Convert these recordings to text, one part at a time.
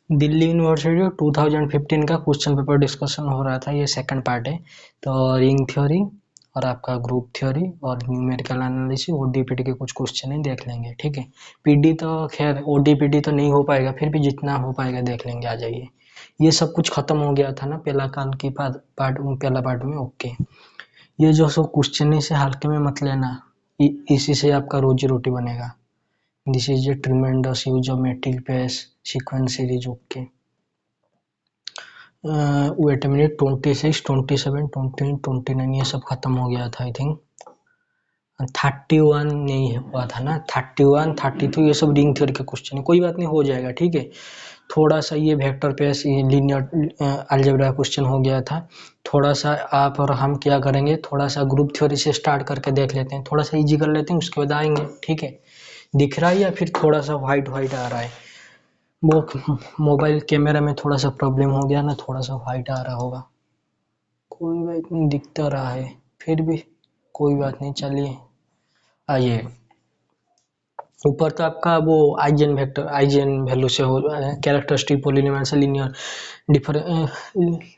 Delhi university 2015 का question paper discussion हो रहा था, ये सेकंड पार्ट है। तो रिंग थ्योरी और आपका ग्रुप थ्योरी और न्यूमेरिकल एनालिसिस ओडीपीडी के कुछ क्वेश्चन है, देख लेंगे, ठीक है। पीडी तो खैर ओडीपीडी तो नहीं हो पाएगा, फिर भी जितना हो पाएगा देख लेंगे, आ जाइए। ये सब कुछ खत्म हो गया था ना पहला काल की पहला पार्ट में, ओके। ये जो सब क्वेश्चन है इसे हल्के में मत लेना, इसी से आपका रोजी रोटी बनेगा। This is a tremendous use of metric based sequence series, okay. Wait a minute, 26, 27, 28, 29 ये सब खत्म हो गया था आई थिंक। 31 नहीं हुआ था ना, 31, 32 ये सब रिंग थ्योरी का क्वेश्चन है, कोई बात नहीं, हो जाएगा, ठीक है। थोड़ा सा ये vector space linear algebra question हो गया था। थोड़ा सा आप और हम क्या करेंगे, थोड़ा सा ग्रुप थ्योरी से स्टार्ट करके देख लेते हैं, थोड़ा सा इजी कर लेते हैं, उसके बाद आएंगे, ठीक है। दिख रहा है या फिर थोड़ा सा वाइट आ रहा है? वो मोबाइल कैमरा में थोड़ा सा प्रॉब्लम हो गया ना, थोड़ा सा वाइट आ रहा होगा, कोई बात नहीं, दिखता रहा है, फिर भी कोई बात नहीं, चलिए आइए। ऊपर तो आपका वो आइजन वेक्टर आइजन वैल्यू से हो कैरेक्टरिस्टिक पॉलिनोमियल से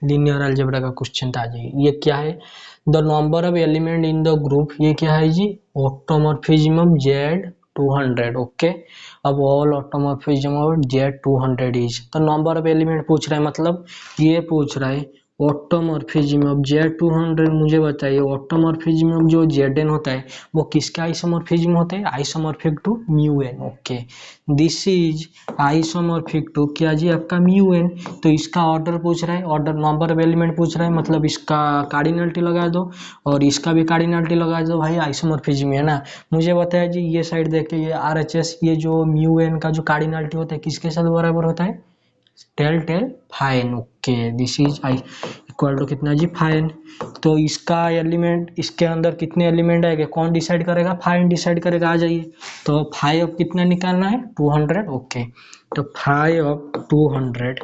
लीनियर अलजेब्रा का क्वेश्चन था जी। ये क्या है, the number of element in the group, ये क्या है जी, ऑटोमॉर्फिज्म ऑफ Z200, ओके। अब all automorphism of Z200 is the number of element पूछ रहा है, मतलब ये पूछ रहा है ऑटोमॉर्फिज्म ऑफ Z200। मुझे बताइए ऑटोमॉर्फिज्म ऑफ जो Zn होता है वो किसका आइसोमॉर्फिज्म होता है, isomorphic to mu n, okay. This is isomorphic to क्या जी, आपका म्यू एन। तो इसका ऑर्डर पूछ रहा है, ऑर्डर नंबर ऑफ एलिमेंट पूछ रहा है, मतलब इसका कार्डिनलिटी लगा दो और इसका भी कार्डिनलिटी लगा दो, भाई आइसोमॉर्फिज्म है ना। मुझे बताया जी, ये साइड देखिए, ये RHS, ये जो म्यू एन का जो कार्डिनलिटी होता है किसके साथ बराबर होता है, tell tell fine, okay. This is I equal to कितना जी, फाइन। तो इसका एलिमेंट, इसके अंदर कितने एलिमेंट आएंगे, कौन डिसाइड करेगा, फाइन डिसाइड करेगा, आ जाइए। तो फाइव ऑफ कितना निकालना है, 200, ओके। तो five of 200,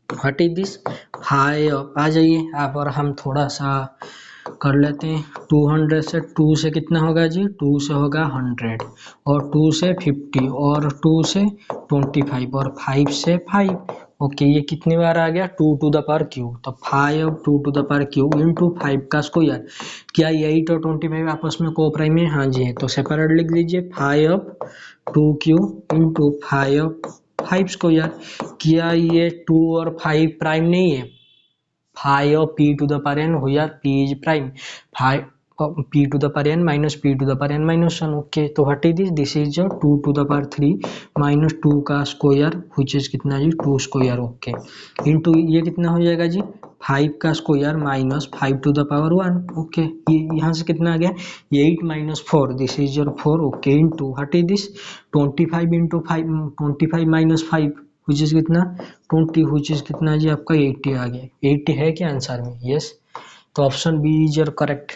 what is this, five of, आ जाइए आप और हम थोड़ा सा कर लेते हैं। 200 से 2 से कितना होगा जी, 2 से होगा 100 और 2 से 50 और 2 से 25 और 5 से 5, ओके। ये कितनी बार आ गया, 2 टू द पावर क्यू। तो 5 2 to the power Q into 5 का स्क्वायर। क्या 8 और 25 आपस में कोप्राइम है, हाँ जी है, तो सेपरेट लिख लीजिए, 5 2 क्यू इंटू 5 स्क्वायर। क्या ये 2 और 5 प्राइम नहीं है, 5 p to the power n हो या p is prime, 5 p to the power n minus p to the power n minus 1, okay. तो what is this, this is 2 to the power 3 minus 2 का square which is कितना जी, 2 square, okay. Into ये कितना हो जाएगा जी, 5 का square minus 5 to the power 1, okay. ये यहाँ से कितना आ गया, 8 minus 4, this is 4, okay. Into what is this, 25 into 5, 25 minus 5 which is कितना 20, which is कितना जी आपका 80 आ गया। 80 है क्या आंसर में, यस। तो option B is your correct.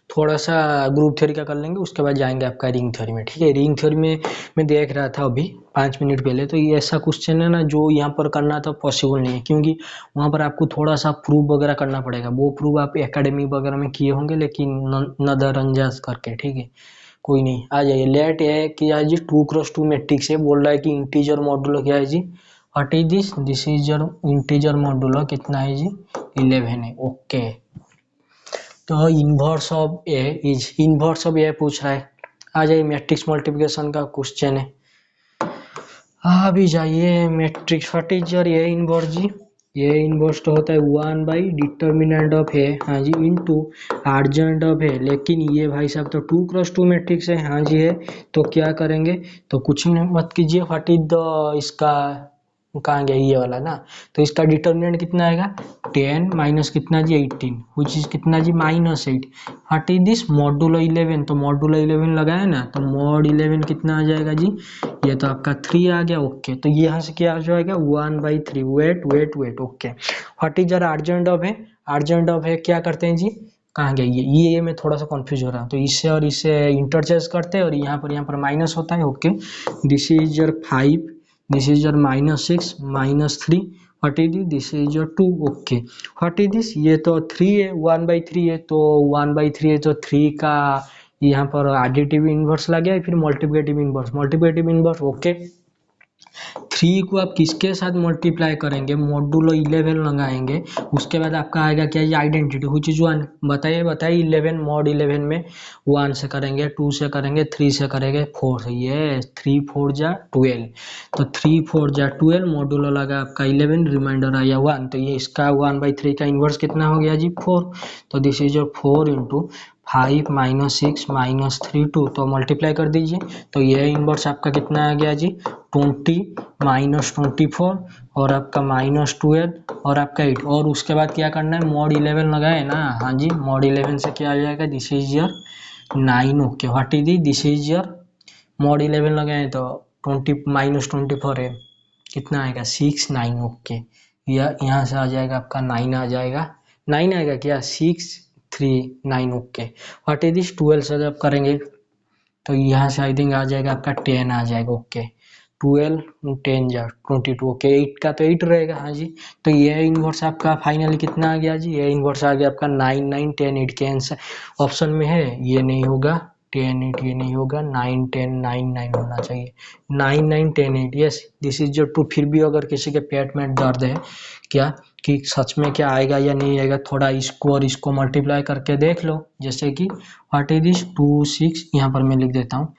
थोड़ा सा ग्रुप थ्योरी का कर लेंगे, उसके बाद जाएंगे आपका रिंग थ्योरी में, ठीक है। रिंग थ्योरी में मैं देख रहा था अभी 5 मिनट पहले, तो ये ऐसा क्वेश्चन है ना जो यहाँ पर करना तो पॉसिबल नहीं है, क्योंकि वहाँ पर आपको थोड़ा सा प्रूव वगैरह करना पड़ेगा। वो प्रूव आप एकेडमी वगैरह में किए होंगे, लेकिन नजरअंदाज करके, ठीक है, कोई नहीं, आ जाइए। लेट ये है कि आज जी 2x2 मैट्रिक्स है, बोल रहा है कि इंटीजर मॉड्यूलो क्या है जी, what is this, this is your integer modulo कितना है जी, 11 है, ओके। तो inverse of A is, inverse of A पूछ रहा है, आ जाइए। मैट्रिक्स मल्टीप्लिकेशन का क्वेश्चन है, आ भी जाइए। Matrix what is your A inverse जी, ये इनवर्स तो होता है 1 बाई डिटर्मिनेंट ऑफ ए, हाँ जी, इनटू आर्जेंट ऑफ ए। लेकिन ये भाई साहब तो 2x2 मैट्रिक्स है, हाँ जी है। तो क्या करेंगे, तो कुछ नहीं मत कीजिए, व्हाट इज द इसका, कहाँ गया ये वाला ना, तो इसका डिटर्मिनेंट कितना आएगा, 10 माइनस कितना जी 18 विच इज कितना जी -8। व्हाट इज दिस, मॉड्यूलो 11, तो मॉड्यूलो 11 लगाया ना, तो मॉड 11 कितना आ जाएगा जी, ये तो आपका 3 आ गया, ओके। तो ये यहाँ से क्या आ जाएगा 1/3, wait, okay. What is R urgent of है, अर्जेंट ऑफ है क्या करते हैं जी, कहाँ गया ये मैं थोड़ा सा कंफ्यूज हो रहा हूँ, तो इससे और इससे इंटरचेंज करते हैं और यहाँ पर माइनस होता है, okay. This is your 5, this is your -6 -3, what is this is your 2, okay. What is this, ये तो 3 है, 1/3 है, तो 1/3 है, तो 3 का यहाँ पर एडिटिव इनवर्स लग गया, फिर मल्टीप्लिकेटिव इनवर्स, ओके। 3 को आप किसके साथ मल्टीप्लाई करेंगे, मॉडुलो 11 लगाएंगे, उसके बाद आपका आएगा क्या, ये आइडेंटिटी हुई चीज 1। बताइए 11 मॉड 11 में 1 से करेंगे, 2 से करेंगे, 3 से करेंगे, 4 से, ये 3 4 जा 12, तो 3 4 जा 12 मॉडुलो लगा आपका 11, रिमाइंडर आया 1, तो ये इसका 1/3 का इन्वर्स कितना हो गया जी 4, तो this is your 4 into 5 minus 6 minus 3 2, तो मल्टीप्लाई कर दीजिए, तो ये इन्वर्स आपका कितना आ गया जी 20 माइनस 24 और आपका माइनस 12 और आपका 8, और उसके बाद क्या करना है, मॉड 11 लगाए ना, हाँ जी मॉड 11 से क्या आ जाएगा, this is your 9, okay what is this is your mod 11 लगाए तो 20 माइनस 24 है, कितना आएगा 6 9, ओके, या यहाँ से आ जाएगा आपका 9 आ जाएगा, 9 आएगा क्या 6 3 9, ओके व्हाट इज दिस 12 से जब करेंगे तो यहाँ से आई थिंक आ जाएगा आपका 10 आ जाएगा, ओके 12 10 जा 22, ओके 8 का तो 8 रहेगा, हाँ जी, तो ये इन्वर्स आपका फाइनली कितना आ गया जी, ये इन्वर्स आ गया आपका 9 9 10 8 के आंसर ऑप्शन में है, ये नहीं होगा 10 8, ये नहीं होगा 9 10 9 9 होना चाहिए, 9 9 10 8, यस दिस इज जो टू। फिर भी अगर किसी के पेट में दर्द है क्या कि सच में क्या आएगा या नहीं आएगा, थोड़ा इसको और इसको मल्टीप्लाई करके देख लो, जैसे कि व्हाट इज दिस 2 6, यहाँ पर मैं लिख देता हूँ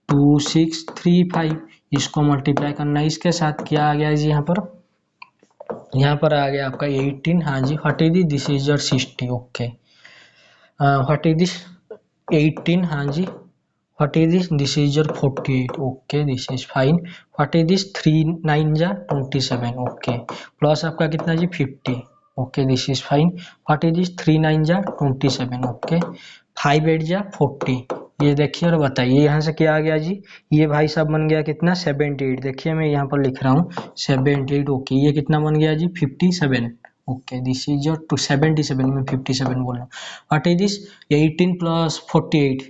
2 6 3 5, इसको मल्टीप्लाई करना है इसके साथ, क्या आ गया जी यहाँ पर आ गया आपका 18, हाँ जी what is this is your 60, okay what is this 18, हाँ जी what is this is your 48, okay this is fine, what is this 3 9 जा 27, ओके प्लस आपका कितना जी 50, okay this is fine, what is this 3 9 जा 27, ओके 5 8 जा 40, ये देखिए और बताइए यहाँ से क्या आ गया जी, ये भाई साहब बन गया कितना 78, देखिए मैं यहाँ पर लिख रहा हूँ 78, ओके ये कितना बन गया जी 57, ओके दिस इज योर 77 में 57 बोल रहा हूँ, what is this 18 plus 48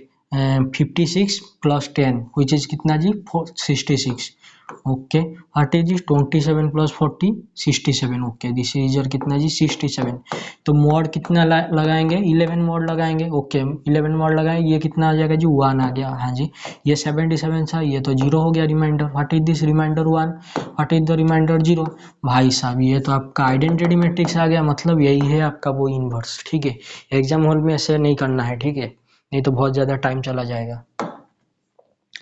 56 plus 10 which is कितना जी 66, okay what is this 27 plus 40 67, okay this is your कितना जी 67, तो मॉड कितना लगाएंगे 11 मॉड लगाएंगे, ओके 11 मॉड लगाएंगे, ये कितना आ जाएगा जी 1 आ गया, हाँ जी ये 77 था, ये तो 0 हो गया reminder, what is this reminder 1, what is the reminder 0, भाई साहब ये तो आपका आइडेंटिटी मैट्रिक्स आ गया, मतलब यही है आपका वो इनवर्स, ठीक है, एग्जाम हॉल में ऐसे नहीं करना है, ठीक है, नहीं तो बहुत ज़्यादा टाइम चला जाएगा।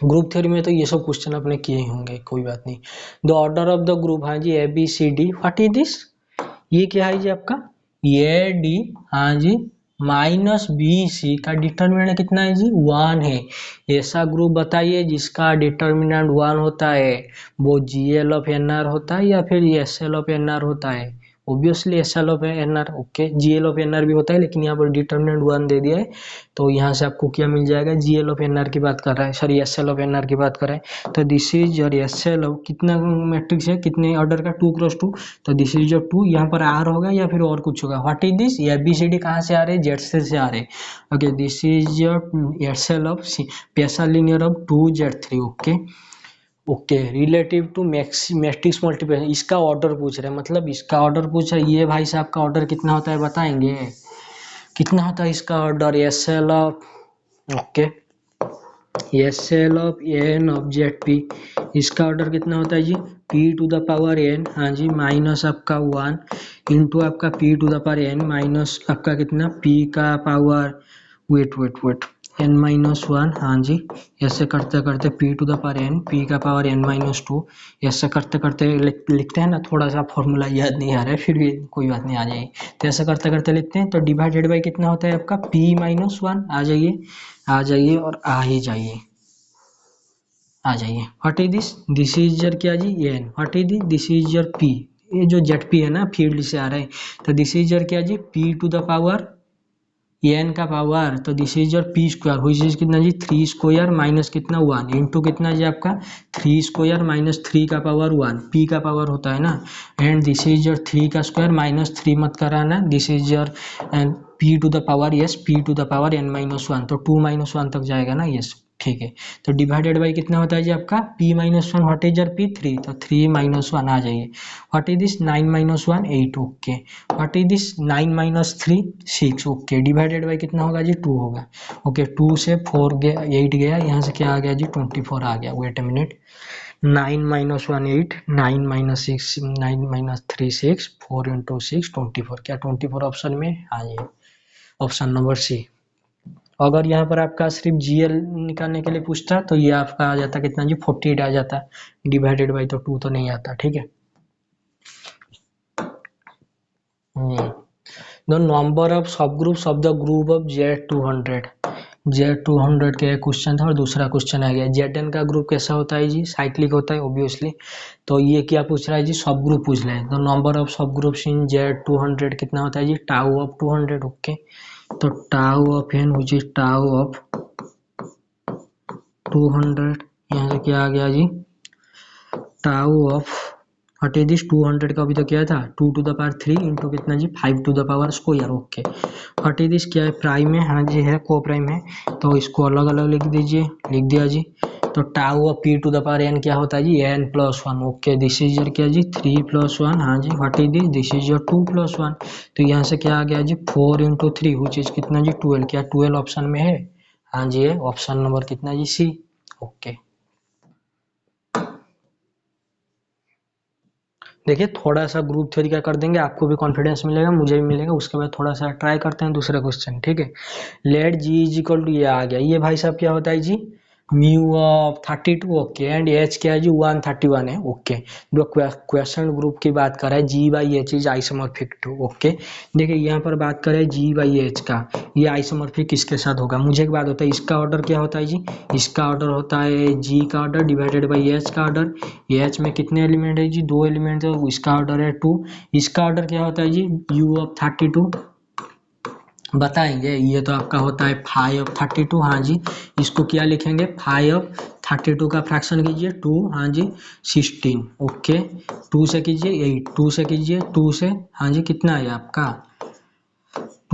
ग्रुप थ्योरी में तो ये सब क्वेश्चन आपने किए ही होंगे, कोई बात नहीं। The order of the group, हाँ जी ABCD, व्हाट इज दिस, ये क्या है जी आपका ए डी, हाँ जी माइनस BC का डिटर्मिनेंट कितना है जी 1 है, ऐसा ग्रुप बताइए जिसका डिटर्मिनेंट 1 होता है, वो GL ऑफ NR होता है या फिर SL ऑफ NR होता है, obviously SL of NR, okay GL of NR भी होता है, लेकिन यहाँ पर डिटर्मिनेंट 1 दे दिया है, तो यहाँ से आपको क्या मिल जाएगा, GL ऑफ NR की बात कर रहा है, सॉरी SL ऑफ NR की बात कर रहा है, तो this is your SL of कितना मैट्रिक्स है, कितने ऑर्डर का 2 क्रॉस 2, तो दिस इज योर 2, यहाँ पर R होगा या फिर और कुछ होगा, व्हाट इज दिस ABCD कहाँ से आ रहे हैं, Z से आ रहे हैं, okay this is your SL of पेसा linear of 2Z3, okay okay relative to matrix multiplication, इसका ऑर्डर पूछ रहे हैं, मतलब इसका ऑर्डर पूछ रहे हैं, ये भाई साहब का ऑर्डर कितना होता है बताएंगे, कितना होता है इसका order, SL of, okay SL of n of ZP, इसका ऑर्डर कितना होता है जी p to the power n, हाँ जी माइनस आपका 1 इंटू आपका p to the power n minus आपका कितना p का पावर वेट n माइनस 1, हाँ जी ऐसे करते करते p to the power n, p का पावर n माइनस 2, ऐसे करते करते लिखते हैं ना, थोड़ा सा फॉर्मूला याद नहीं आ रहा है, फिर भी कोई बात नहीं आ जाएगी, तो ऐसे करते करते लिखते हैं, तो डिवाइडेड बाई कितना होता है आपका p माइनस 1, आ जाइए और आ ही जाइए, आ जाइए, what is this is your क्या जी n, what is this is your p, ये जो ZP है ना फील्ड से आ रहा है, तो दिस इज योर क्या जी p to the power n का पावर, तो this is your p square, हुई चीज कितना जी 3 स्क्वायर माइनस कितना 1 इंटू कितना जी आपका 3 स्क्वायर माइनस 3 का पावर 1, p का पावर होता है ना, एंड दिस इज योर 3 का स्क्वायर माइनस 3 मत कराना, this is your p to the power, yes p to the power n minus 1, तो 2 माइनस 1 तक जाएगा ना, यस ठीक है, तो डिवाइडेड बाई कितना होता है जी आपका p minus one, what is your p 3, तो 3 माइनस वन आ जाइए, what is this 9 minus one 8, okay, what is this 9 minus 3 6, okay, divided by कितना होगा जी 2 होगा, ओके, 2 से 4 गया 8 गया, यहाँ से क्या आ गया जी 24 आ गया, wait a minute, 9 minus one 8, 9 minus 6 9 minus 3 6, 4 into 6 24, क्या 24 ऑप्शन में आ जाए, ऑप्शन नंबर सी। अगर यहाँ पर आपका सिर्फ जीएल निकालने के लिए पूछता तो ये आपका आ जाता कितना जी 48 आ जाता, डिवाइडेड बाई तो 2 तो नहीं आता, ठीक है। द नंबर ऑफ सब groups of the group of Z200, Z200 के क्वेश्चन था और दूसरा क्वेश्चन आ गया Zn का ग्रुप कैसा होता है जी, साइक्लिक होता है ऑब्वियसली, तो ये क्या पूछ रहा है जी सब ग्रुप पूछ रहे हैं, the number of subgroups in Z200 कितना होता है जी टाउ ऑफ 200, ओके, तो tau of n which is tau of 200, यहाँ से क्या आ गया जी tau of what is this 200 का अभी तो क्या था 2 टू द पावर 3 इंटू कितना जी 5 to the power square, okay, what is this क्या है प्राइम है, हाँ जी है को प्राइम है, तो इसको अलग अलग लिख दीजिए, लिख दिया जी, तो tau of p to the power n क्या होता है जी n plus one, okay, this is your क्या जी 3 प्लस वन, हाँ जी, what is this is your 2 plus one, तो यहाँ से क्या आ गया जी 4 इंटू 3 विच इज कितना जी 12, क्या 12 ऑप्शन में है, हाँ जी है ऑप्शन नंबर कितना जी सी, ओके। देखिए थोड़ा सा ग्रुप थ्योरी का कर देंगे, आपको भी कॉन्फिडेंस मिलेगा, मुझे भी मिलेगा, उसके बाद थोड़ा सा ट्राई करते हैं दूसरा क्वेश्चन, ठीक है। Let G is equal to, ये आ गया, ये भाई साहब क्या होता है जी mu of 32, okay, and H क्या है जी 131 है, ओके, जो क्वेश्चन ग्रुप की बात करें G by H is isomorphic to, okay, देखिए यहाँ पर बात करें जी बाई एच का, ये आइसोमॉर्फिक किसके साथ होगा, मुझे एक बात होता है इसका ऑर्डर क्या होता है जी, इसका ऑर्डर होता है जी का ऑर्डर डिवाइडेड बाई एच का ऑर्डर, एच में कितने एलिमेंट है जी 2 एलिमेंट है, इसका ऑर्डर है 2, इसका ऑर्डर क्या होता है जी यू ऑफ 32, बताएंगे, ये तो आपका होता है 5 ऑफ 32, हाँ जी, इसको क्या लिखेंगे 5 ऑफ 32 का फ्रैक्शन कीजिए 2, हाँ जी 16, ओके, 2 से कीजिए 8, 2 से कीजिए 2 से, हाँ जी कितना है आपका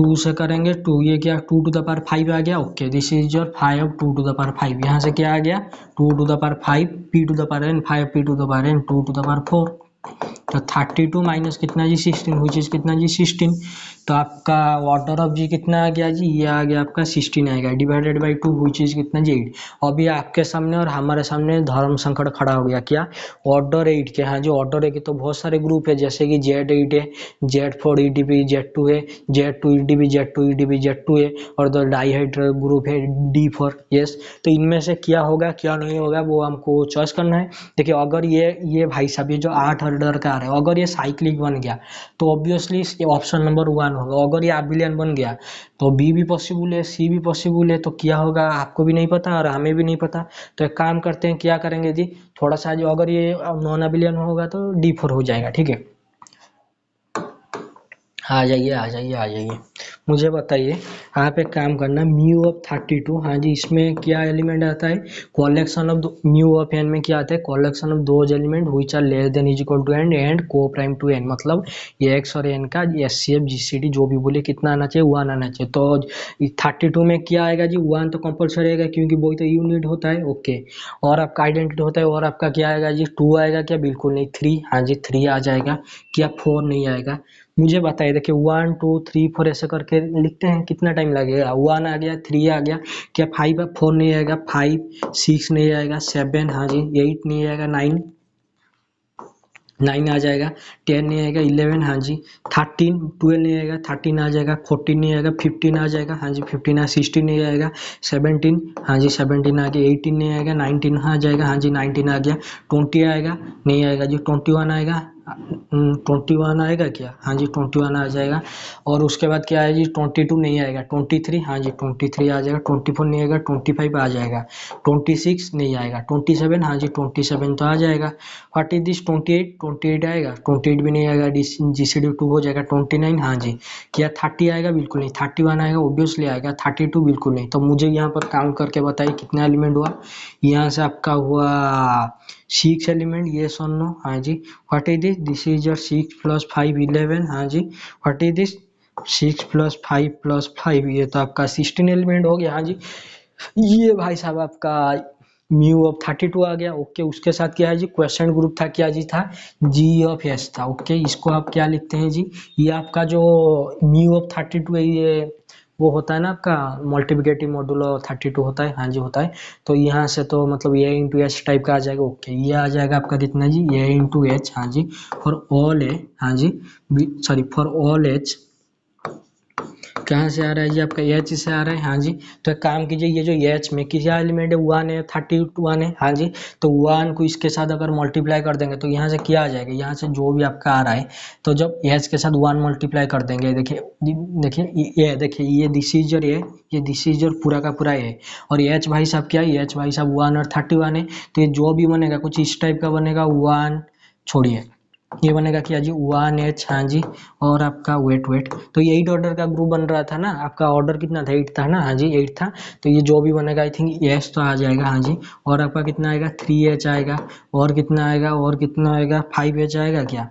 2 से करेंगे 2, ये क्या 2 टू द पावर 5 आ गया, okay, this is your 5 of 2 to the power 5, यहाँ से क्या आ गया 2 to the power 5 p to the power n, 5 p to the power n 2 to the power 4, तो 32 माइनस कितना जी 16 विच इज कितना जी 16, तो आपका ऑर्डर ऑफ जी कितना आ गया जी, ये आ गया आपका 16 आएगा, डिवाइडेड बाई 2 विच इज कितना जी 8, अभी आपके सामने और हमारे सामने धर्म संकट खड़ा हो गया, क्या ऑर्डर 8 के, हाँ जी ऑर्डर 8 के तो बहुत सारे ग्रुप है, जैसे कि Z8 है, Z4 EDP Z2 है, Z2 EDP Z2 EDP Z2 है, और तो डाईहाइड्रल ग्रुप है D4, यस, तो इनमें से क्या होगा क्या नहीं होगा वो हमको चॉइस करना है। देखिए अगर ये भाई साहब ये जो 8 ऑर्डर का आ रहा है, अगर ये साइक्लिक बन गया तो ऑब्वियसली ऑप्शन नंबर 1 होगा, अगर ये अबिलियन बन गया तो बी भी पॉसिबल है, सी भी पॉसिबल है, तो क्या होगा आपको भी नहीं पता और हमें भी नहीं पता, तो एक काम करते हैं क्या करेंगे जी, थोड़ा सा जो अगर ये नॉन अबिलियन होगा तो D4 हो जाएगा, ठीक है। आ जाइए आ जाइए आ जाइए, मुझे बताइए आप एक काम करना म्यू ऑफ 32, हाँ जी इसमें क्या एलिमेंट आता है collection of mu of n में क्या आता है collection of those element which are less than is equal to and को प्राइम टू एन, मतलब ये एक्स और एन का SCF GCD जो भी बोले कितना आना चाहिए 1 आना चाहिए, तो 32 में क्या आएगा जी 1 तो कंपलसरी आएगा क्योंकि वही तो यूनिट होता है, ओके, और आपका आइडेंटिटी होता है, और आपका क्या आएगा जी 2 आएगा क्या, बिल्कुल नहीं 3, हाँ जी 3 आ जाएगा, क्या 4 नहीं आएगा, मुझे बताइए, देखिए 1 2 3 4 ऐसे करके लिखते हैं कितना टाइम लगेगा, 1 आ गया 3 आ गया, क्या 5 4 नहीं आएगा, 5 6 नहीं आएगा, 7 हाँ जी 8 नहीं आएगा, 9 आ जाएगा, 10 नहीं आएगा, 11 हाँ जी, 13 12 नहीं आएगा, 13 आ जाएगा, 14 नहीं आएगा, 15 आ जाएगा, हाँ जी 15 आ, 16 नहीं आएगा, 17 हाँ जी 17 आ गया, 18 नहीं आएगा, 19 आ जाएगा, हाँ जी 19 आ गया, 20 आएगा नहीं आएगा जी, 21 आएगा, 21 आएगा क्या, हाँ जी 21 आ जाएगा, और उसके बाद क्या है जी 22 नहीं आएगा, 23 हाँ जी 23 आ जाएगा, 24 नहीं आएगा, 25 आ जाएगा, 26 नहीं आएगा, 27 हाँ जी 27 तो आ जाएगा, व्हाट इज दिस 28 आएगा, 28 भी नहीं आएगा, GCD 2 हो जाएगा, 29 हाँ जी, क्या 30 आएगा, बिल्कुल नहीं, 31 आएगा ऑब्वियसली आएगा, 32 बिल्कुल नहीं, तो मुझे यहाँ पर काउंट करके बताइए कितना एलिमेंट हुआ, यहाँ से आपका हुआ 6 एलिमेंट, ये सुन लो, हाँ जी, what is this is your 6 plus 5 11, हाँ जी, what is this 6 plus 5 plus 5, ये तो आपका 16 एलिमेंट हो गया, हाँ जी, ये भाई साहब आपका म्यू ऑफ 32 आ गया। ओके, उसके साथ क्या है जी, क्वेश्चन ग्रुप था, क्या जी था, जी ऑफ एस था। ओके, इसको आप क्या लिखते हैं जी, ये आपका जो म्यू ऑफ 32 है, ये वो होता है ना आपका मल्टीप्लिकेटिव मॉड्यूलो 32 होता है, हाँ जी होता है। तो यहाँ से तो मतलब ए इंटू एच टाइप का आ जाएगा। ओके, ये आ जाएगा आपका कितना जी, ए इंटू एच, हाँ जी, फॉर ऑल ए, हाँ जी, सॉरी फॉर ऑल एच, कहाँ से आ रहा है जी, आपका एच से आ रहा है, हाँ जी। तो एक काम कीजिए, ये जो एच में क्या एलिमेंट है, वन है, 31 है, हाँ जी। तो वन को इसके साथ अगर मल्टीप्लाई कर देंगे तो यहाँ से क्या आ जाएगा, यहाँ से जो भी आपका आ रहा है, तो जब एच के साथ वन मल्टीप्लाई कर देंगे, देखिए देखिए ये देखिए, ये दिस इज योर ए, ये दिस इज योर पूरा का पूरा ए, और एच भाई साहब क्या है, एच भाई साहब 1 और 31 है। तो ये जो भी बनेगा कुछ इस टाइप का बनेगा, वन, छोड़िए, ये बनेगा क्या जी, वन एच, हाँ जी। और आपका वेट वेट, तो ये 8 ऑर्डर का ग्रुप बन रहा था ना, आपका ऑर्डर कितना था, 8 था ना, हाँ जी 8 था। तो ये जो भी बनेगा आई थिंक एच तो आ जाएगा, हाँ जी। और आपका कितना आएगा, 3H आएगा, और कितना आएगा, और कितना आएगा, 5H आएगा क्या,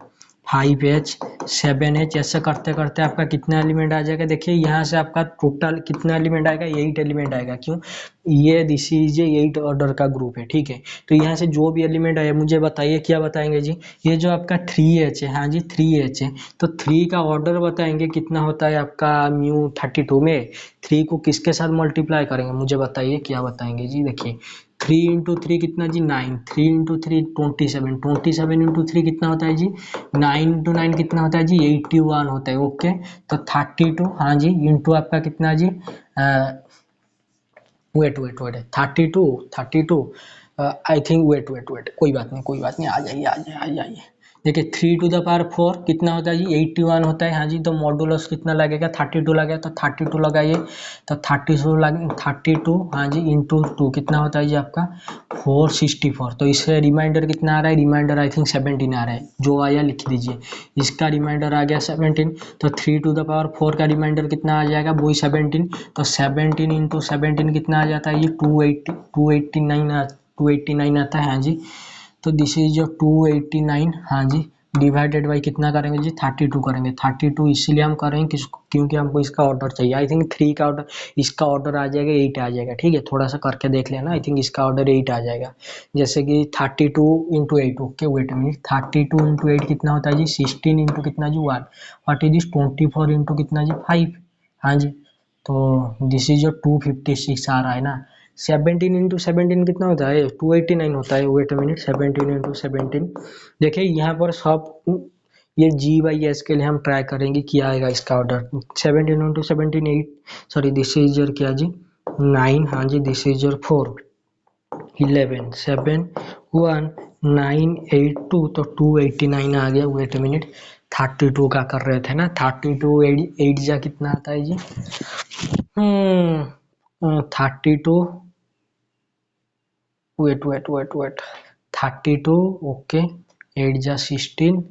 5H, 7H, ऐसे करते करते आपका कितना एलिमेंट आ जाएगा, देखिए यहाँ से आपका टोटल कितना एलिमेंट आएगा, 8 एलिमेंट आएगा। क्यों, ये दिस इज 8 ऑर्डर का ग्रुप है, ठीक है। तो यहाँ से जो भी एलिमेंट आए मुझे बताइए, क्या बताएंगे जी, ये जो आपका 3H है, हाँ जी 3H है, तो 3 का ऑर्डर बताएंगे कितना होता है आपका म्यू 32 में, 3 को किसके साथ मल्टीप्लाई करेंगे, मुझे बताइए क्या बताएंगे जी। देखिए 3 इंटू थ्री कितना जी, 9, 3 इंटू थ्री 27, 27 इंटू थ्री कितना होता है जी, 9 इंटू 9 कितना होता है जी, 81 होता है। ओके, तो 32, हाँ जी, इंटू आपका कितना जी, wait wait wait, 32, 32, I think, wait wait wait, कोई बात नहीं कोई बात नहीं, आ जाइए आ जाइए आ जाइए। देखिए 3 टू द पावर 4 कितना होता है जी, 81 होता है, हाँ जी। तो मॉडुलस कितना लगेगा, 32 लगेगा, तो 32 लगाइए, तो 32 लगे, 32, हाँ जी, इंटू 2 कितना होता है जी आपका 464। तो इससे रिमाइंडर कितना आ रहा है, रिमाइंडर आई थिंक 17 आ रहा है, जो आया लिख दीजिए। इसका रिमाइंडर आ गया 17, तो 3 टू द पावर 4 का रिमाइंडर कितना आ जाएगा, वही 17। तो 17 इंटू 17 कितना आ जाता है ये, 289 आता है, हाँ जी। तो दिस इज जो 289, हाँ जी, डिवाइडेड बाई कितना करेंगे जी, 32 करेंगे। 32 इसीलिए हम करेंगे क्योंकि हमको इसका ऑर्डर चाहिए। आई थिंक 3 का ऑर्डर, इसका ऑर्डर आ जाएगा 8 आ जाएगा, ठीक है, थोड़ा सा करके देख लेना। आई थिंक इसका ऑर्डर 8 आ जाएगा, जैसे कि 32 into 8। Okay wait minute, 32 into 8 कितना होता है जी, 16 इंटू कितना जी 1, व्हाट इज दिस, 24 इंटू कितना जी 5, हाँ जी। तो दिस इज जो 256 आ रहा है ना। 17 इंटू 17 कितना होता है, 289 होता है। वेट मिनट, 17 इंटू 17, देखिए यहाँ पर सब ये जी बाई एस के लिए हम ट्राई करेंगे क्या आएगा इसका order. 17 into 17 8, sorry this is your क्या जी 9, हाँ जी, दिस इज योर 4, 11, 7, 1, 9, 8, 2, तो 289 आ गया। वेट मिनट, 32 का कर रहे थे ना, 32 8 जा कितना आता है जी, 32, wait wait wait wait, 32, okay, 8 जा 16,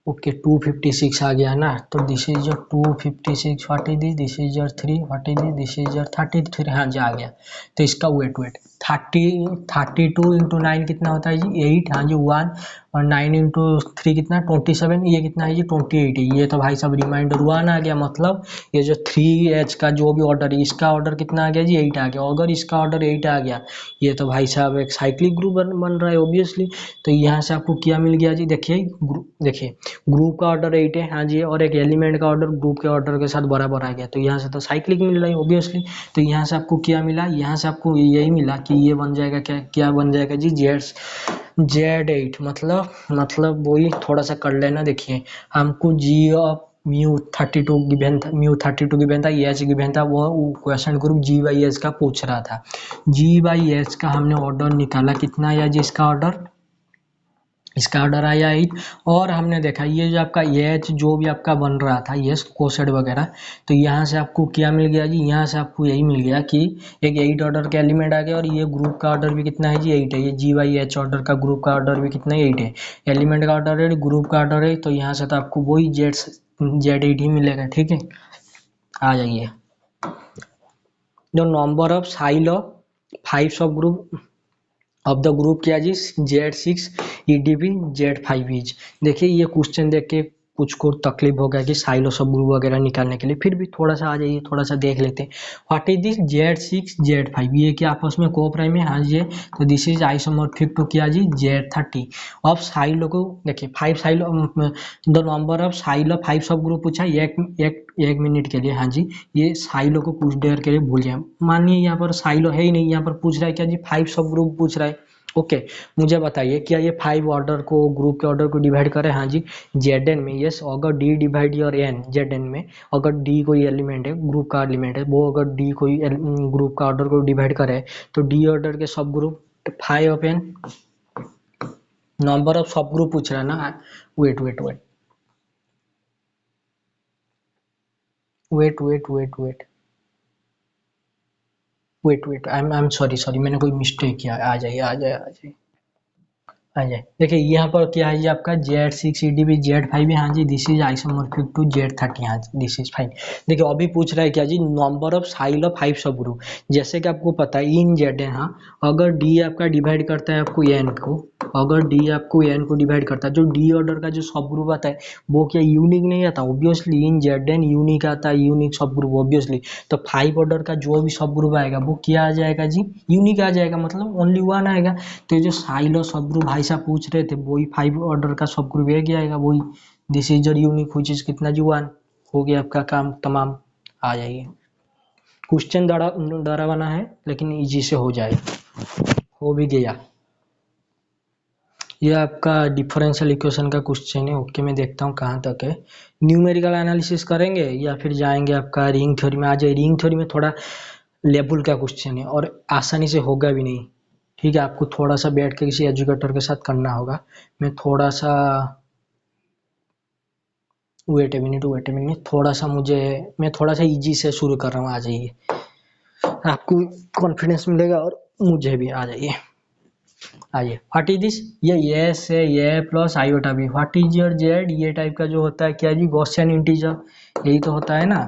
ओके 256 आ गया ना। तो this is your 256, what is this is your 3, what is this is your 33, हाँ जी आ गया। तो इसका वेट वेट 32 इंटू 9 कितना होता है जी 8, हाँ जी 1, और 9 इंटू 3 कितना 27, ये कितना है जी 28 है। ये तो भाई सब रिमाइंडर 1 आ गया, मतलब ये जो 3H का जो भी ऑर्डर है, इसका ऑर्डर कितना आ गया जी 8 आ गया। अगर इसका ऑर्डर 8 आ गया, ये तो भाई साहब एक साइक्लिक ग्रुप बन रहा है ऑब्वियसली। तो यहाँ से आपको क्या मिल गया जी, देखिए देखिए ग्रुप का ऑर्डर 8 है, हाँ जी, और एक एलिमेंट का ऑर्डर ग्रुप के ऑर्डर के साथ बराबर आ गया। तो यहाँ से तो साइक्लिक मिल रहा है ऑब्वियसली। तो यहाँ से आपको क्या मिला, यहाँ से आपको यही मिला कि ये बन जाएगा, क्या क्या बन जाएगा जी, Z8, मतलब वही थोड़ा सा कर लेना। देखिए हमको जी ऑफ म्यू 32 गिवन था, म्यू 32 गिवन था, एच गिवन था, वो question group G by H का पूछ रहा था। जी बाई एच का हमने ऑर्डर निकाला, कितना आया जी इसका ऑर्डर, इसका ऑर्डर आया 8। और हमने देखा ये जो आपका एच जो भी आपका बन रहा था, ये कोसेड वगैरह, तो यहाँ से आपको क्या मिल गया जी, यहाँ से आपको यही मिल गया कि एक 8 ऑर्डर का एलिमेंट आ गया, और ये ग्रुप का ऑर्डर भी कितना है जी 8 है। ये जी बाई एच ऑर्डर का ग्रुप का ऑर्डर भी कितना है 8 है, एलिमेंट का ऑर्डर है, ग्रुप का ऑर्डर है, तो यहाँ से तो आपको वही Z8 ही मिलेगा, ठीक है। आ जाइए, जो नंबर ऑफ साइल ऑफ 5 सब ग्रुप ऑफ द ग्रुप क्या जी Z6 EDP Z5 इज। देखिए ये क्वेश्चन देख के कुछ को तकलीफ हो गया कि साइलो सब ग्रुप वगैरह निकालने के लिए, फिर भी थोड़ा सा आ जाइए, थोड़ा सा देख लेते हैं। What is this Z6 Z5, ये क्या आपस में को प्राइम है? हाँ जी, तो दिस इज आइसोमॉर्फिक टू क्या जी? Z30। अब साइलो को देखिए, 5 silo, the number of silo 5 सब ग्रुप पूछा है एक मिनट के लिए। हाँ जी, ये साइलो को कुछ देर के लिए भूल जाए। मानिए यहाँ पर साइलो है ही नहीं, यहाँ पर पूछ रहा है क्या जी? 5 सब ग्रुप पूछ रहा है। ओके, मुझे बताइए क्या ये 5 ऑर्डर को, ग्रुप के ऑर्डर को डिवाइड करे? हाँ जी, Zn में। यस, अगर D divide your N Zn में, अगर D कोई एलिमेंट है, ग्रुप का एलिमेंट है, वो अगर D कोई ग्रुप का ऑर्डर को डिवाइड करे, तो D ऑर्डर के subgroup 5 of N, number of subgroup पूछ रहा है ना। Wait wait wait wait wait wait wait wait wait, I am sorry, मैंने कोई मिस्टेक किया। आ जाइए आ जाइए आ जाइए आ जाए। देखिए यहाँ पर क्या है जी, आपका Z6 EDB Z5 है। हाँ जी, this is isomorphic to Z30। हाँ जी, दिस इज फाइन। देखिए अभी पूछ रहा है क्या जी? नंबर ऑफ साइल ऑफ 5 सब ग्रुप। जैसे कि आपको पता है इन Zn, हाँ, अगर D आपका डिवाइड करता है आपको N को, अगर D आपको N को डिवाइड करता है, जो D ऑर्डर का जो सब ग्रुप आता है वो क्या यूनिक नहीं आता? ऑब्वियसली इन Zn यूनिक आता है, यूनिक सब ग्रुप ऑब्वियसली। तो 5 ऑर्डर का जो भी सब ग्रुप आएगा वो क्या आ जाएगा जी? यूनिक आ जाएगा, मतलब ओनली वन आएगा। तो ये जो साइलो सब ग्रुप भाई साहब पूछ रहे थे, वही 5 ऑर्डर का सब ग्रुप एक ही आएगा, वही this is unique which is कितना जी? 1। हो गया आपका काम तमाम। आ जाइए। क्वेश्चन डरावना है लेकिन इजी से हो जाए। हो भी गया। ये आपका डिफरेंशियल इक्वेशन का क्वेश्चन है। ओके, मैं देखता हूँ कहाँ तक है। न्यूमेरिकल एनालिसिस करेंगे या फिर जाएंगे आपका रिंग थ्योरी में? आ जाए। रिंग थ्योरी में थोड़ा लेवल का क्वेश्चन है और आसानी से होगा भी नहीं। ठीक है, आपको थोड़ा सा बैठ के किसी एजुकेटर के साथ करना होगा। मैं थोड़ा सा वेट ए मिनट, थोड़ा सा मैं थोड़ा सा इजी से शुरू कर रहा हूँ। आ जाइए, आपको कॉन्फिडेंस मिलेगा और मुझे भी। आ जाइए आइए। What is this? ये यस है, ये प्लस आयोटा भी। What is your Z? ये टाइप का जो होता है क्या जी? गॉसियन इंटीजर, यही तो होता है ना।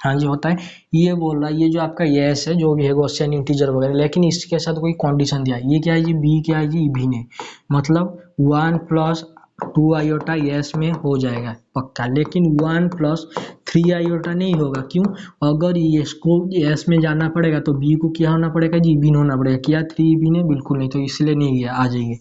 हाँ जी होता है। ये बोल रहा है ये जो आपका यस है, जो भी है गॉसियन इंटीजर वगैरह, लेकिन इसके साथ कोई कंडीशन दिया है। ये क्या है जी? बी क्या है जी? इवन है, मतलब 1 प्लस 2 आयोटा यस में हो जाएगा पक्का, लेकिन 1 प्लस 3 आयोटा नहीं होगा। क्यों? अगर यस को यस में जाना पड़ेगा तो बी को क्या होना पड़ेगा जी? इवन होना पड़ेगा। क्या 3 इवन है? बिल्कुल नहीं, तो इसलिए नहीं गया। आ जाइए।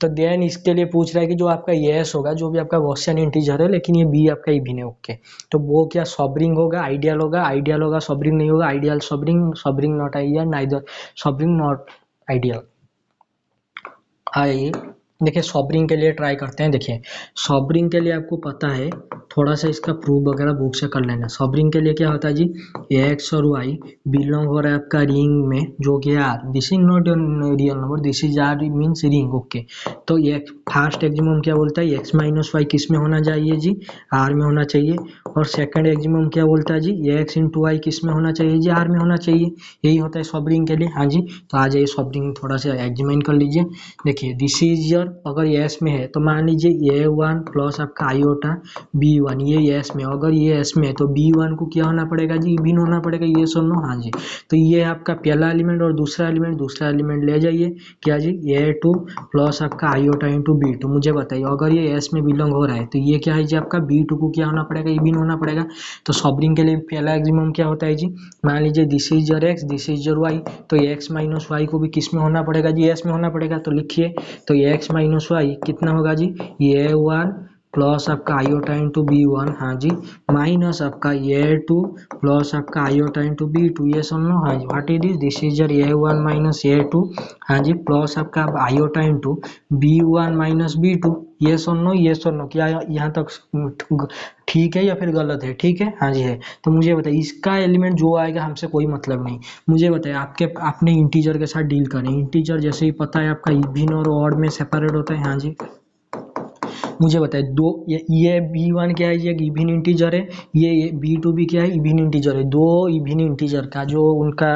तो देन इसके लिए पूछ रहा है कि जो आपका यस होगा, जो भी आपका गॉसियन इंटीजर है, लेकिन ये बी आपका इवन है। ओके, तो वो क्या सॉबरिंग होगा? आइडियल होगा? आइडियल होगा, सॉबरिंग नहीं होगा। Ideal subring, subring not ideal, neither subring not ideal. आइए देखिए, सॉबरिंग के लिए ट्राई करते हैं। देखिए सॉबरिंग के लिए आपको पता है, थोड़ा सा इसका प्रूफ वगैरह बुक से कर लेना। सॉबरिंग के लिए क्या होता है जी? एक्स और वाई बिलोंग हो रहा है आपका रिंग में, जो कि R, this is not real number, this is R means ring. Okay, तो ये फर्स्ट एक्जिमम क्या बोलता है? एक्स माइनस वाई किस में होना चाहिए जी? आर में होना चाहिए। और सेकंड एक्जिमम क्या बोलता है जी? एक्स इंटू वाई किस में होना चाहिए जी? आर में होना चाहिए। यही होता है सॉबरिंग के लिए। हाँ जी, तो आ जाइए सॉबरिंग थोड़ा सा एग्जामिन कर लीजिए। देखिए दिस इज योर, अगर यस में है तो मान लीजिए ए वन प्लस आपका आयोटा बी वन, ये यस में, अगर ये एस में है तो बी वन को क्या होना पड़ेगा जी? इवन होना पड़ेगा। ये सुनो, हाँ जी, तो ये आपका पहला एलिमेंट और दूसरा एलिमेंट ले जाइए। क्या जी? ए टू प्लस आपका आयोटा इंटू बी टू। मुझे बताइए अगर ये एस में बिलोंग हो रहा है तो ये क्या है जी? आपका बी टू को क्या होना पड़ेगा? इवन होना पड़ेगा। तो सॉबरिंग के लिए पहला एक्सिमम क्या होता है जी? मान लीजिए this is your x, this is your y, तो एक्स माइनस वाई को भी किस में होना पड़ेगा जी? एस में होना पड़ेगा। तो लिखिए, तो एक्स माइनस वाई कितना होगा जी? ये वन प्लस आपका आयोटा इंटू बी वन, हाँ जी, माइनस आपका ए टू प्लस आपका आयोटा इंटू बी टू। ये सुन लो, हाँ जी, what is this? This is your A one minus A two, हाँ जी, प्लस आपका iota into B one minus B two. ये सुन लो, ये सुन लो, क्या यहाँ तक ठीक है या फिर गलत है? ठीक है, हाँ जी है। तो मुझे बताइए इसका एलिमेंट जो आएगा हमसे कोई मतलब नहीं। मुझे बताइए आपने इंटीजर के साथ डील करें। इंटीजर जैसे ही पता है आपका इवन और ऑड में सेपरेट होता है। हाँ जी, मुझे बताए दो, ये बी वन क्या है? ये इवन इंटीजर है। ये बी टू भी क्या है? इवन इंटीजर है। दो इवन इंटीजर का जो उनका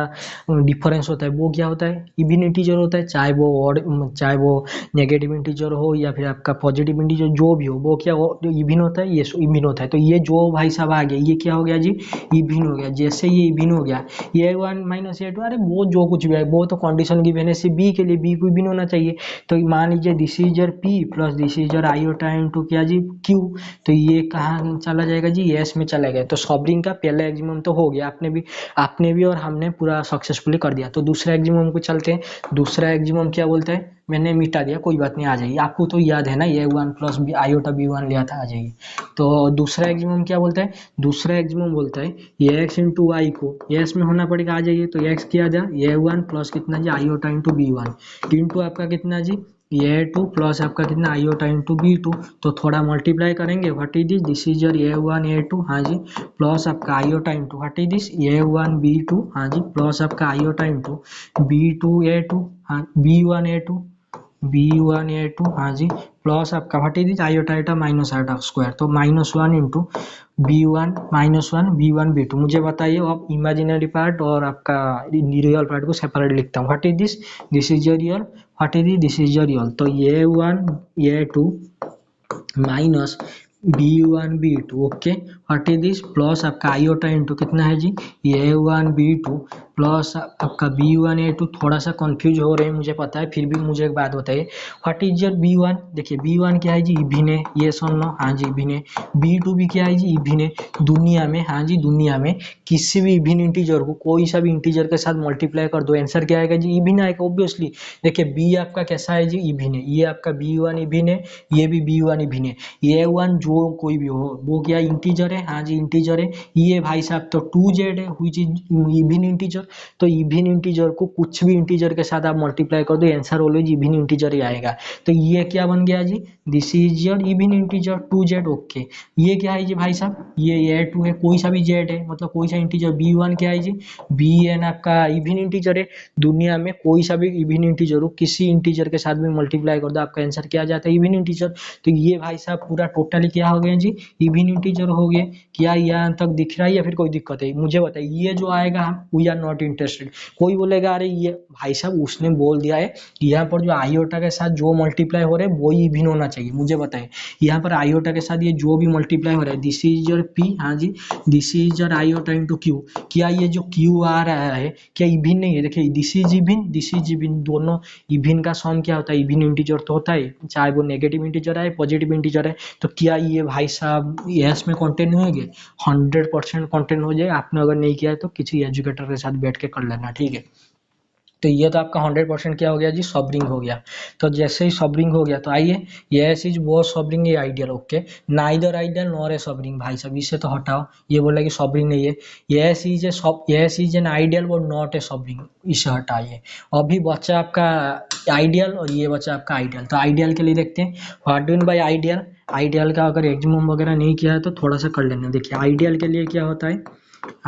डिफरेंस होता है वो क्या होता है? इवन इंटीजर होता है। चाहे वो ऑड, चाहे वो नेगेटिव इंटीजर हो या फिर आपका पॉजिटिव इंटीजर, जो भी हो वो क्या इवन होता है? ये इवन होता है। तो ये जो भाई साहब आ गया, ये क्या हो गया जी? इवन हो गया। जैसे ये इवन हो गया, ये वन माइनस ए टू, अरे वो जो कुछ भी है वो तो कंडीशन गिवन है। बी के लिए बी को इवन होना चाहिए। तो मान लीजिए this is your P plus this is your iota iota into क्या जी क्यू, तो ये कहाँ चला जाएगा जी, एस में चला गया। तो सॉल्विंग का पहला एक्सिमम तो हो गया, आपने भी और हमने पूरा सक्सेसफुली कर दिया। तो दूसरा एक्सिमम को चलते हैं। दूसरा एक्सिमम क्या बोलता है, मैंने मिटा दिया, कोई बात नहीं, आ जाइए, आपको तो याद है ना, ये one plus b iota b one लिया था, आ जाइए। तो दूसरा एक्सिमम क्या बोलता है, दूसरा एक्सिमम बोलता है ये एक्स इंटू वाई को एस में होना पड़ेगा, आ जाइए। तो एक्स किया जा ये वन प्लस कितना जी iota into B one into आपका कितना जी ए टू प्लस आपका कितना आयोटा इंटू बी टू। तो थोड़ा मल्टीप्लाई करेंगे, what is this, this is your A one A two, हाँ जी, प्लस आपका iota into what is this A one B two, हाँ जी, प्लस आपका iota into B two A two, हाँ बी वन ए टू, बी वन ए two, हाँ जी, plus आपका what is this iota iota minus iota square, तो minus one into B one minus one B one B to. मुझे बताइए अब imaginary part और आपका रियल पार्ट को सेपरेट लिखता हूँ। What is this, this is your real, what is this is your real, तो ये वन ये two minus b one B two, okay, what is this plus आपका आयोटा इंटू कितना है जी a one B two plus आपका b one ए two. थोड़ा सा कंफ्यूज हो रहे हैं मुझे पता है, फिर भी मुझे एक बात बताइए, what is your b one, देखिए बी वन क्या है जी इभिन है, ये सुन लो, हाँ जी इभिन है। बी टू भी क्या है जी इभिन है। दुनिया में, हाँ जी दुनिया में किसी भी इभिन इंटीजर को कोई सा भी इंटीजर के साथ मल्टीप्लाई कर दो, आंसर क्या आएगा जी इभिन आएगा ऑब्वियसली। देखिए बी आपका कैसा है जी इभिन है, ये आपका बी वन इभिन है, ये भी बी वन इभिन है। ये वन जो कोई भी हो वो क्या इंटीजर है, हाँ जी इंटीजर है। ये भाई साहब तो टू जेड है व्हिच इज इवन इंटीजर, तो इवन इंटीजर को कुछ भी इंटीजर के साथ आप मल्टीप्लाई कर दो, आंसर ऑलवेज इवन इंटीजर ही आएगा। तो ये क्या बन गया जी, this is your even integer two Z, okay. ये क्या है जी भाई साहब, ये टू है, कोई सा भी जेड है, मतलब कोई सा इंटीजर। बी वन क्या है जी, बी एन आपका इवन इंटीजर है। दुनिया में कोई सा भी इवन इंटीजर हो, किसी इंटीजर के साथ भी मल्टीप्लाई कर दो, आपका आंसर क्या आ जाता है इवन इंटीजर। तो ये भाई साहब पूरा टोटली क्या हो गया जी इवन इंटीजर हो गए। क्या यहाँ तक दिख रहा है या फिर कोई दिक्कत है, मुझे बताइए। ये जो आएगा हम वी आर नॉट इंटरेस्टेड। कोई बोलेगा अरे ये भाई साहब उसने बोल दिया है यहाँ पर जो आयोटा के साथ जो मल्टीप्लाई हो रहा है वही इवन होना चाहिए, मुझे बताइए। यहाँ पर आयोटा के साथ ये जो भी मल्टीप्लाई हो रहा है, दिस इज योर पी, हाँ जी, this is your iota into Q. क्या ये जो क्यू आ रहा है क्या इवन नहीं है, देखिए this is even, this is even, दोनों इवन का सम क्या होता है इवन इंटीजर तो होता है, चाहे वो नेगेटिव इंटीजर है पॉजिटिव इंटीजर है। तो क्या ये भाई साहब यस में कंटेंट होंगे, 100% कंटेंट हो जाए। आपने अगर नहीं किया है तो किसी एजुकेटर के साथ बैठ के कर लेना, ठीक है। तो ये तो आपका 100% क्या हो गया जी सॉल्विंग हो गया। तो जैसे ही सॉल्विंग हो गया तो आइए यस इज वो सॉल्विंग ये ideal, okay, neither ideal nor a solving. भाई साहब इसे तो हटाओ, ये बोला कि सॉल्विंग नहीं है। यस इज एन आइडियल और नॉट ए सॉल्विंग, इसे हटाइए। अभी बचा आपका आइडियल और ये बचा आपका आइडियल। तो आइडियल के लिए देखते हैं what do by ideal. Ideal का अगर एक्सट्रीमम वगैरह नहीं किया है तो थोड़ा सा कर लेना। देखिए आइडियल के लिए क्या होता है,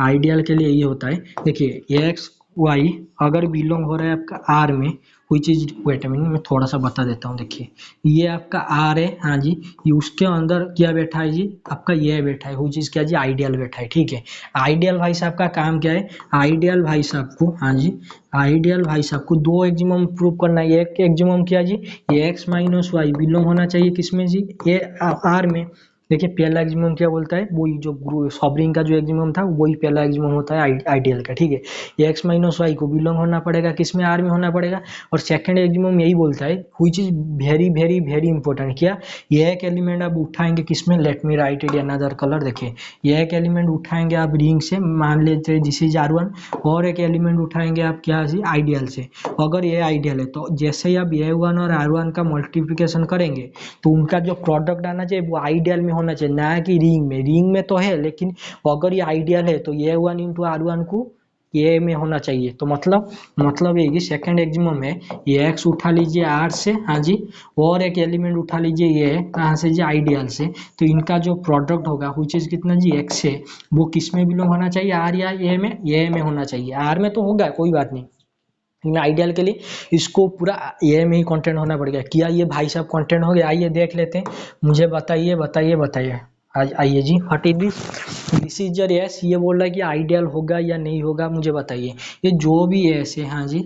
आइडियल के लिए ये होता है, देखिए एक्स वाई अगर बिलोंग हो रहा है आपका आर में, कोई चीज वेट मिनट मैं थोड़ा सा बता देता हूँ। देखिए ये आपका आर है, हाँ जी, ये उसके अंदर क्या बैठा है जी आपका ये बैठा है, वो चीज क्या जी आइडियल बैठा है, ठीक है। आइडियल भाई साहब का काम क्या है, आइडियल भाई साहब को, हाँ जी, आइडियल भाई साहब को दो एक्सिमम प्रूव करना है। एक एक्सिमम क्या जी, ये एक्स माइनस वाई बिलोंग होना चाहिए किसमें जी, ये आर में। देखिए पहला एक्सिमम क्या बोलता है, वही जो सॉल्विंग का जो एक्सिमम था वही पहला एक्सिमम होता है आइडियल का, ठीक है। ये एक्स माइनस वाई को बिलोंग होना पड़ेगा किसमें, आर में होना पड़ेगा। और सेकंड एक्सिमम यही बोलता है which is very very very important, क्या ये एक एलिमेंट आप उठाएंगे किसमें, late me write it another colour. देखिए ये एक एलिमेंट उठाएंगे आप रिंग से, मान लेते दिस इज आर वन, और एक एलिमेंट उठाएंगे आप क्या से आइडियल से। अगर ये आइडियल है तो जैसे ही आप ए वन और आर वन का मल्टीप्लिकेशन करेंगे तो उनका जो प्रोडक्ट आना चाहिए वो आइडियल में होना चाहिए, ना कि रिंग में। रिंग में तो है लेकिन अगर ये आइडियल है तो ये वन इंटू आर वन को ये में होना चाहिए। तो मतलब ये कि सेकंड एक्सिमम है, ये एक्स उठा लीजिए आर से, हाँ जी, और एक एलिमेंट उठा लीजिए ये कहाँ से जी आइडियल से। तो इनका जो प्रोडक्ट होगा व्हिच इज कितना जी एक्स से, वो किस में बिलोंग होना चाहिए, आर या ए में होना चाहिए। आर में तो होगा कोई बात नहीं, लेकिन आइडियल के लिए इसको पूरा ए में ही कंटेंट होना पड़ेगा। क्या ये भाई साहब कंटेंट हो गया, आइए देख लेते हैं। मुझे बताइए बताइए बताइए, आज आइए जी, what is this is your yes, ये बोल रहा है कि आइडियल होगा या नहीं होगा, मुझे बताइए। ये जो भी यस है, हाँ जी,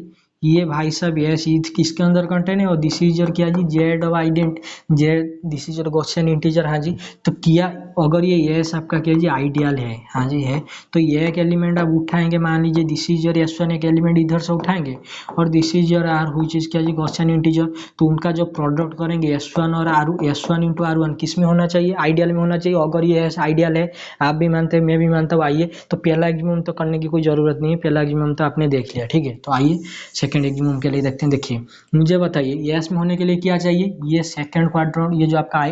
ये भाई साहब यस किसके अंदर कंटेन है, और दिस इज योर क्या जी Z of ident Z, this is your Gaussian integer. हाँ जी, तो किया अगर ये यस आपका क्या जी आइडियल है, हाँ जी है, तो ये एक एलिमेंट आप उठाएंगे, मान लीजिए this is your S one, एक एलिमेंट इधर से उठाएंगे, और दिस इज योर आर हुई चीज क्या जी गॉसियन इंटीजर, तो उनका जो प्रोडक्ट करेंगे एस वन और R, S one into R one किस में होना चाहिए, आइडियल में होना चाहिए। अगर ये एस आइडियल है, आप भी मानते हैं मैं भी मानता हूँ, आइए तो पहला एग्जाम तो करने की कोई जरूरत नहीं है, पहला एग्जाम तो आपने देख लिया, ठीक है। तो आइए सेकंड एग्जाम के लिए देखते हैं। देखिए मुझे बताइए यस में होने के लिए क्या चाहिए, ये सेकंड क्वाड्रेंट, ये जो आपका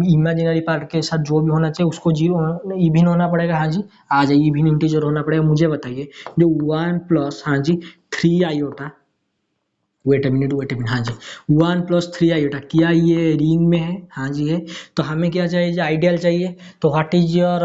इमेजिनरी पार्ट के साथ जो भी होना चाहिए उसको जीरो इवन होना पड़ेगा। हाँ जी, आ जाइए इवन इंटीजर होना पड़ेगा। मुझे बताइए जो वन प्लस हाँ जी 3 आयोटा, वेट अ मिनट हाँ जी, 1 + 3 आयोटा, क्या ये रिंग में है, हाँ जी है, तो हमें क्या चाहिए, आइडियल चाहिए। तो व्हाट इज योर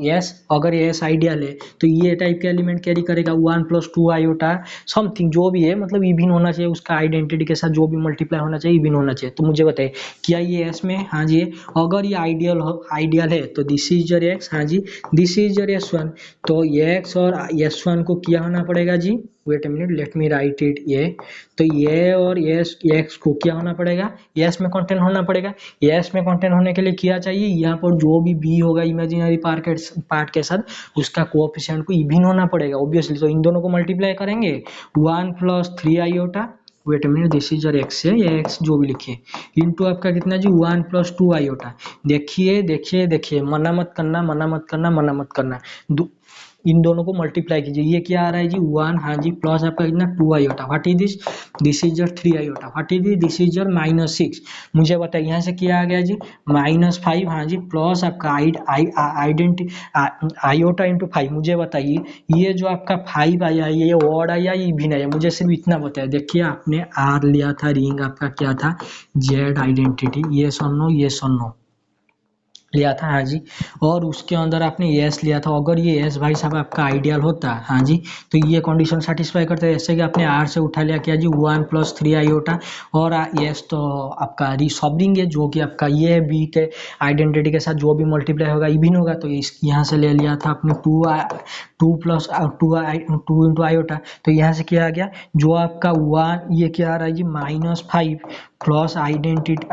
यस, अगर यस आइडियल है तो ये टाइप का एलिमेंट कैरी करेगा 1 + 2 आयोटा समथिंग जो भी है, मतलब इवन होना चाहिए, उसका आइडेंटिटी के साथ जो भी मल्टीप्लाई होना चाहिए इवन होना चाहिए। तो मुझे बताइए क्या ये एस में, हाँ जी है, अगर ये आइडियल है तो दिस इज योर एक्स, हाँ जी, this is your S one, तो एक्स और एस वन को क्या होना पड़ेगा जी, wait a minute let me write it, ये तो ये और यस एक्स को क्या होना पड़ेगा, यस में कंटेंट होना पड़ेगा। यस में कंटेंट होने के लिए क्या चाहिए, यहाँ पर जो भी बी होगा इमेजिनरी पार्ट के साथ उसका कोएफिशिएंट को इवन होना पड़ेगा ऑब्वियसली। तो इन दोनों को मल्टीप्लाई करेंगे 1 + 3 iota, wait minute this is your x है, ये एक्स जो भी लिखिए, इंटू आपका कितना जी 1 + 2 आयोटा। देखिए देखिए देखिए, मना मत करना मना मत करना मना मत करना, इन दोनों को मल्टीप्लाई कीजिए, ये क्या आ रहा है जी 1, हाँ जी, प्लस आपका कितना 2 iota, what is this, this is your 3 iota, what is this is your -6। मुझे बताइए यहाँ से क्या आ गया जी -5, हाँ जी, प्लस आपका आइडेंटी आयोटा इंटू 5। मुझे बताइए ये जो आपका 5 आया ये ऑड आया ये इवन आया, मुझे सिर्फ इतना बताया। देखिए आपने आर लिया था, रिंग आपका क्या था जेड आइडेंटिटी, ये सुनो ये सुनो लिया था, हाँ जी, और उसके अंदर आपने यस लिया था। अगर ये यस भाई साहब आपका आइडियल होता, हाँ जी, तो ये कंडीशन सेटिस्फाई करते, जैसे कि आपने आर से उठा लिया क्या जी 1 + 3 आयोटा, और यस तो आपका रिसॉल्विंग है जो कि आपका ये बी के आइडेंटिटी के साथ जो भी मल्टीप्लाई होगा इवन होगा, तो इस यहाँ से ले लिया था आपने 2 इंटू आयोटा, तो यहाँ से क्या आ गया जो आपका 1, ये क्या आ रहा है जी -5 प्लस आइडेंटिटी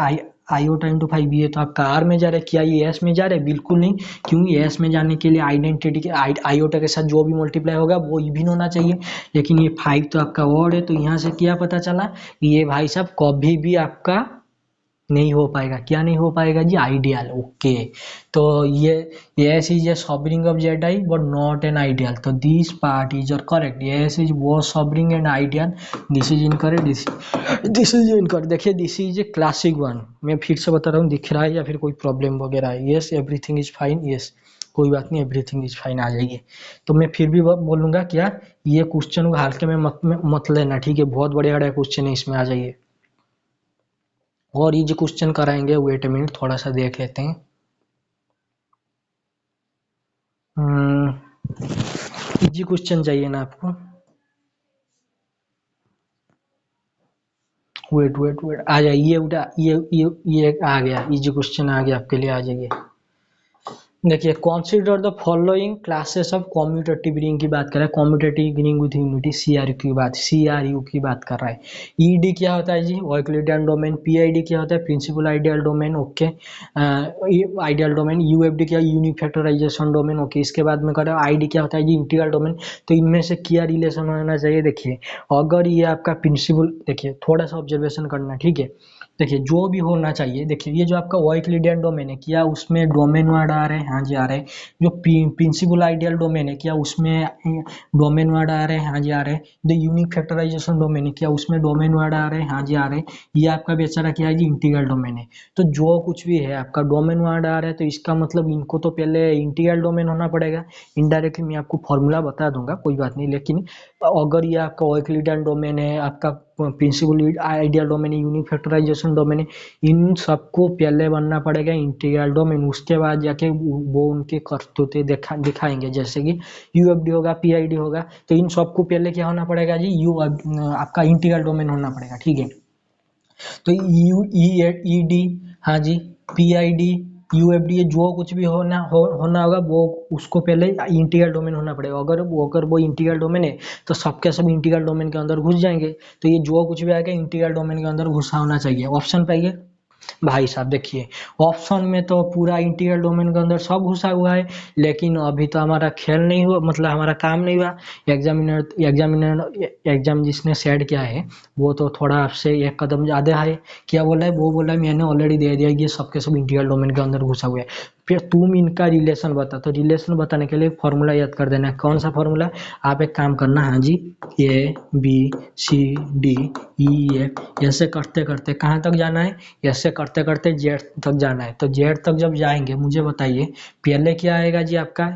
आयोटा इंटू 5, ये तो आपका आर में जा रहा है, क्या ये एस में जा रहा है, बिल्कुल नहीं, क्योंकि एस में जाने के लिए आइडेंटिटी के आयोटा के साथ जो भी मल्टीप्लाई होगा वो इवन होना चाहिए, लेकिन ये 5 तो आपका वर्ड है, तो यहाँ से क्या पता चला, ये भाई साहब कभी भी आपका नहीं हो पाएगा, क्या नहीं हो पाएगा जी आइडियल, ओके। तो ये S is a subring of Z I but not an ideal, तो this part is your correct, S is वो subring and ideal, this is incorrect, this is incorrect. देखिए this is a classic one, मैं फिर से बता रहा हूँ, दिख रहा है या फिर कोई प्रॉब्लम वगैरह है, yes everything is fine, yes कोई बात नहीं, एवरीथिंग इज फाइन आ जाइए। तो मैं फिर भी बोलूंगा क्या, ये क्वेश्चन हल्के में मत लेना, ठीक है, बहुत बड़े बड़े क्वेश्चन है, इसमें आ जाइए। और ये जो क्वेश्चन कराएंगे, वेट अ मिनट थोड़ा सा देख लेते हैं। इजी क्वेश्चन चाहिए ना आपको, वेट वेट वेट आ जाइए, ये आ गया, इजी क्वेश्चन आ गया आपके लिए, आ जाइए। देखिए consider the following classes of commutative ring की बात कर रहा है, commutative ring with unity CRU की बात कर रहा है। ईडी क्या होता है जी यूक्लिडियन डोमेन, पीआईडी क्या होता है principal ideal domain, okay, ideal domain, UFD क्या यूनिक फैक्टराइजेशन डोमेन, ओके, इसके बाद में कर रहा है आईडी क्या होता है जी इंटीग्रल डोमेन। तो इनमें से क्या रिलेशन होना चाहिए, देखिए अगर ये आपका प्रिंसिपल, देखिए थोड़ा सा ऑब्जर्वेशन करना, ठीक है, देखिए जो भी होना चाहिए, देखिए ये जो आपका यूक्लिडियन डोमेन है क्या उसमें डोमेन वर्ड आ रहे हैं, हाँ जी आ रहे हैं। जो प्रिंसिपल आइडियल डोमेन है क्या उसमें डोमेन वर्ड आ रहे हैं, हाँ जी आ रहे हैं। जो यूनिक फैक्टराइजेशन डोमेन है क्या उसमें डोमेन वर्ड आ रहे हैं, हाँ जी आ रहे हैं। ये आपका बेचारा क्या है जी इंटीग्रल डोमेन है। तो जो कुछ भी है आपका डोमेन वर्ड आ रहा है, तो इसका मतलब इनको तो पहले इंटीग्रल डोमेन होना पड़ेगा। इनडायरेक्टली मैं आपको फॉर्मूला बता दूंगा, कोई बात नहीं, लेकिन अगर ये आपका यूक्लिडियन डोमेन है, आपका प्रिंसिपल आइडियल डोमेन है, यूनिक फैक्टराइजेशन डोमेन है, इन सबको पहले बनना पड़ेगा इंटीग्रल डोमेन, उसके बाद जाके वो उनके करतूते दिखाएंगे, जैसे कि यूएफडी होगा पीआईडी होगा, तो इन सबको पहले क्या होना पड़ेगा जी यू आपका इंटीग्रल डोमेन होना पड़ेगा, ठीक है। तो यू ई डी, हाँ जी, पीआईडी यूएफडी जो कुछ भी होना होगा वो उसको पहले इंटीग्रल डोमेन होना पड़ेगा। अगर वो इंटीग्रल डोमेन है तो सबके सब इंटीग्रल डोमेन के अंदर घुस जाएंगे। तो ये जो कुछ भी आएगा इंटीग्रल डोमेन के अंदर घुसा होना चाहिए। ऑप्शन पाइए भाई साहब, देखिए ऑप्शन में तो पूरा इंटीग्रल डोमेन के अंदर सब घुसा हुआ है, लेकिन अभी तो हमारा खेल नहीं हुआ, मतलब हमारा काम नहीं हुआ। एग्जाम जिसने सेट किया है वो तो थोड़ा आपसे एक कदम ज्यादा है। क्या बोला है? वो बोला है मैंने ऑलरेडी दे दिया, ये सबके सब इंटीग्रल डोमेन के अंदर घुसा हुआ है। फिर तुम इनका रिलेशन बता, तो रिलेशन बताने के लिए फॉर्मूला याद कर देना है। कौन सा फॉर्मूला? आप एक काम करना, हाँ जी, A B C D E F ऐसे करते करते कहाँ तक जाना है? ऐसे करते करते जेड तक जाना है। तो जेड तक जब जाएंगे मुझे बताइए पहले क्या आएगा जी आपका?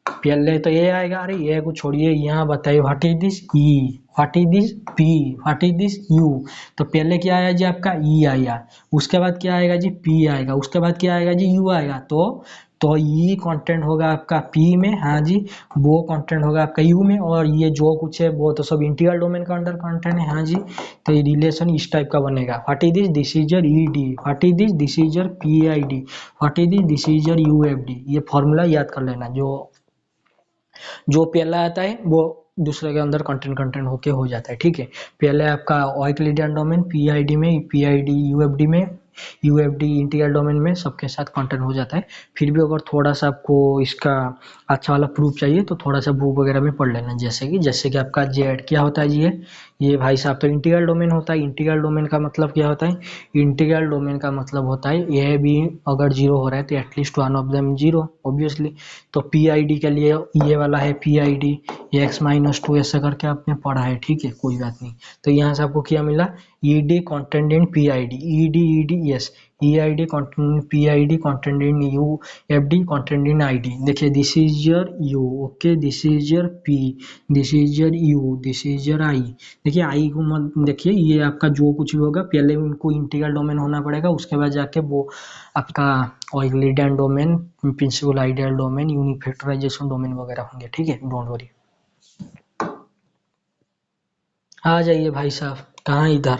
पहले तो ये आएगा। अरे ये को छोड़िए, यहाँ बताइए what is this E, what is this P, what is this you. तो पहले क्या आया जी आपका? ई आएगा। उसके बाद क्या आएगा जी? पी आएगा। उसके बाद क्या आएगा जी? यू आएगा। तो ई कंटेंट होगा आपका पी में, हाँ जी, वो कंटेंट होगा आपका यू में, और ये जो कुछ है वो तो सब इंटीग्रल डोमेन का अंडर कंटेंट है, हाँ जी। तो ये रिलेशन इस टाइप का बनेगा। What is this? This is your E D. What is this? This is your P I D. What is this? This is your you F D. ये फॉर्मूला याद कर लेना। जो पहला आता है वो दूसरे के अंदर कंटेंट कंटेंट होके हो जाता है, ठीक है। पहले आपका ऑइक्लिडियन डोमेन पीआईडी में, पीआईडी यूएफडी में, यूएफडी इंटीग्रल डोमेन में सबके साथ कंटेंट हो जाता है। फिर भी अगर थोड़ा सा आपको इसका अच्छा वाला प्रूफ चाहिए तो थोड़ा सा बुक वगैरह में पढ़ लेना। जैसे कि आपका जेड क्या होता है जी? ये भाई साहब तो इंटीग्रल डोमेन होता है। इंटीग्रल डोमेन का मतलब क्या होता है? इंटीग्रल डोमेन का मतलब होता है ए बी अगर जीरो हो रहा है तो at least one of them zero, obviously. तो पी आई डी के लिए ये वाला है पी आई डी, x-2 ऐसे करके आपने पढ़ा है, ठीक है, कोई बात नहीं। तो यहाँ से आपको क्या मिला? E D content in P I D, E D yes, E I D content P I D content in U F D content in I D. देखिए this is your U, okay, this is your P, this is your U, this is your I. देखिए I को मत देखिए, ये आपका जो कुछ भी होगा पहले उनको इंटीग्रल डोमेन होना पड़ेगा, उसके बाद जाके वो आपका Euclidean domain, principal ideal domain, unique factorization domain वगैरह होंगे, ठीक है, डोंट वरी। आ जाइए भाई साहब, कहाँ इधर?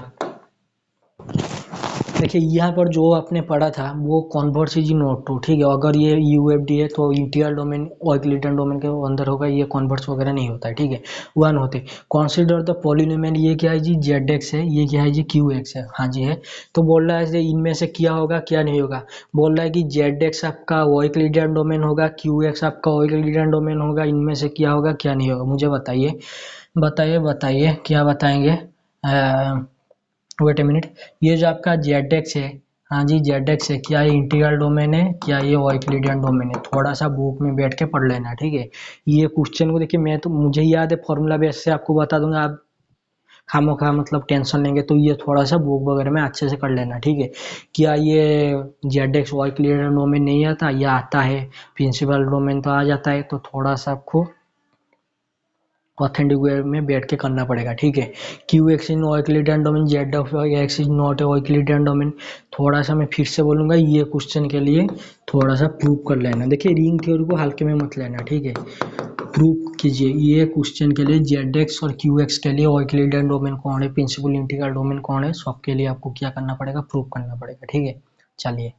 देखिए यहाँ पर जो आपने पढ़ा था वो कॉन्वर्स इज नॉट ट्रू, ठीक है। अगर ये यूएफडी है तो इंटीग्रल डोमेन ऑइक्लिडियन डोमेन के अंदर होगा, ये कॉन्वर्स वगैरह नहीं होता है, ठीक है। वन होते कंसीडर द पॉलिनोमियल, ये क्या है जी? जेड एक्स है, ये क्या है जी? क्यू एक्स है, हाँ जी है। तो बोल रहा है इनमें से क्या होगा क्या नहीं होगा? बोल रहा है कि जेड एक्स आपका ऑइक्लिडियन डोमेन होगा, क्यू एक्स आपका ऑइक्लिडियन डोमेन होगा, इनमें से क्या होगा क्या नहीं होगा? मुझे बताइए बताइए बताइए, क्या बताएंगे? वेट ए मिनट, ये जो आपका जेड एक्स है, हाँ जी जेड एक्स है, क्या ये इंटीग्रल डोमेन है, क्या ये ऑइक्लिडियन डोमेन है? थोड़ा सा बुक में बैठ के पढ़ लेना, ठीक है। ये क्वेश्चन को देखिए, मैं तो मुझे याद है फॉर्मूला बेस से आपको बता दूंगा, आप खामो खा मतलब टेंशन लेंगे तो ये थोड़ा सा बुक वगैरह में अच्छे से कर लेना, ठीक है। क्या ये जेड एक्स ऑइक्लिडियन डोमेन नहीं आता, या आता है? प्रिंसिपल डोमेन तो आ जाता है, तो थोड़ा सा आपको ऑथेंटिक वे में बैठ के करना पड़ेगा, ठीक है। Q X in Euclidean domain, Z of x is not a Euclidean domain. थोड़ा सा मैं फिर से बोलूंगा, ये क्वेश्चन के लिए थोड़ा सा प्रूव कर लेना। देखिए रिंग थ्योरी को हल्के में मत लेना, ठीक है, प्रूव कीजिए। ये क्वेश्चन के लिए जेड एक्स और क्यू एक्स के लिए ऑइक्लिडियन डोमेन कौन है, प्रिंसिपल इंटीग्रल डोमेन कौन है, सबके लिए आपको क्या करना पड़ेगा? प्रूव करना पड़ेगा, ठीक है। चलिए,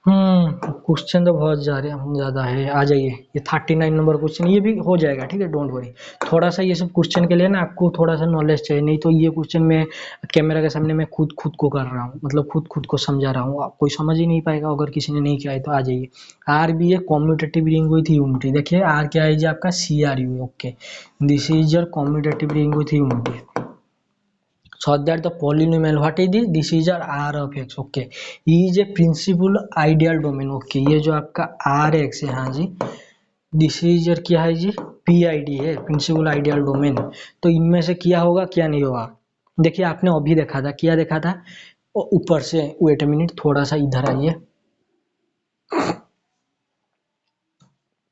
क्वेश्चन तो बहुत ज़्यादा है, आ जाइए। ये 39 नंबर क्वेश्चन, ये भी हो जाएगा, ठीक है, डोंट वरी। थोड़ा सा ये सब क्वेश्चन के लिए ना आपको थोड़ा सा नॉलेज चाहिए, नहीं तो ये क्वेश्चन में कैमरा के सामने मैं खुद को कर रहा हूँ, मतलब खुद को समझा रहा हूँ, कोई समझ ही नहीं पाएगा अगर किसी ने नहीं किया है। तो आ जाइए, आर भी है कॉम्यूटेटिव रिंग विथ यूनिटी। देखिए आर क्या है जी आपका? C R U, okay, this is your commutative ring with unity. So that the polynomial, what is this? This is your R of x, okay, is a principal ideal domain, okay। ये जो आपका R x है, हाँ जी, this is your क्या है जी? PID है, principal ideal domain. तो इनमें से क्या होगा क्या नहीं होगा? देखिए आपने अभी देखा था, क्या देखा था? ऊपर से, वेट अ मिनट, थोड़ा सा इधर आइए।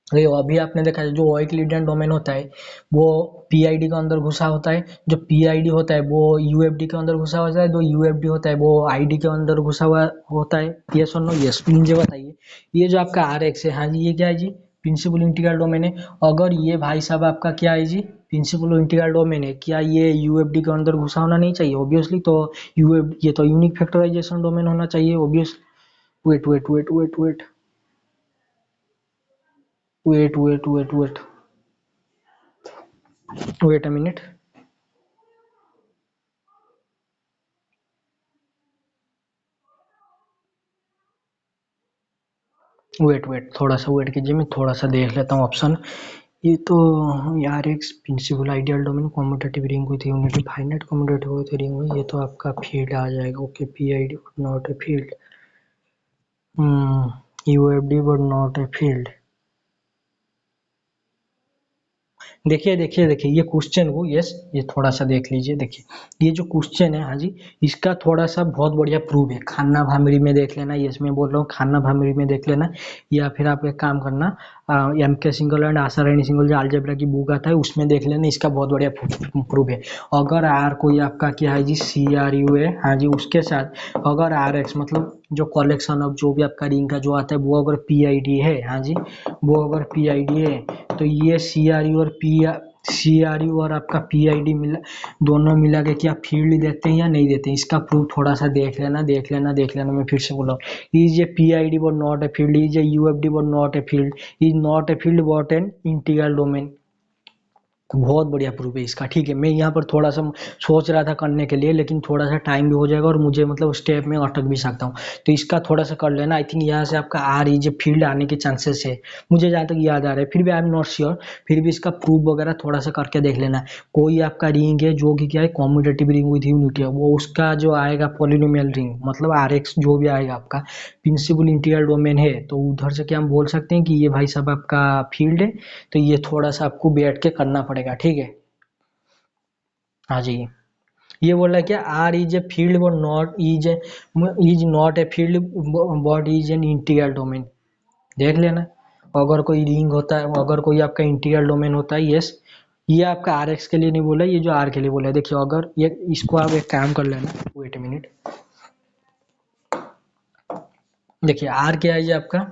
अभी आपने देखा है जो ऑइक्लिडियन डोमेन होता है वो पीआईडी के अंदर घुसा होता है, जो पीआईडी होता है वो यूएफडी के अंदर घुसा होता है, जो यूएफडी होता है वो आईडी के अंदर घुसा हुआ होता है। यस और नो? यस। मुझे बताइए, ये जो आपका आर एक्स है, हाँ जी, ये क्या है जी? प्रिंसिपल इंटीग्रल डोमेन है। अगर ये भाई साहब आपका क्या है जी? प्रिंसिपल इंटीग्रल डोमेन है, क्या ये यूएफडी के अंदर घुसा होना नहीं चाहिए? ऑब्वियसली। तो यूएफ ये तो यूनिक फैक्टराइजेशन डोमेन होना चाहिए, obviously. Wait wait wait wait wait wait wait wait wait wait a minute. Wait wait थोड़ा सा वेट कीजिए, मैं थोड़ा सा देख लेता हूँ ऑप्शन। ये तो यार एक principal ideal domain commutative ring with unity finite commutative with ring में, ये तो आपका फील्ड आ जाएगा। Okay P I D but not a field, U F D but not a field. देखिए देखिए देखिए ये क्वेश्चन को, यस ये थोड़ा सा देख लीजिए। देखिए ये जो क्वेश्चन है, हाँ जी, इसका थोड़ा सा बहुत बढ़िया प्रूफ है। खान्ना भामिरी में देख लेना, यस मैं बोल रहा हूँ खान्ना भामिरी में देख लेना, या फिर आप एक काम करना एम के single and Asha Rani single जो अलजेब्रा की बुक आता है उसमें देख लेना, इसका बहुत बढ़िया प्रूफ है। अगर आर कोई आपका क्या है जी सी आर यू है, हाँ जी, उसके साथ अगर आर एक्स मतलब जो कलेक्शन ऑफ जो भी आपका रिंग का जो आता है वो अगर पी आई डी है, हाँ जी, वो अगर पी आई डी है तो ये सी आर यू और सी आर यू और आपका पी आई डी मिला, दोनों मिला के क्या फील्ड देते हैं या नहीं देते हैं, इसका प्रूफ थोड़ा सा देख लेना देख लेना देख लेना। मैं फिर से बोल रहा हूँ, is A P I D but not a field, is a you F D but not a field, is not a field but N integral domain. बहुत बढ़िया प्रूफ है इसका, ठीक है। मैं यहाँ पर थोड़ा सा सोच रहा था करने के लिए, लेकिन थोड़ा सा टाइम भी हो जाएगा और मुझे मतलब स्टेप में अटक भी सकता हूँ, तो इसका थोड़ा सा कर लेना। आई थिंक यहाँ से आपका आर ई जे फील्ड आने के चांसेस है, मुझे जहाँ तक याद आ रहा है, फिर भी आई एम नॉट श्योर। फिर भी इसका प्रूफ वगैरह थोड़ा सा करके देख लेना। कोई आपका रिंग है जो कि क्या है कॉम्यूटेटिव रिंग विथ यूनिटी है, वो उसका जो आएगा पॉलिनोमियल रिंग मतलब आर एक्स जो भी आएगा आपका प्रिंसिपल इंटीग्रल डोमेन है, तो उधर से क्या हम बोल सकते हैं कि ये भाई साहब आपका फील्ड है। तो ये थोड़ा सा आपको बैठ के करना पड़ेगा, ठीक है। हाँ जी, ये बोल रहा है क्या R is a field but not is not a field but is an integral domain. देख लेना, अगर कोई रिंग होता है, अगर कोई आपका इंटीग्रल डोमेन होता है, यस, ये आपका आर एक्स के लिए नहीं बोला, ये जो आर के लिए बोला है। देखिए अगर ये इसको आप एक काम कर लेना, वेट ए मिनट। देखिए आर क्या है ये आपका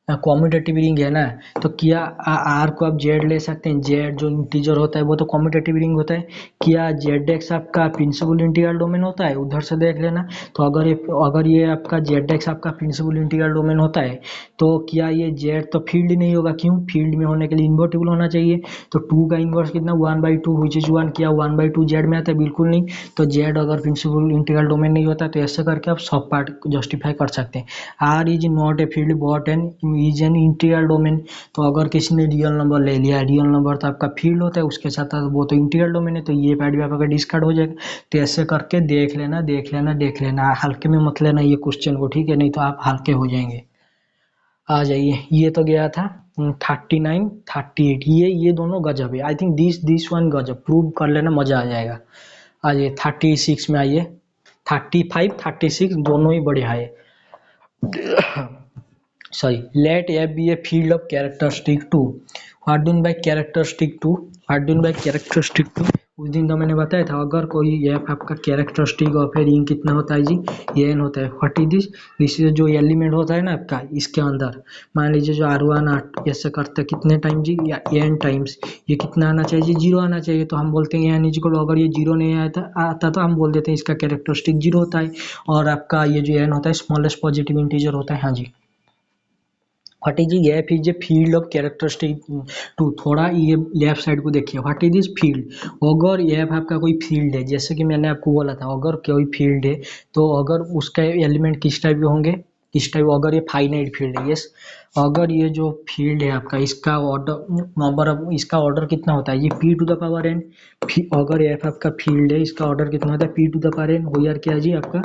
कॉम्यूटेटिव रिंग है ना, तो क्या आर को आप जेड ले सकते हैं, जेड जो इंटीजर होता है वो तो कॉम्यूटेटिव रिंग होता है। क्या जेड एक्स आपका प्रिंसिपल इंटीग्रल डोमेन होता है, उधर से देख लेना। तो अगर ये आपका जेड एक्स आपका प्रिंसिपल इंटीग्रल डोमेन होता है, तो क्या ये जेड तो फील्ड ही नहीं होगा, क्यों, फील्ड में होने के लिए इन्वर्टिबल होना चाहिए। तो टू का इन्वर्स कितना 1/2 विच इज 1, क्या 1/2 जेड में आता है, बिल्कुल नहीं। तो जेड अगर प्रिंसिपल इंटीग्रल डोमेन नहीं होता तो ऐसे करके आप सब पार्ट जस्टिफाई कर सकते हैं। R is not a field but an is an integral domain. तो अगर किसी ने रियल नंबर ले लिया, रियल नंबर तो आपका फील्ड होता है, उसके साथ वो तो इंटीग्रल डोमेन है, तो ये पार्ट भी आपका डिस्कार्ड हो जाएगा। तो ऐसे करके देख लेना देख लेना देख लेना, हल्के में मत लेना ये क्वेश्चन को, ठीक है, नहीं तो आप हल्के हो जाएंगे। आ जाइए, ये तो गया था 39 38, ये दोनों गजब है। आई थिंक दिस वन गजब, प्रूव कर लेना, मजा आ जाएगा। आ जाइए 36 में आइए, 35 36 दोनों ही बढ़िया है। Sorry, let F be a field of characteristic 2. What do you mean by characteristic 2? What do you mean by characteristic 2? उस दिन तो मैंने बताया था, अगर कोई एफ आपका कैरेक्टरिस्टिक ऑफ ए रिंग कितना होता है जी, ये एन होता है। What is this, this is जो एलिमेंट होता है ना आपका इसके अंदर, मान लीजिए जो R1 ऐसे करते हैं कितने टाइम जी, या एन टाइम्स, ये कितना आना चाहिए जी, 0 आना चाहिए। तो हम बोलते हैं एन इजिकल, अगर ये 0 नहीं आता तो हम बोल देते हैं इसका कैरेक्टरिस्टिक 0 होता है। और आपका ये जो एन होता है स्मॉलेस्ट पॉजिटिव इंटीजर होता है। हाँ जी, what is F is a field of characteristic two. थोड़ा ये लेफ्ट साइड को देखिए, व्हाट इज फील्ड। अगर एफ आपका कोई फील्ड है, जैसे कि मैंने आपको बोला था, अगर कोई फील्ड है तो अगर उसका एलिमेंट किस टाइप के होंगे, किस टाइप, अगर ये फाइनाइट फील्ड है, यस, अगर ये जो फील्ड है आपका इसका ऑर्डर नंबर ऑफ इसका ऑर्डर कितना होता है ये P to the power n. अगर एफ आपका फील्ड है इसका ऑर्डर कितना होता है P to the power n. हो यार क्या जी आपका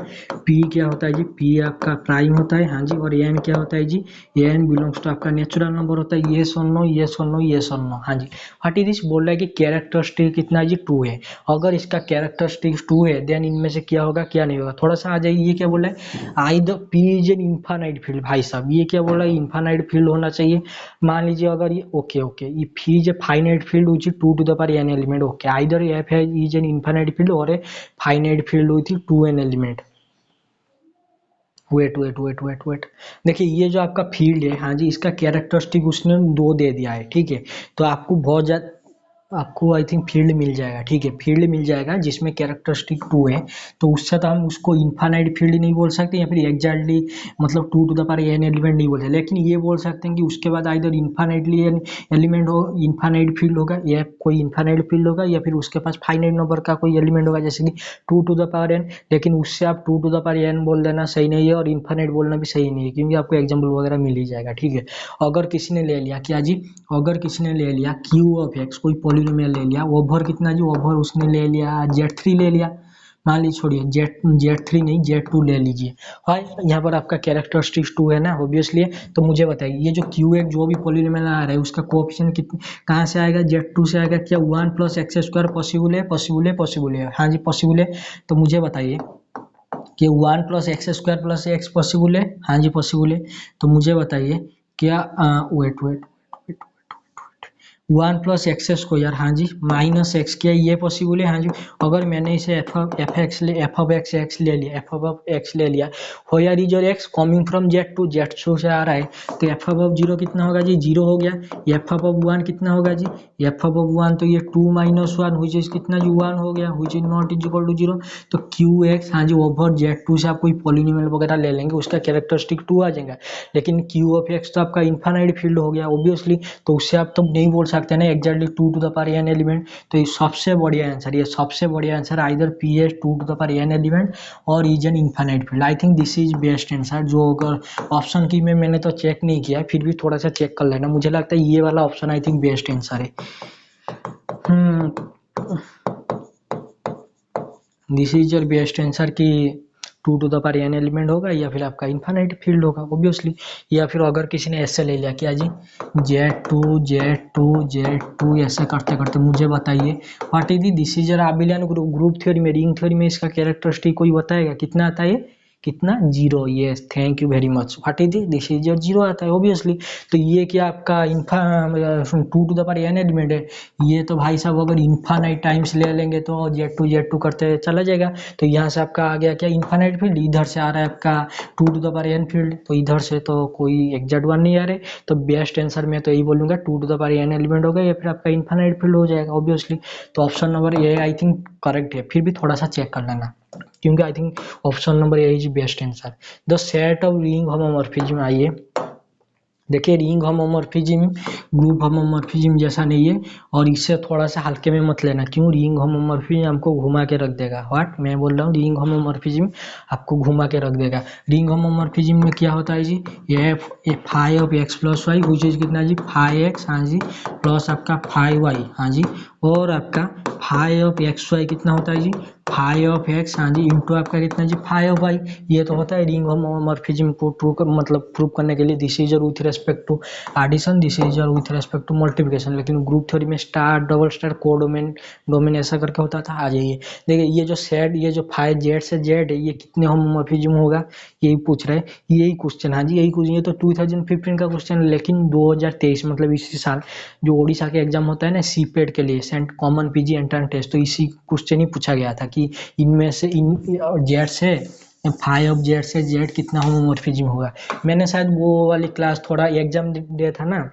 पी क्या होता है जी, पी आपका प्राइम होता है, हाँ जी, और एन क्या होता है जी, एन बिलोंग्स टू आपका नेचुरल नंबर होता है। ये सुनो ये सुनो ये सुनो, हाँ जी। व्हाट इज दिस, बोल रहा है कि कैरेक्टरिस्टिक कितना जी 2 है। अगर इसका कैरेक्टरिस्टिक 2 है देन इनमें से क्या होगा क्या नहीं होगा, थोड़ा सा आ जाइए। ये क्या बोल रहा है, I the P is an infinite field. भाई साहब ये क्या बोल रहा है, इन्फानाइट फील्ड होना चाहिए। मान लीजिए अगर ये ओके ओके, ये phi is a finite field which is 2 to the power N element. Okay, either F is an infinite field और a finite field with 2 N element. Wait wait wait wait wait, देखिए ये जो आपका field है, हाँ जी, इसका characteristic उसने 2 दे दिया है, ठीक है। तो आपको बहुत ज्यादा आपको आई थिंक फील्ड मिल जाएगा, ठीक है, फील्ड मिल जाएगा जिसमें कैरेक्टरिस्टिक 2 है, तो उससे तो हम उसको इन्फानाइट फील्ड नहीं बोल सकते या फिर एग्जैक्टली मतलब 2 to the power n element नहीं बोलते, लेकिन ये बोल सकते हैं कि उसके बाद आइदर इन्फानाइटली एलिमेंट हो, इन्फानाइट फील्ड होगा, या कोई इन्फानाइट फील्ड होगा, या फिर उसके पास फाइनाइट नंबर का कोई एलिमेंट होगा जैसे कि 2 टू द पावर n। लेकिन उससे आप 2 टू द पावर n बोल देना सही नहीं है, और इन्फानाइट बोलना भी सही नहीं है, क्योंकि आपको एग्जाम्पल वगैरह मिल ही जाएगा, ठीक है। अगर किसी ने ले लिया क्या जी, अगर किसी ने ले लिया क्यू ऑफ एक्स, कोई पॉलिनोमियल ले लिया, ओवर कितना जी, ओवर उसने ले लिया Z3 ले लिया, मान लीजिए, छोड़िए Z3 नहीं, Z2 ले लीजिए। हाँ, यहाँ पर आपका कैरेक्टरिस्टिक्स 2 है ना, ऑब्वियसली है। तो मुझे बताइए ये जो क्यू एक जो भी पॉलिनोमियल आ रहा है उसका कोएफिशिएंट कितने कहाँ से आएगा, Z2 से आएगा। क्या 1 प्लस एक्स स्क्वायर पॉसिबल है, पॉसिबल है, पॉसिबल है, हाँ जी पॉसिबल है। तो मुझे बताइए कि 1 plus x square plus x possible है, हाँ जी पॉसिबल है। तो मुझे बताइए क्या, wait wait, 1 plus x square, हाँ जी, माइनस एक्स, क्या ये पॉसिबल है, हाँ जी। अगर मैंने इसे एफ ऑफ एक्स ले लिया, एफ ऑफ एक्स ले लिया, हो या रिजर एक्स कमिंग फ्रॉम Z2 से आ रहा है, तो एफ ऑफ 0 कितना होगा जी, 0 हो गया। एफ ऑफ 1 कितना होगा जी, एफ ऑफ 1 तो ये 2 माइनस 1 हुई इज कितना जी, 1 हो गया, हुई is not is equal to 0। तो क्यू एक्स, हाँ जी, ओवर Z2 से आप कोई पॉलिनोमियल वगैरह ले लेंगे उसका कैरेक्टरिस्टिक 2 आ जाएगा, लेकिन क्यू ऑफ एक्स तो आपका इन्फानाइट फील्ड हो गया ऑब्वियसली, तो उससे आप तो नहीं बोल सकते ना exactly 2 to the power n element. तो ये सबसे बढ़िया आंसर, ये सबसे बढ़िया answer either P S 2 to the power n element और is an infinite field. I think this is best answer. जो अगर ऑप्शन की में मैंने तो चेक नहीं किया, फिर भी थोड़ा सा चेक कर लेना, मुझे लगता है ये वाला option I think best answer है। This is your best answer कि 2 to the power n element होगा या फिर आपका इन्फानाइट फील्ड होगा ऑब्वियसली। या फिर अगर किसी ने ऐसे ले लिया क्या जी, Z2 ऐसे करते करते मुझे बताइए what is this is your abelian group theory में, रिंग थ्योरी में इसका कैरेक्टरिस्टिक कोई बताएगा कितना आता है, कितना, 0। Yes, thank you very much. What is this is your 0 आता है ऑब्वियसली। तो ये क्या आपका 2 to the power n element है, ये तो भाई साहब अगर इन्फानाइट टाइम्स ले लेंगे तो Z2 करते चला जाएगा। तो यहाँ से आपका आ गया क्या, इन्फानाइट फील्ड। इधर से आ रहा है आपका 2 to the power n field, तो इधर से तो कोई एग्जैक्ट वन नहीं आ रहे। तो बेस्ट आंसर मैं तो यही बोलूंगा 2 to the power n element होगा या फिर आपका इन्फानाइट फील्ड हो जाएगा ऑब्वियसली। तो ऑप्शन नंबर ये आई थिंक करेक्ट है, फिर भी थोड़ा सा चेक कर लेना, क्योंकि आई think option number A is best answer. The set of ring homomorphism, आइए देखिए रिंग होमोमॉर्फिज्म ग्रुप होमोमॉर्फिज्म जैसा नहीं है, और इससे थोड़ा सा हल्के में मत लेना, क्यों, रिंग होमोमॉर्फिज्म हमको घुमा के रख देगा। व्हाट मैं बोल रहा हूँ, रिंग होमोमॉर्फिज्म आपको घुमा के रख देगा। रिंग होमोमॉर्फिज्म में क्या होता है जी, ये five of x plus y हुई चीज कितना जी, 5x, हाँ जी, प्लस आपका 5y, हाँ जी, और आपका 5 ऑफ एक्स वाई कितना होता है जी, 5 ऑफ एक्स, हाँ जी, इंटू आपका कितना जी, 5 ऑफ वाई। ये तो होता है रिंग होमोमॉर्फिज्म को प्रूव करने के लिए। This is with respect to addition, this is with respect to multiplication. लेकिन ग्रुप थ्योरी में स्टार, डबल स्टार, डोमेन ऐसा करके होता था। आ जाइए देखिए, ये जो सेट, ये जो 5 जेड से जेड है, ये कितने होमोमॉर्फिज्म होगा, यही पूछ रहे हैं, यही क्वेश्चन, हाँ जी यही क्वेश्चन। ये तो 2015 का क्वेश्चन है, लेकिन 2023 मतलब इसी साल जो ओडिशा के एग्जाम होता है ना सीपेट के लिए, cent common PG entrance test, तो इसी क्वेश्चन ही पूछा गया था कि इनमें से इन जेड से 5 ऑफ जेड से जेड कितना होमोमॉर्फिज्म होगा। मैंने शायद वो वाली क्लास थोड़ा एग्जाम दिया था ना,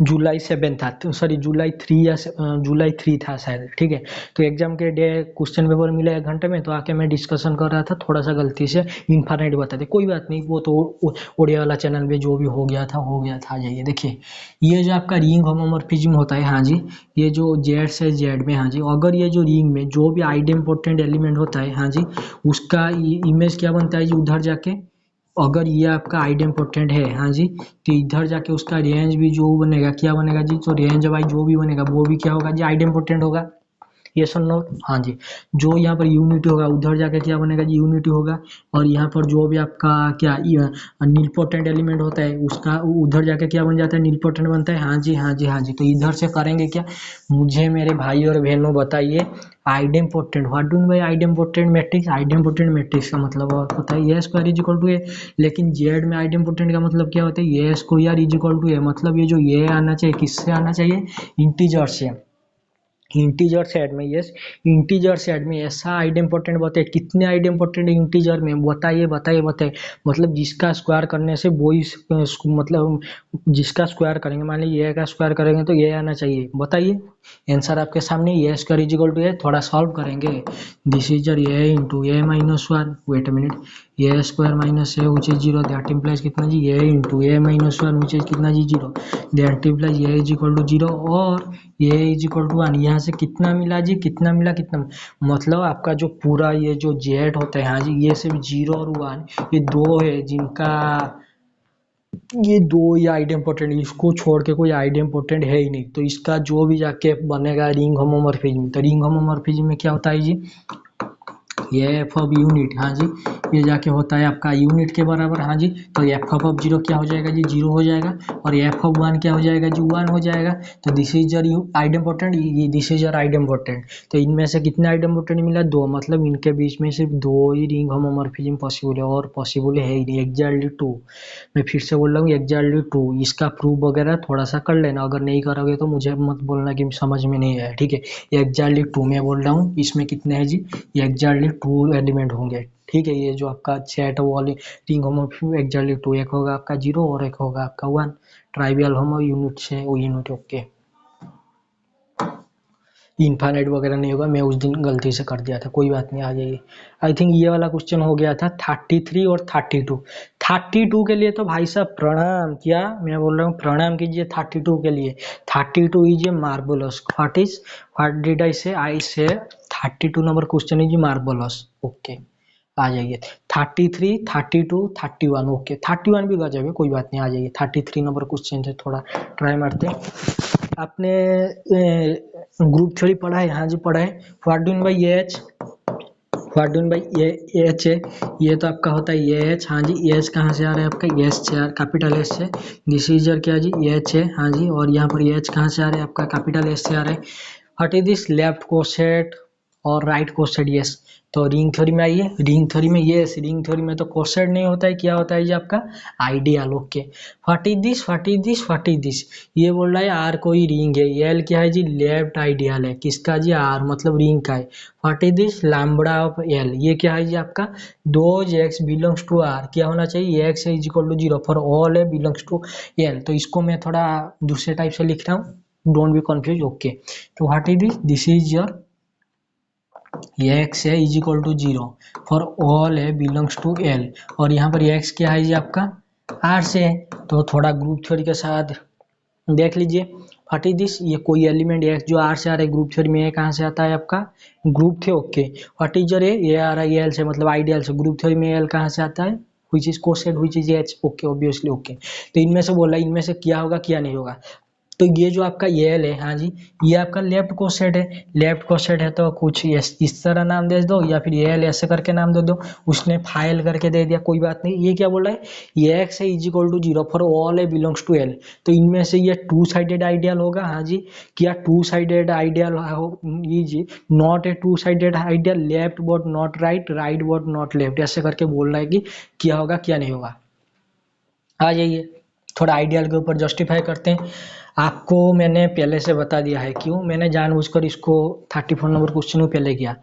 जुलाई 7 था, तो सॉरी जुलाई 3 था शायद, ठीक है। तो एग्जाम के डे क्वेश्चन पेपर मिला 1 घंटे में, तो आके मैं डिस्कशन कर रहा था, थोड़ा सा गलती से इन्फानाइट बता दे, कोई बात नहीं, वो तो ओडिया वाला चैनल में जो भी हो गया था हो गया था। आ जाइए देखिए, ये जो आपका रिंग होमोमॉर्फिज्म होता है, हाँ जी, ये जो जेड से जेड में, हाँ जी, अगर ये जो रिंग में जो भी आइडेम्पोर्टेंट एलिमेंट होता है, हाँ जी, उसका इमेज क्या बनता है जी, उधर जाके अगर ये आपका आइडेम्पोर्टेंट है, हाँ जी, तो इधर जाके उसका रेंज भी जो बनेगा क्या बनेगा जी, तो रेंज वाइज जो भी बनेगा वो भी क्या होगा जी, आइडेम्पोर्टेंट होगा। यस और नो, हाँ जी। जो यहाँ पर यूनिटी होगा उधर जाके क्या बनेगा जी, यूनिटी होगा। और यहाँ पर जो भी आपका क्या नीलपोटेंट एलिमेंट होता है उसका उधर जाके क्या बन जाता है, नीलपोटेंट बनता है। हाँ जी, हाँ जी, हाँ जी। तो इधर से करेंगे क्या, मुझे मेरे भाई और बहनों बताइए, idempotent, what do by idempotent matrix. Idempotent matrix का मतलब होता है A square is equal to A, लेकिन जेड में आइडेम्पोर्टेंट का मतलब क्या होता है, A square is equal to A, मतलब ये जो ए आना चाहिए किससे आना चाहिए, इंटीजर से। इंटीजर सेट में, यस इंटीजर सेट में ऐसा आइडेम्पोटेंट बताइए, कितने आइडेम्पोटेंट इंटीजर में, बताइए बताइए बताइए। मतलब जिसका स्क्वायर करने से वो मतलब जिसका स्क्वायर करेंगे, मान लीजिए ए का स्क्वायर करेंगे तो ये आना चाहिए, बताइए। आंसर आपके सामने, A square is equal to A, थोड़ा सॉल्व करेंगे। This is your A into A minus one, wait minute, A square minus A which is zero, that implies कितना जी, A into A minus one which is कितना जी zero, that implies A is equal to zero और A is equal to one. यहाँ से कितना मिला जी, कितना मिला, कितना, मतलब आपका जो पूरा ये जो जेड होता है, हाँ जी, ये सिर्फ जीरो और वन, ये दो है जिनका, ये दो ही आइडेम्पोटेंट, इसको छोड़ के कोई आइडेम्पोटेंट है ही नहीं। तो इसका जो भी जाके बनेगा रिंग होमोमॉर्फिज्म, तो रिंग होमोमॉर्फिज्म में क्या होता है जी, ये एफ ऑफ यूनिट, हाँ जी, ये जाके होता है आपका यूनिट के बराबर, हाँ जी। तो एफ ऑफ जीरो क्या हो जाएगा जी, जीरो हो जाएगा, और एफ ऑफ वन क्या हो जाएगा जी, वन हो जाएगा। तो this is your idempotent, this is your idempotent. तो इनमें से कितने आइडेम्पोटेंट मिला, दो, मतलब इनके बीच में सिर्फ दो ही रिंग होमोमॉर्फिज्म पॉसिबल है, और पॉसिबल है ही नहीं, एग्जैक्टली टू। मैं फिर से बोल रहा हूँ एग्जैक्टली टू। इसका प्रूफ वगैरह थोड़ा सा कर लेना, अगर नहीं करोगे तो मुझे मत बोलना कि समझ में नहीं आया, ठीक है। एग्जैक्टली टू मैं बोल रहा हूँ, इसमें कितने हैं जी, एग्जैक्टली टू एलिमेंट होंगे, ठीक है। ये जो आपका सेट वाली रिंग होमोमॉर्फिज्म एग्जैक्टली टू, एक होगा आपका जीरो और एक होगा आपका वन, ट्राइवियल होमो यूनिट से वो यूनिट, ओके। इनफाइनाइट वगैरह नहीं होगा, मैं उस दिन गलती से कर दिया था, कोई बात नहीं, आ जाइए। आई थिंक ये वाला क्वेश्चन हो गया था 33 और 32। 32 के लिए तो भाई साहब प्रणाम, क्या मैं बोल रहा हूँ, प्रणाम कीजिए 32 के लिए। 32 is a marvellous, what did I say 32 number question is marvellous, okay. आ जाइए 33, 32, 31, ओके। 31 भी गजब है, कोई बात नहीं, आ जाइए 33 नंबर क्वेश्चन से थोड़ा ट्राई मारते हैं। आपने ग्रुप थ्योरी पढ़ा है, हाँ जी पढ़ा है। What do by H, what do by H है, ये तो आपका होता है एच, हाँ जी। एच कहाँ से आ रहा है आपका, एच से आ, कैपिटल एच से। दिस इज योर क्या जी, एच है, हाँ जी। और यहाँ पर एच कहाँ से आ रहा है आपका, कैपिटल एच से आ रहा है। What is this, left coset और राइट कोसेट, यस। तो रिंग थ्योरी में आइए, रिंग थ्योरी में, यस रिंग थ्योरी में तो कोसेट नहीं होता है, क्या होता है ये आपका ideal, okay. What is this, what is this, what is this, ये बोल रहा है आर कोई रिंग है, एल क्या है जी, लेफ्ट आइडियल है, किसका जी, आर मतलब रिंग का है। What is this, lambda of L, ये क्या है जी आपका, those x belongs to R, क्या होना चाहिए, x is equal to zero for all a belongs to L. तो इसको मैं थोड़ा दूसरे टाइप से लिख रहा हूँ, डोंट बी कंफ्यूज, ओके। तो what is this, this is your x है is equal to zero for all है बिलोंग्स टू एल, और यहाँ पर एक्स क्या है जी आपका, आर से है। तो थोड़ा ग्रुप थ्योरी के साथ देख लीजिए। व्हाट इज दिस, ये कोई एलिमेंट एक्स जो आर से आ रहा है ग्रुप थ्योरी में, ये कहाँ से आता है आपका, ग्रुप थे, ओके। व्हाट इज योर ये आ रहा है एल से, मतलब आइडियल से, ग्रुप थ्योरी में एल कहाँ से आता है, which is cosec which is h, okay obviously, okay. तो इनमें से बोला, इनमें से क्या होगा क्या नहीं होगा। तो ये जो आपका एल है, हाँ जी, ये आपका लेफ्ट कोसेट है, लेफ्ट कोसेट है तो कुछ इस तरह नाम दे दो, या फिर एल ऐसे करके नाम दे दो। उसने फाइल करके दे दिया, कोई बात नहीं। ये क्या बोल रहा है, ये एक्स है is equal to zero for all a belongs to L. तो इनमें से ये टू साइडेड आइडियल होगा, हाँ जी। क्या टू साइडेड आइडियल जी, not a two sided ideal, left but not right, right but not left, ऐसे करके बोल रहा है कि क्या होगा क्या नहीं होगा। आ जाइए थोड़ा आइडियल के ऊपर जस्टिफाई करते हैं। आपको मैंने पहले से बता दिया है, क्यों मैंने जानबूझकर इसको 34 नंबर क्वेश्चन को पहले किया।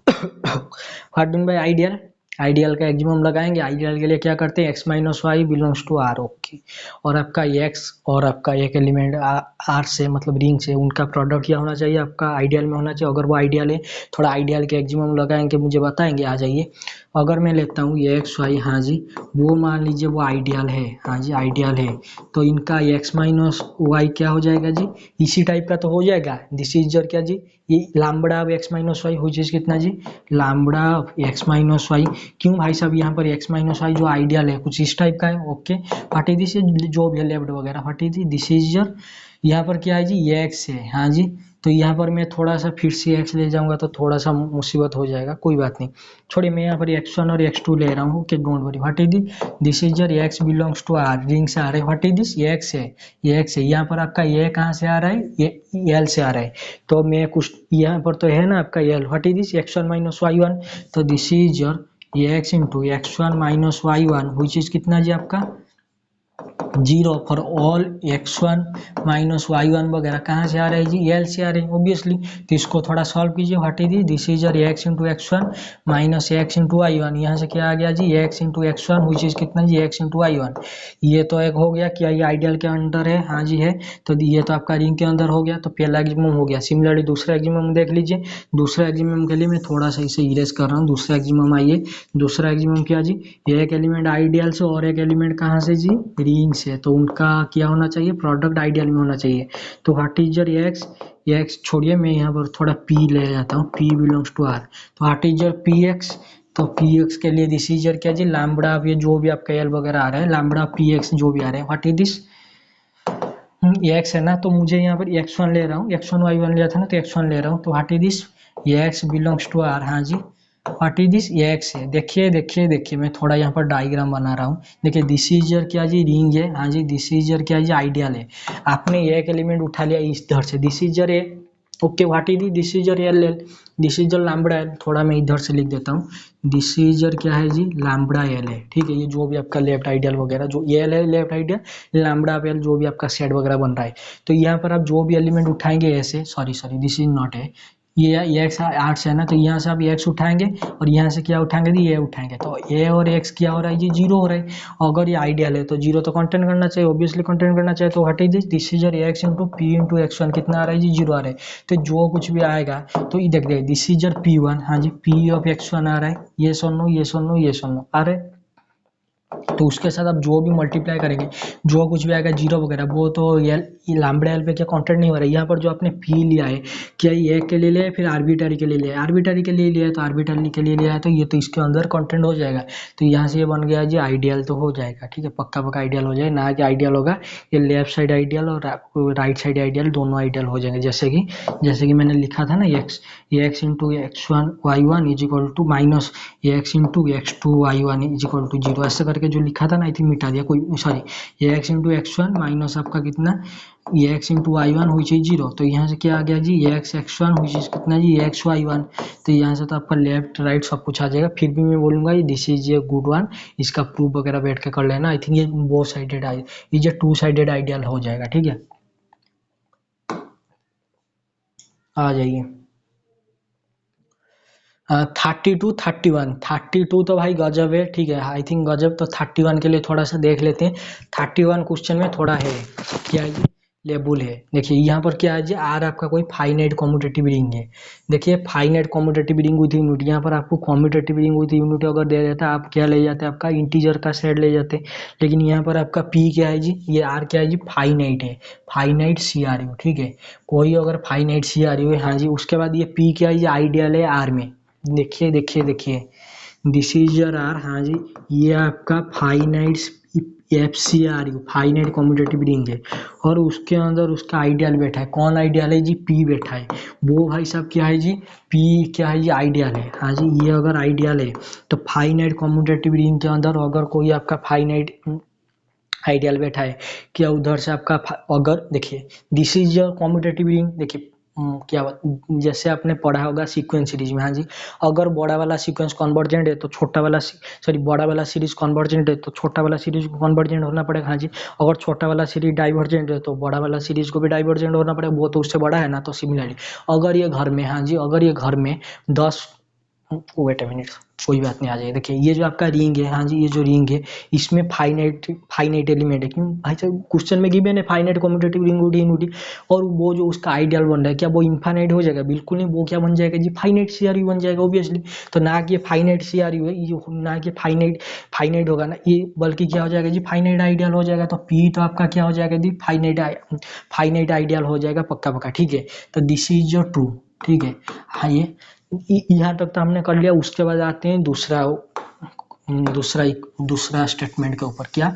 What do by ideal, ideal का एक्जिमम लगाएंगे। आइडियल के लिए क्या करते हैं, x minus y belongs to R, okay. और आपका एक्स और आपका एक एलिमेंट आर से, मतलब रिंग से, उनका प्रोडक्ट क्या होना चाहिए आपका, आइडियल में होना चाहिए। अगर वो आइडियल है, थोड़ा आइडियल के एक्जिमम लगाएंगे, मुझे बताएंगे, आ जाइए। अगर मैं लेता हूँ ये एक्स वाई, हाँ जी, वो मान लीजिए वो आइडियल है, हाँ जी आइडियल है, तो इनका एक्स माइनस वाई क्या हो जाएगा जी, इसी टाइप का तो हो जाएगा। दिस इज योर क्या जी, ये lambda of X minus Y हुई चीज कितना जी, lambda of X minus Y. क्यों भाई साहब, यहाँ पर एक्स माइनस वाई जो आइडियल है कुछ इस टाइप का है, ओके। व्हाट इज दिस, जो भी है लेफ्ट वगैरह, what is this is your, यहाँ पर क्या है जी, ये एक्स है, हाँ जी। तो यहाँ पर मैं थोड़ा सा फिर से एक्स ले जाऊंगा तो थोड़ा सा मुसीबत हो जाएगा, कोई बात नहीं, छोड़िए। मैं यहाँ पर x1 और x2 ले रहा हूँ, okay, don't worry. What is this is your x belongs to r, ring से आ रहा है। व्हाट इज दिस, ये x है, ये x है। यहाँ पर आपका ये कहाँ से आ रहा है, ये l से आ रहा है। तो मैं कुछ यहाँ पर तो है ना आपका l, what is this, x1 minus y1, तो दिस इज योर ये x into x1 minus y1 which is कितना जी आपका, zero for all x1 minus y1 वगैरह कहाँ से आ रहा है जी, एल से आ रहे हैं ऑब्वियसली। तो इसको थोड़ा सॉल्व कीजिए, what is this is your x into x1 minus x into y1, यहाँ से क्या आ गया जी x into x1 which is कितना जी x इंटू y1। ये तो एक हो गया, क्या ये आइडियल के अंदर है, हाँ जी है। तो ये तो आपका रिंग के अंदर हो गया, तो पहला एक्सिमम हो गया। सिमिलरली दूसरा एक्सिमम देख लीजिए, दूसरा एक्सिमम के लिए मैं थोड़ा सा इसे इरेज कर रहा हूँ। दूसरा एक्सिमम आइए, दूसरा एक्सिमम क्या जी, एक एलिमेंट आइडियल से और एक एलिमेंट कहाँ से जी, रिंग से, तो उनका क्या होना चाहिए, प्रोडक्ट आइडियल में होना चाहिए। तो what is your x, x छोड़िए, मैं यहाँ पर थोड़ा पी ले जाता हूँ, पी बिलोंग्स टू आर। तो what is your P x, तो पी एक्स के लिए दिस इज योर क्या जी, लैम्बडा, ये जो भी आपका एल वगैरह आ रहा है, लैम्बडा पी एक्स जो भी आ रहा है, व्हाट इज दिस एक्स है ना। तो मुझे यहाँ पर x1 ले रहा हूँ, x1 y1 लिया था ना, तो x1 ले रहा हूँ। तो what is this, x belongs to R, हाँ जी। व्हाट इज दिस, x है। देखिए देखिए देखिए, मैं थोड़ा यहाँ पर डायग्राम बना रहा हूँ। देखिए दिस इज योर क्या जी, रिंग है, हाँ जी। दिस इज योर क्या जी, आइडियल है। आपने एक एलिमेंट उठा लिया इधर से, this is your A, okay. What is this is your L L, this is your lambda L. थोड़ा मैं इधर से लिख देता हूँ, दिस इज योर क्या है जी, लैम्बडा एल है, ठीक है। ये जो भी आपका लेफ्ट आइडियल वगैरह जो एल है, लेफ्ट आइडियल लैम्बडा एल जो भी आपका सेट वगैरह बन रहा है। तो यहाँ पर आप जो भी एलिमेंट उठाएंगे ऐसे, sorry sorry this is not है, ये एक्स आर्ट्स है ना, तो यहाँ से आप एक्स उठाएंगे और यहाँ से क्या उठाएंगे जी, ए उठाएंगे। तो ए और एक्स क्या हो रहा है जी, जीरो हो रहा है। अगर ये आइडियल है तो जीरो तो कंटेंट करना चाहिए, ऑब्वियसली कंटेंट करना चाहिए। तो what is this, this is your x into P into x1 कितना आ रहा है जी, जीरो आ रहा है। तो जो कुछ भी आएगा, तो ये देख दिस इज योर p1, हाँ जी, p ऑफ x1 आ रहा है, ये सुनो ये सुनो ये सुनो आ रहा है। तो उसके साथ आप जो भी मल्टीप्लाई करेंगे, जो कुछ भी आएगा जीरो वगैरह, वो तो एल लैम्बडा एल पे क्या काउंटेड नहीं हो रहा है। यहाँ पर जो आपने पी लिया है, क्या ये के लिए लिया है, फिर आर्बिटरी के लिए लिया है, आर्बिटरी के लिए लिया है तो आर्बिटरी के लिए लिया है, तो ये तो इसके अंदर काउंटेड हो जाएगा। तो यहाँ से ये बन गया जी आइडियल, तो हो जाएगा, ठीक है, पक्का पक्का आइडियल हो जाएगा। ना कि आइडियल होगा, ये लेफ्ट साइड आइडियल और राइट साइड आइडियल दोनों आइडियल हो जाएंगे। जैसे कि मैंने लिखा था ना, x into x1 y1 is equal to minus x into x2 y1 is equal to zero, ऐसे करके जो लिखा था ना, आई थिंक मिटा दिया कोई, सॉरी, ये एक्स इंटू x1 माइनस आपका कितना, ये एक्स इंटू y1 हुई चाहिए जीरो। तो यहाँ से क्या आ गया जी, ये एक्स x1 हुई चीज कितना जी, एक्स y1। तो यहाँ से तो आपका लेफ्ट राइट सब कुछ आ जाएगा। फिर भी मैं बोलूंगा this is a good one, इसका प्रूफ वगैरह बैठ के कर लेना। आई थिंक ये both sided is a two sided ideal हो जाएगा, ठीक है। आ जाइए 32 तो भाई गजब है, ठीक है, आई थिंक गजब। तो 31 के लिए थोड़ा सा देख लेते हैं। 31 क्वेश्चन में थोड़ा है, क्या है, लेबुल है। देखिए यहाँ पर क्या है जी, आर आपका कोई फाइनाइट कॉम्यूटेटिव रिंग है। देखिए finite commutative ring with unit, यहाँ पर आपको कॉम्यूटेटिव रिंग विथ यूनिट अगर दे देता, आप क्या ले जाते, आपका इंटीजर का सेट ले जाते। लेकिन यहाँ पर आपका पी क्या है जी, ये आर क्या है जी, फाइनाइट है, फाइनाइट सी आर यू, ठीक है। कोई अगर फाइनाइट सी आर यू है, हाँ जी, उसके बाद ये पी क्या है, ये आइडियल है आर में। देखिए देखिए देखिए, दिस इज योर आर, हाँ जी, ये आपका finite F C R U, finite commutative ring है। और उसके अंदर उसका आइडियल बैठा है, कौन आइडियल है जी, पी बैठा है। वो भाई साहब क्या है जी, पी क्या है जी, आइडियल है, हाँ जी। ये अगर आइडियल है तो फाइनाइट कॉम्यूटेटिव रिंग के अंदर अगर कोई आपका फाइनाइट आइडियल बैठा है, क्या उधर से आपका अगर देखिए this is your commutative ring. देखिए क्या जैसे आपने पढ़ा होगा सीक्वेंस सीरीज में, हाँ जी, अगर बड़ा वाला सीक्वेंस कन्वर्जेंट है तो छोटा वाला, सॉरी, बड़ा वाला सीरीज कन्वर्जेंट है तो छोटा वाला सीरीज को कन्वर्जेंट होना पड़ेगा, हाँ जी। अगर छोटा वाला सीरीज डाइवर्जेंट है तो बड़ा वाला सीरीज को भी डाइवर्जेंट होना पड़ेगा, वो तो उससे बड़ा है ना। तो सिमिलरली अगर ये घर में, हाँ जी, अगर ये घर में 10, वेट अ मिनट, कोई बात नहीं, आ जाए। देखिए ये जो आपका रिंग है, हाँ जी, ये जो रिंग है, इसमें फाइनाइट एलिमेंट है। क्यों भाई साहब, क्वेश्चन में गिवन है फाइनाइट कम्यूटेटिव रिंग उडी इनूडी, और वो जो उसका आइडियल बन रहा है, क्या वो इनफाइनाइट हो जाएगा, बिल्कुल नहीं। वो क्या बन जाएगा जी, फाइनाइट सीआरयू बन जाएगा ऑब्वियसली। तो ना कि फाइनाइट सीआरयू है ये, ना कि फाइनाइट फाइनाइट होगा ना ये, बल्कि क्या हो जाएगा जी, फाइनाइट आइडियल हो जाएगा। तो पी तो आपका क्या हो जाएगा जी, फाइनाइट आइडियल हो जाएगा, पक्का पक्का, ठीक है। तो दिस इज योर ट्रू, ठीक है। हाँ, ये यहाँ तक तो हमने कर लिया। उसके बाद आते हैं दूसरा दूसरा दूसरा स्टेटमेंट के ऊपर। क्या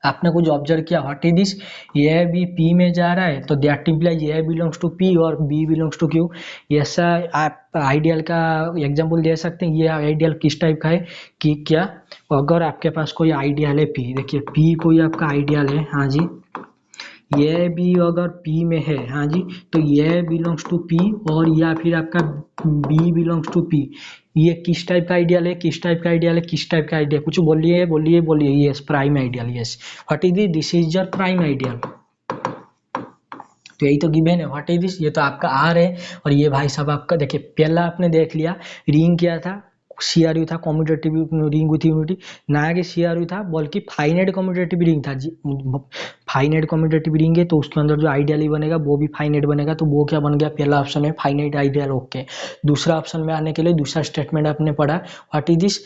आपने कुछ ऑब्जर्व किया, व्हाट इज दिस, ये भी पी में जा रहा है, तो दैट इम्प्लाइज ये बिलोंग्स टू पी और बी बिलोंग्स टू क्यू। ऐसा आप आइडियल का एग्जांपल दे सकते हैं। ये आइडियल किस टाइप का है कि क्या, अगर आपके पास कोई आइडियल है पी, देखिए पी कोई आपका आइडियल है, हाँ जी, ये भी अगर P में है, हाँ जी, तो ये बिलोंग्स टू P, और या फिर आपका B बिलोंग्स टू P। ये किस टाइप का आइडियल है, किस टाइप का आइडियल है, किस टाइप का आइडियल, कुछ बोलिए बोलिए बोलिए। Yes, prime ideal. Yes, what is this is your prime ideal. तो यही तो गिवन है, व्हाट इज दिस, ये तो आपका आर है। और ये भाई साहब आपका देखिए, पहला आपने देख लिया, रिंग क्या था, CRU था, कम्यूटेटिव रिंग विथ यूनिटी, ना कि CRU था बल्कि फाइनाइट कम्यूटेटिव रिंग था जी। फाइनाइट कम्यूटेटिव रिंग है तो उसके अंदर जो आइडियल बनेगा वो भी फाइनाइट बनेगा, तो वो क्या बन गया, पहला ऑप्शन है फाइनाइट आइडियल। ओके, दूसरा ऑप्शन में आने के लिए दूसरा स्टेटमेंट आपने पढ़ा, व्हाट इज दिस,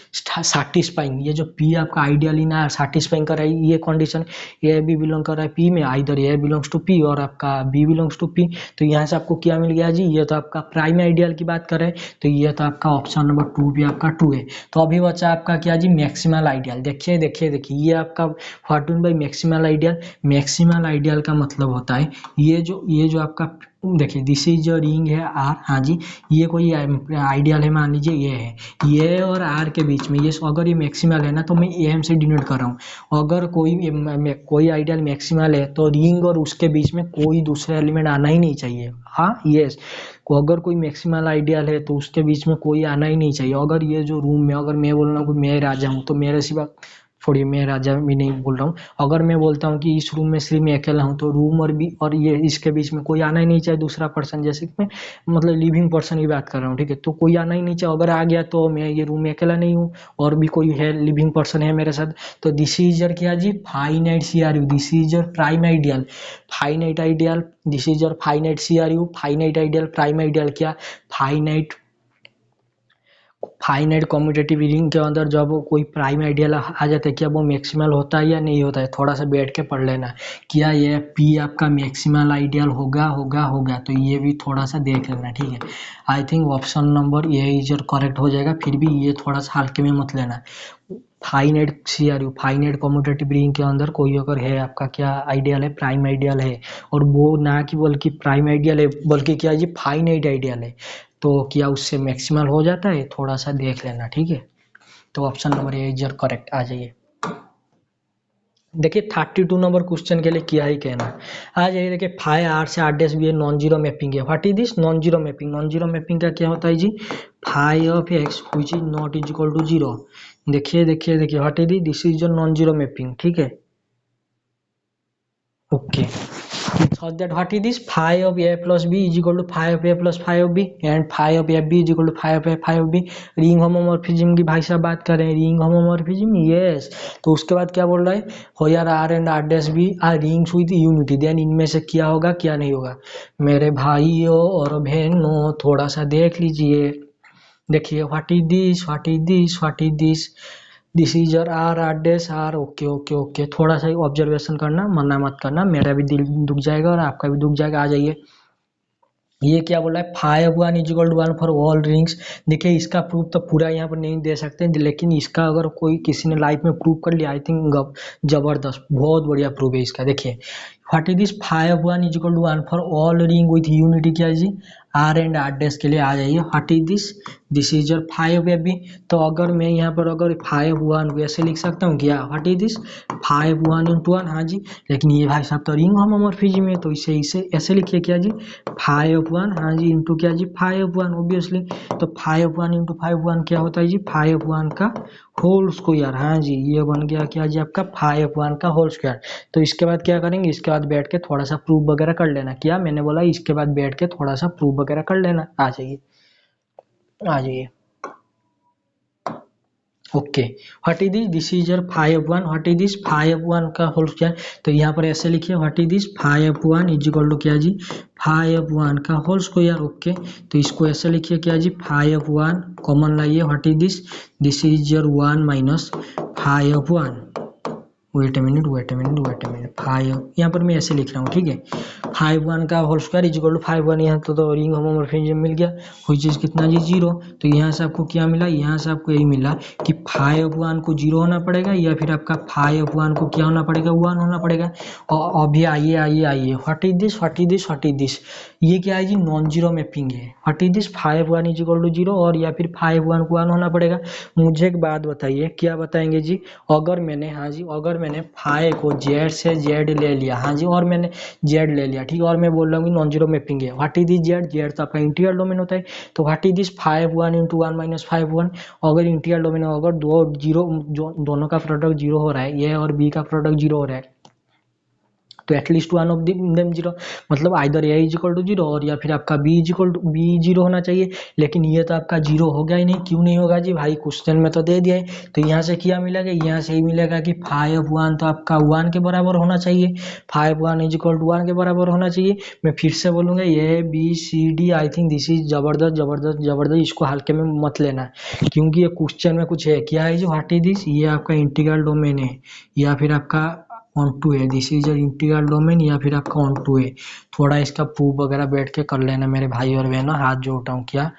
सैटिस्फाइंग। ये जो P आपका आइडियल ना सैटिस्फाइंग कर रहा है, ये कंडीशन, ए बी बिलोंग कर रहा है P में, either a belongs to P और आपका B बिलोंग्स टू P। तो यहाँ से आपको क्या मिल गया जी, ये तो आपका प्राइम आइडियल की बात कर रहे हैं, तो ये तो आपका ऑप्शन नंबर 2 भी आपका 2 है। तो अभी बचा आपका क्या जी, मैक्सिमल आइडियल। देखिए देखिए देखिए, ये आपका what mean by maximal ideal. Maximal ideal का मतलब होता है ये जो आपका, देखिए दिस इज जो रिंग है R, हाँ जी, ये कोई आइडियल है, मान लीजिए ये है, ये और R के बीच में, ये अगर ये मैक्सिमल है ना तो मैं AM से डिनोट कर रहा हूँ। अगर कोई आइडियल मैक्सिमल है तो रिंग और उसके बीच में कोई दूसरा एलिमेंट आना ही नहीं चाहिए। हाँ यस, अगर कोई मैक्सिमल आइडियल है तो उसके बीच में कोई आना ही नहीं चाहिए। अगर ये जो रूम में, अगर मैं बोल रहा हूँ कि मैं राजा हूँ, तो मेरे सिवा, छोड़िए मैं राजा भी नहीं बोल रहा हूँ, अगर मैं बोलता हूँ कि इस रूम में सिर्फ मैं अकेला हूँ, तो रूम और ये इसके बीच में कोई आना ही नहीं चाहिए दूसरा पर्सन। जैसे कि मैं मतलब लिविंग पर्सन की बात कर रहा हूँ, ठीक है, तो कोई आना ही नहीं चाहिए। अगर आ गया तो मैं ये रूम में अकेला नहीं हूँ, और भी कोई है, लिविंग पर्सन है मेरे साथ। तो दिस इज योर क्या जी, finite CRU, this is your prime ideal. Finite ideal, this is your finite CRU, finite ideal, prime ideal क्या, फाइनाइट फाइनाइट कम्यूटेटिव रिंग के अंदर जब कोई प्राइम आइडियल आ जाता है, क्या वो मैक्सिमल होता है या नहीं होता है, थोड़ा सा बैठ के पढ़ लेना। क्या ये P आपका मैक्सिमल आइडियल होगा होगा होगा, तो ये भी थोड़ा सा देख लेना, ठीक है। आई think option number A is correct हो जाएगा, फिर भी ये थोड़ा सा हल्के में मत लेना। Finite CRU, finite commutative ring के अंदर कोई अगर है आपका क्या आइडियल है, प्राइम आइडियल है, और वो ना कि बल्कि प्राइम आइडियल है, बल्कि क्या जी फाइनाइट आइडियल है, तो क्या उससे मैक्सिमल हो जाता है, थोड़ा सा देख लेना, ठीक है। तो option number A is correct, आ जाइए। देखिए 32 नंबर क्वेश्चन के लिए क्या ही कहना है। आ जाइए, देखिए 5R से R' भी है, नॉन जीरो मैपिंग है। What is this, non zero mapping. Non zero mapping का क्या होता है जी, phi of X which is not is equal to zero. देखिए देखिए देखिए, what is this is your non zero mapping, ठीक है। Okay, so that what is this, phi of a plus b is equal to phi of a plus phi of b and phi of f b is equal to phi of a phi of b। Ring homomorphism की भाई साहब बात कर रहे हैं, ring homomorphism, yes. तो उसके बाद क्या बोल रहा है, हो यार R एंड R' भी are rings with unity, then इनमें से क्या होगा क्या नहीं होगा। मेरे भाइयों और बहनों थोड़ा सा देख लीजिए, देखिए what is this, what is this, what is this is your R'। Okay okay okay, थोड़ा सा ऑब्जर्वेशन करना, मना मत करना, मेरा भी दिल दुख जाएगा और आपका भी दुख जाएगा। आ जाइए, ये क्या बोला है, 5 is equal to 1 for all rings. देखिए इसका प्रूफ तो पूरा यहाँ पर नहीं दे सकते, लेकिन इसका अगर कोई किसी ने लाइफ में प्रूफ कर लिया, आई थिंक जबरदस्त, बहुत बढ़िया प्रूफ है इसका। देखिए what is this, 5 is equal to 1 for all ring with unity, क्या है जी, R एंड R' के लिए। आ जाइए, what is this is your 5 भी। तो अगर मैं यहाँ पर अगर 5 1 ऐसे लिख सकता हूँ क्या, व्हाट इज दिस, 5 1 into 1, हाँ जी। लेकिन ये भाई साहब तो रिंग होमोमॉर्फिज्म है, तो इसे ऐसे लिखिए क्या जी, 5 1, हाँ जी, इंटू क्या जी 5 1, ऑब्वियसली। तो 5 1 इंटू 5 1 क्या होता है जी, 5 1 का होल स्क्वायर, हाँ जी, ये बन गया क्या जी आपका 5 1 का होल स्क्वायर। तो इसके बाद क्या करेंगे, इसके बाद बैठ के थोड़ा सा प्रूफ वगैरह कर लेना। क्या मैंने बोला, इसके बाद बैठ के थोड़ा सा प्रूफ वगैरह कर लेना। आ जाइए, आ जाइए। Okay, what is this is your 5 1, what is this 5 1 का होल स्क्वायर। तो यहाँ पर ऐसे लिखिए, what is this 5 1 is equal to क्या जी, 5 1 का होल स्क्वायर। ओके, तो इसको ऐसे लिखिए क्या जी, 5 1 कॉमन लाइए, what is this is your 1 minus 5 1। Wait a minute, wait a minute, wait a minute, 5 यहाँ पर मैं ऐसे लिख रहा हूँ, ठीक है। 5 1 का whole square is equal to 5 1, यहाँ तो रिंग होमोमॉर्फिज्म मिल गया, कोई चीज़ कितना जी 0। तो यहाँ से आपको क्या मिला, यहाँ से आपको यही मिला कि 5 1 को 0 होना पड़ेगा, या फिर आपका 5 1 को क्या होना पड़ेगा, 1 होना पड़ेगा। और अभी आइए आइए आइए, what is this, what is this, what is this, ये क्या है जी, नॉन जीरो मैपिंग है। What is this, 5 1 is equal to 0, और या फिर 5 1 को 1 होना पड़ेगा। मुझे एक बात बताइए, क्या बताएंगे जी, अगर मैंने, हाँ जी, अगर मैंने फाई को जेड से जेड ले लिया, हाँ जी, और मैंने जेड ले लिया, ठीक है, और मैं बोल रहा हूँ नॉन जीरो मैपिंग है, what is this Z, Z तो आपका इंटीरियर डोमेन होता है, तो what is this 5 1 into 1 minus 5 1, अगर इंटीरियर डोमेन अगर दो जीरो जो दोनों का प्रोडक्ट जीरो हो रहा है, ए और बी का प्रोडक्ट जीरो हो रहा है, तो at least one of them zero, मतलब either A is equal to zero और या फिर आपका B is equal to B zero होना चाहिए, लेकिन ये तो आपका जीरो हो गया ही नहीं, क्यों नहीं होगा जी भाई, क्वेश्चन में तो दे दिया है, तो यहाँ से क्या मिलेगा, यहाँ से ही मिलेगा कि 5 1 तो आपका 1 के बराबर होना चाहिए, 5 1 इज इक्वल टू 1 के बराबर होना चाहिए। मैं फिर से बोलूंगा A B C D, I think this is जबरदस्त जबरदस्त जबरदस्त, इसको हल्के में मत लेना क्योंकि ये क्वेश्चन में कुछ है, क्या है जो व्हाट इज दिस, ये आपका इंटीग्रल डोमेन है या फिर आपका ऑन टू है, दिस इज इंटीग्रल डोमेन या फिर आपका ऑन टू है, थोड़ा इसका प्रूफ वगैरह बैठ के कर लेना मेरे भाई और बहनों, हाथ जोड़ता हूँ, क्या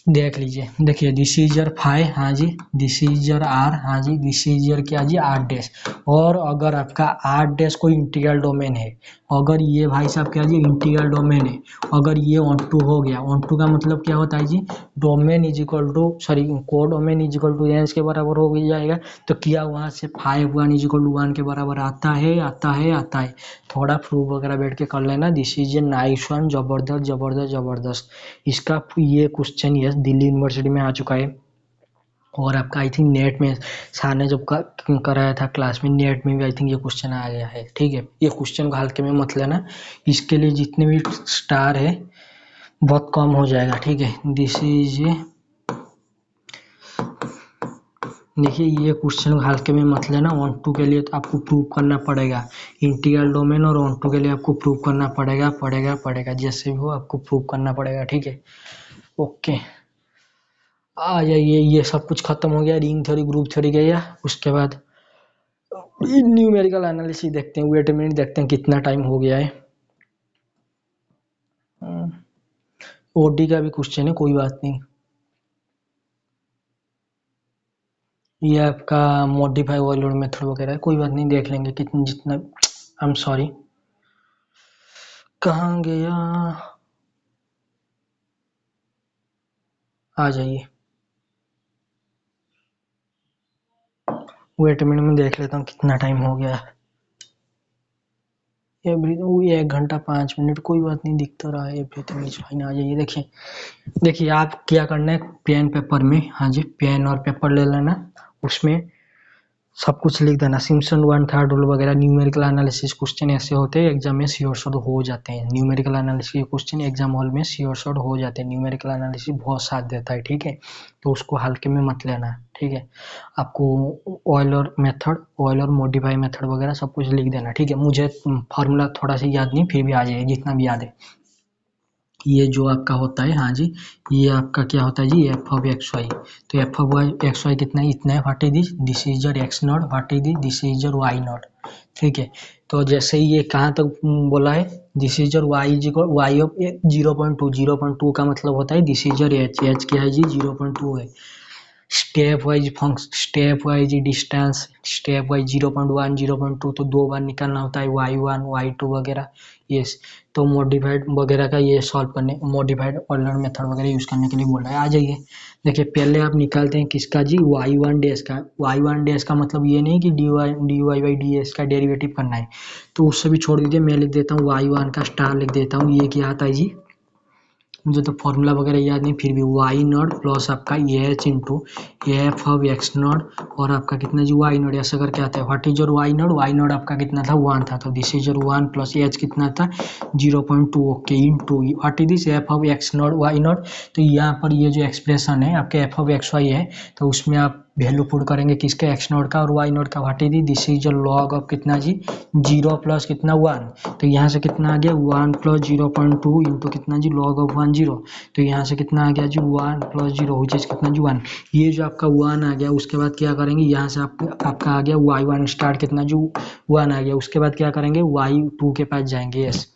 देख लीजिए, देखिए दिस इज योर फाइव, हाँ जी, दिस इज योर आर, हाँ जी, दिस इज योर क्या जी आर डैश, और अगर आपका आर डैश कोई इंटीग्रल डोमेन है, अगर ये भाई साहब क्या जी इंटीग्रल डोमेन है, अगर ये ऑन टू हो गया, ऑन टू का मतलब क्या होता है जी, domain is equal to sorry codomain is equal to N के बराबर हो जाएगा, तो क्या वहां से 5 1 इज इक्वल टू 1 के बराबर आता है, आता है, आता है, थोड़ा प्रूफ वगैरह बैठ के कर लेना, this is a nice one, जबरदस्त जबरदस्त जबरदस्त, इसका ये क्वेश्चन ये दिल्ली यूनिवर्सिटी में आ चुका है, और आपका आई थिंक नेट में सर ने जब कराया था क्लास में, नेट में भी आई थिंक ये क्वेश्चन आ गया है, ठीक है, ये क्वेश्चन को हल्के में मत लेना, इसके लिए जितने भी स्टार है बहुत कम हो जाएगा, ठीक है, दिस इज देखिए ये क्वेश्चन हल्के में मत लेना, ऑन टू के लिए तो आपको प्रूव करना पड़ेगा, इंटीग्रल डोमेन और ऑन टू के लिए आपको प्रूव करना पड़ेगा पड़ेगा पड़ेगा, जैसे भी हो आपको प्रूव करना पड़ेगा, ठीक है, ओके, आ जाइए, ये सब कुछ खत्म हो गया, रिंग थ्योरी ग्रुप थ्योरी गया, उसके बाद न्यूमेरिकल एनालिसिस देखते हैं, वेट मिनट देखते हैं कितना टाइम हो गया है, ओडी का भी क्वेश्चन है, कोई बात नहीं, ये आपका मॉडिफाई ओवरलोड मेथड वगैरह है, कोई बात नहीं, देख लेंगे कितना जितना, आई एम सॉरी, कहाँ गया, आ जाइए, वेट मिनट में देख लेता हूँ कितना टाइम हो गया, एवरीथिंग 1 घंटा 5 मिनट, कोई बात नहीं, दिखता रहा है एवरीथिंग इज फाइन, आ जाइए, देखिए देखिए आप क्या करना है, पेन पेपर में, हाँ जी, पेन और पेपर ले लेना, उसमें सब कुछ लिख देना, सिम्पसन वन थर्ड रूल वगैरह, न्यूमेरिकल एनालिसिस क्वेश्चन ऐसे होते हैं एग्जाम में श्योर शॉर्ट हो जाते हैं, numerical analysis question exam hall में श्योर शॉर्ट हो जाते हैं, न्यूमेरिकल एनालिसिस बहुत साथ देता है, ठीक है, तो उसको हल्के में मत लेना, ठीक है, आपको Euler method, Euler modify method वगैरह सब कुछ लिख देना, ठीक है, मुझे फार्मूला थोड़ा सा याद नहीं, फिर भी आ जाएगा जितना भी याद है, ये जो आपका होता है, हाँ जी, ये आपका क्या होता है जी, एफ ऑफ एक्स वाई, तो एफ ऑफ एक्स वाई कितना है, इतना है, what is this, this is your x nought, what is this is your y nought, ठीक है, तो जैसे ही ये कहाँ तक बोला है, this is your y is equal y of 0.2, 0.2 का मतलब होता है this is your h, h क्या है जी 0.2 है, stepwise function, stepwise distance, stepwise 0.1 0.2, तो दो बार निकालना होता है, y1 y2 वगैरह, यस, तो मॉडिफाइड वगैरह का ये सॉल्व करने, मॉडिफाइड ऑर्डर मेथड वगैरह यूज करने के लिए बोल रहा है, आ जाइए, देखिए पहले आप निकालते हैं किसका जी, y1 डैश का, y1 डैश का मतलब ये नहीं कि dy बाई ds का डेरिवेटिव करना है, तो उससे भी छोड़ दीजिए, मैं लिख देता हूँ y1 का स्टार लिख देता हूँ, ये क्या आता है जी, मुझे तो फॉर्मूला वगैरह याद नहीं, फिर भी वाई नॉट प्लस आपका H into f of x not, और आपका कितना जी वाई नॉट, ऐसा करके आता है, what is your y naught, Y naught आपका कितना था 1 था, तो this is your 1 plus h कितना था 0.2, okay, into what is this f of x naught Y naught, तो यहाँ पर ये जो एक्सप्रेशन है आपके एफ ऑफ एक्स वाई है, तो उसमें आप वैल्यू पुट करेंगे किसके, एक्स नॉट का और वाई नॉट का, what is this is your log of कितना जी 0 प्लस कितना 1, तो यहाँ से कितना आ गया 1 प्लस 0.2 इंटू कितना जी लॉग ऑफ 1 0, तो यहाँ से कितना आ गया जी 1 प्लस 0 विच इज कितना जी 1, ये जो आपका 1 आ गया, उसके बाद क्या करेंगे, यहाँ से आपका आ गया y1 स्टार्ट कितना जो 1 आ गया, उसके बाद क्या करेंगे y2 के पास जाएंगे, यस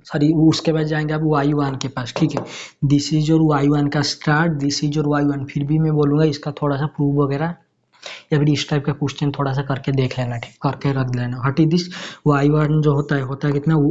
सॉरी, उसके बाद जाएंगे आप y1 के पास, ठीक है, दिस इज योर y1 का start, this is your y1, फिर भी मैं बोलूँगा इसका थोड़ा सा प्रूफ वगैरह या फिर इस टाइप का क्वेश्चन थोड़ा सा करके देख लेना, ठीक, करके रख लेना, व्हाट इज दिस y1 जो होता है कितना y,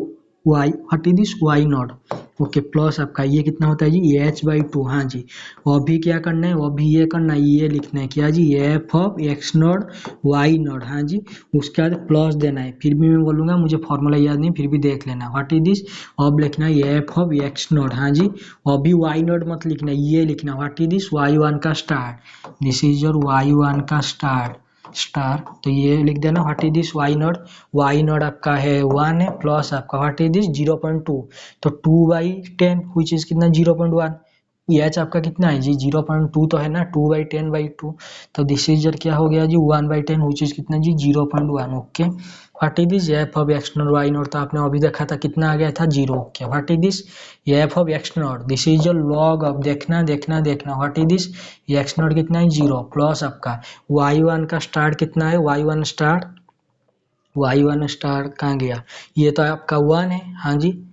what is this y not, okay plus आपका ये कितना होता है जी h/2। हाँ जी, और भी क्या करना है, और भी ये करना है, ये लिखना है क्या जी F of x naught Y naught. हाँ जी, उसके बाद प्लस देना है, फिर भी मैं बोलूँगा मुझे फॉर्मूला याद नहीं, फिर भी देख लेना व्हाट इज दिस। अब लिखना है एफ ऑफ एक्स नॉट। हाँ जी, अभी वाई नॉट मत लिखना, ये लिखना व्हाट इज दिस y1 का star, this is your y1 का स्टार। तो ये लिख देना what is this y naught आपका है 1 है, प्लस आपका व्हाट इज दिस 0.2, तो 2/10 विच इज कितना 0.1। एच आपका कितना है जी 0.2 तो है ना, 2/10/2, तो दिस इज क्या हो गया जी 1/10 विच इज कितना जी 0.1। Okay what is this f of x naught Y naught, तो आपने अभी देखा था कितना आ गया था 0। Okay what is this f of x not, this is your log of, देखना देखना देखना what is this x not कितना है 0, प्लस आपका y1 का स्टार कितना है y1 स्टार कहाँ गया, ये तो आपका 1 है। हाँ जी,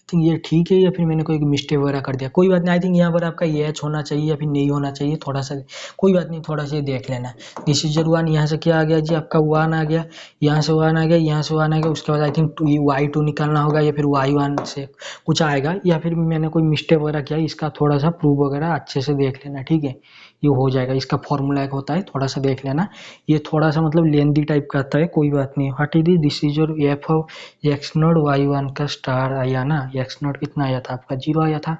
थिंक ये ठीक है, या फिर मैंने कोई मिस्टेक वगैरह कर दिया, कोई बात नहीं। आई थिंक यहाँ पर आपका ये एच होना चाहिए या फिर नहीं होना चाहिए, थोड़ा सा कोई बात नहीं, थोड़ा सा देख लेना। दिस इज 1, यहाँ से क्या आ गया जी आपका 1 आ गया, यहाँ से 1 आ गया, यहाँ से 1 आ गया, उसके बाद आई थिंक y2 निकालना होगा या फिर y1 से कुछ आएगा, या फिर मैंने कोई मिस्टेक वगैरह किया, इसका थोड़ा सा प्रूफ वगैरह अच्छे से देख लेना, ठीक है। ये हो जाएगा, इसका फॉर्मूला एक होता है, थोड़ा सा देख लेना। ये थोड़ा सा मतलब लेंदी टाइप का आता है, कोई बात नहीं। What is this is your F of x not y1 का स्टार आया ना, एक्स नॉट कितना आया था आपका 0 आया था।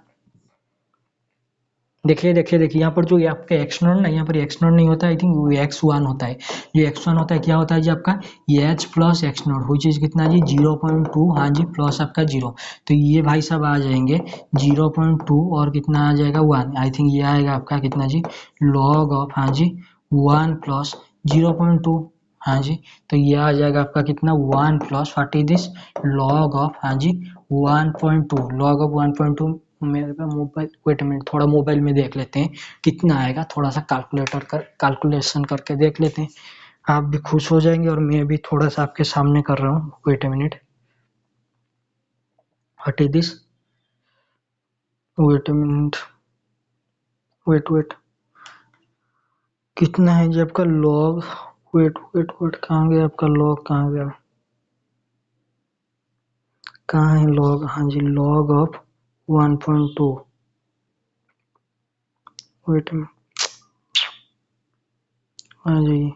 देखिए देखिए देखिए, यहाँ पर जो आपका एक्स नॉट ना, यहाँ पर एक्स नॉट नहीं होता, आई थिंक x1 होता है। जो x1 होता है क्या होता है जी आपका एच प्लस एक्स नॉट, हुई चीज कितना जी 0.2। हाँ जी, प्लस आपका 0, तो ये भाई साहब आ जाएंगे 0.2 और कितना आ जाएगा 1। आई थिंक ये आएगा आपका कितना जी लॉग ऑफ, हाँ जी 1 प्लस 0.2। हाँ जी, तो ये आ जाएगा आपका कितना 1 plus what is this log of, हाँ जी 1.2, लॉग ऑफ 1.2। मेरे पे मोबाइल, वेट मिनट, थोड़ा मोबाइल में देख लेते हैं कितना आएगा, थोड़ा सा कैलकुलेशन करके देख लेते हैं। आप भी खुश हो जाएंगे और मैं भी थोड़ा सा आपके सामने कर रहा हूँ। Wait a minute, what is this, wait a minute, wait कितना है जी आपका लॉग, वेट कहाँ गया आपका लॉग, कहाँ गया, कहाँ है लॉग, हाँ जी लॉग ऑफ 1.2, वेट हाँ जी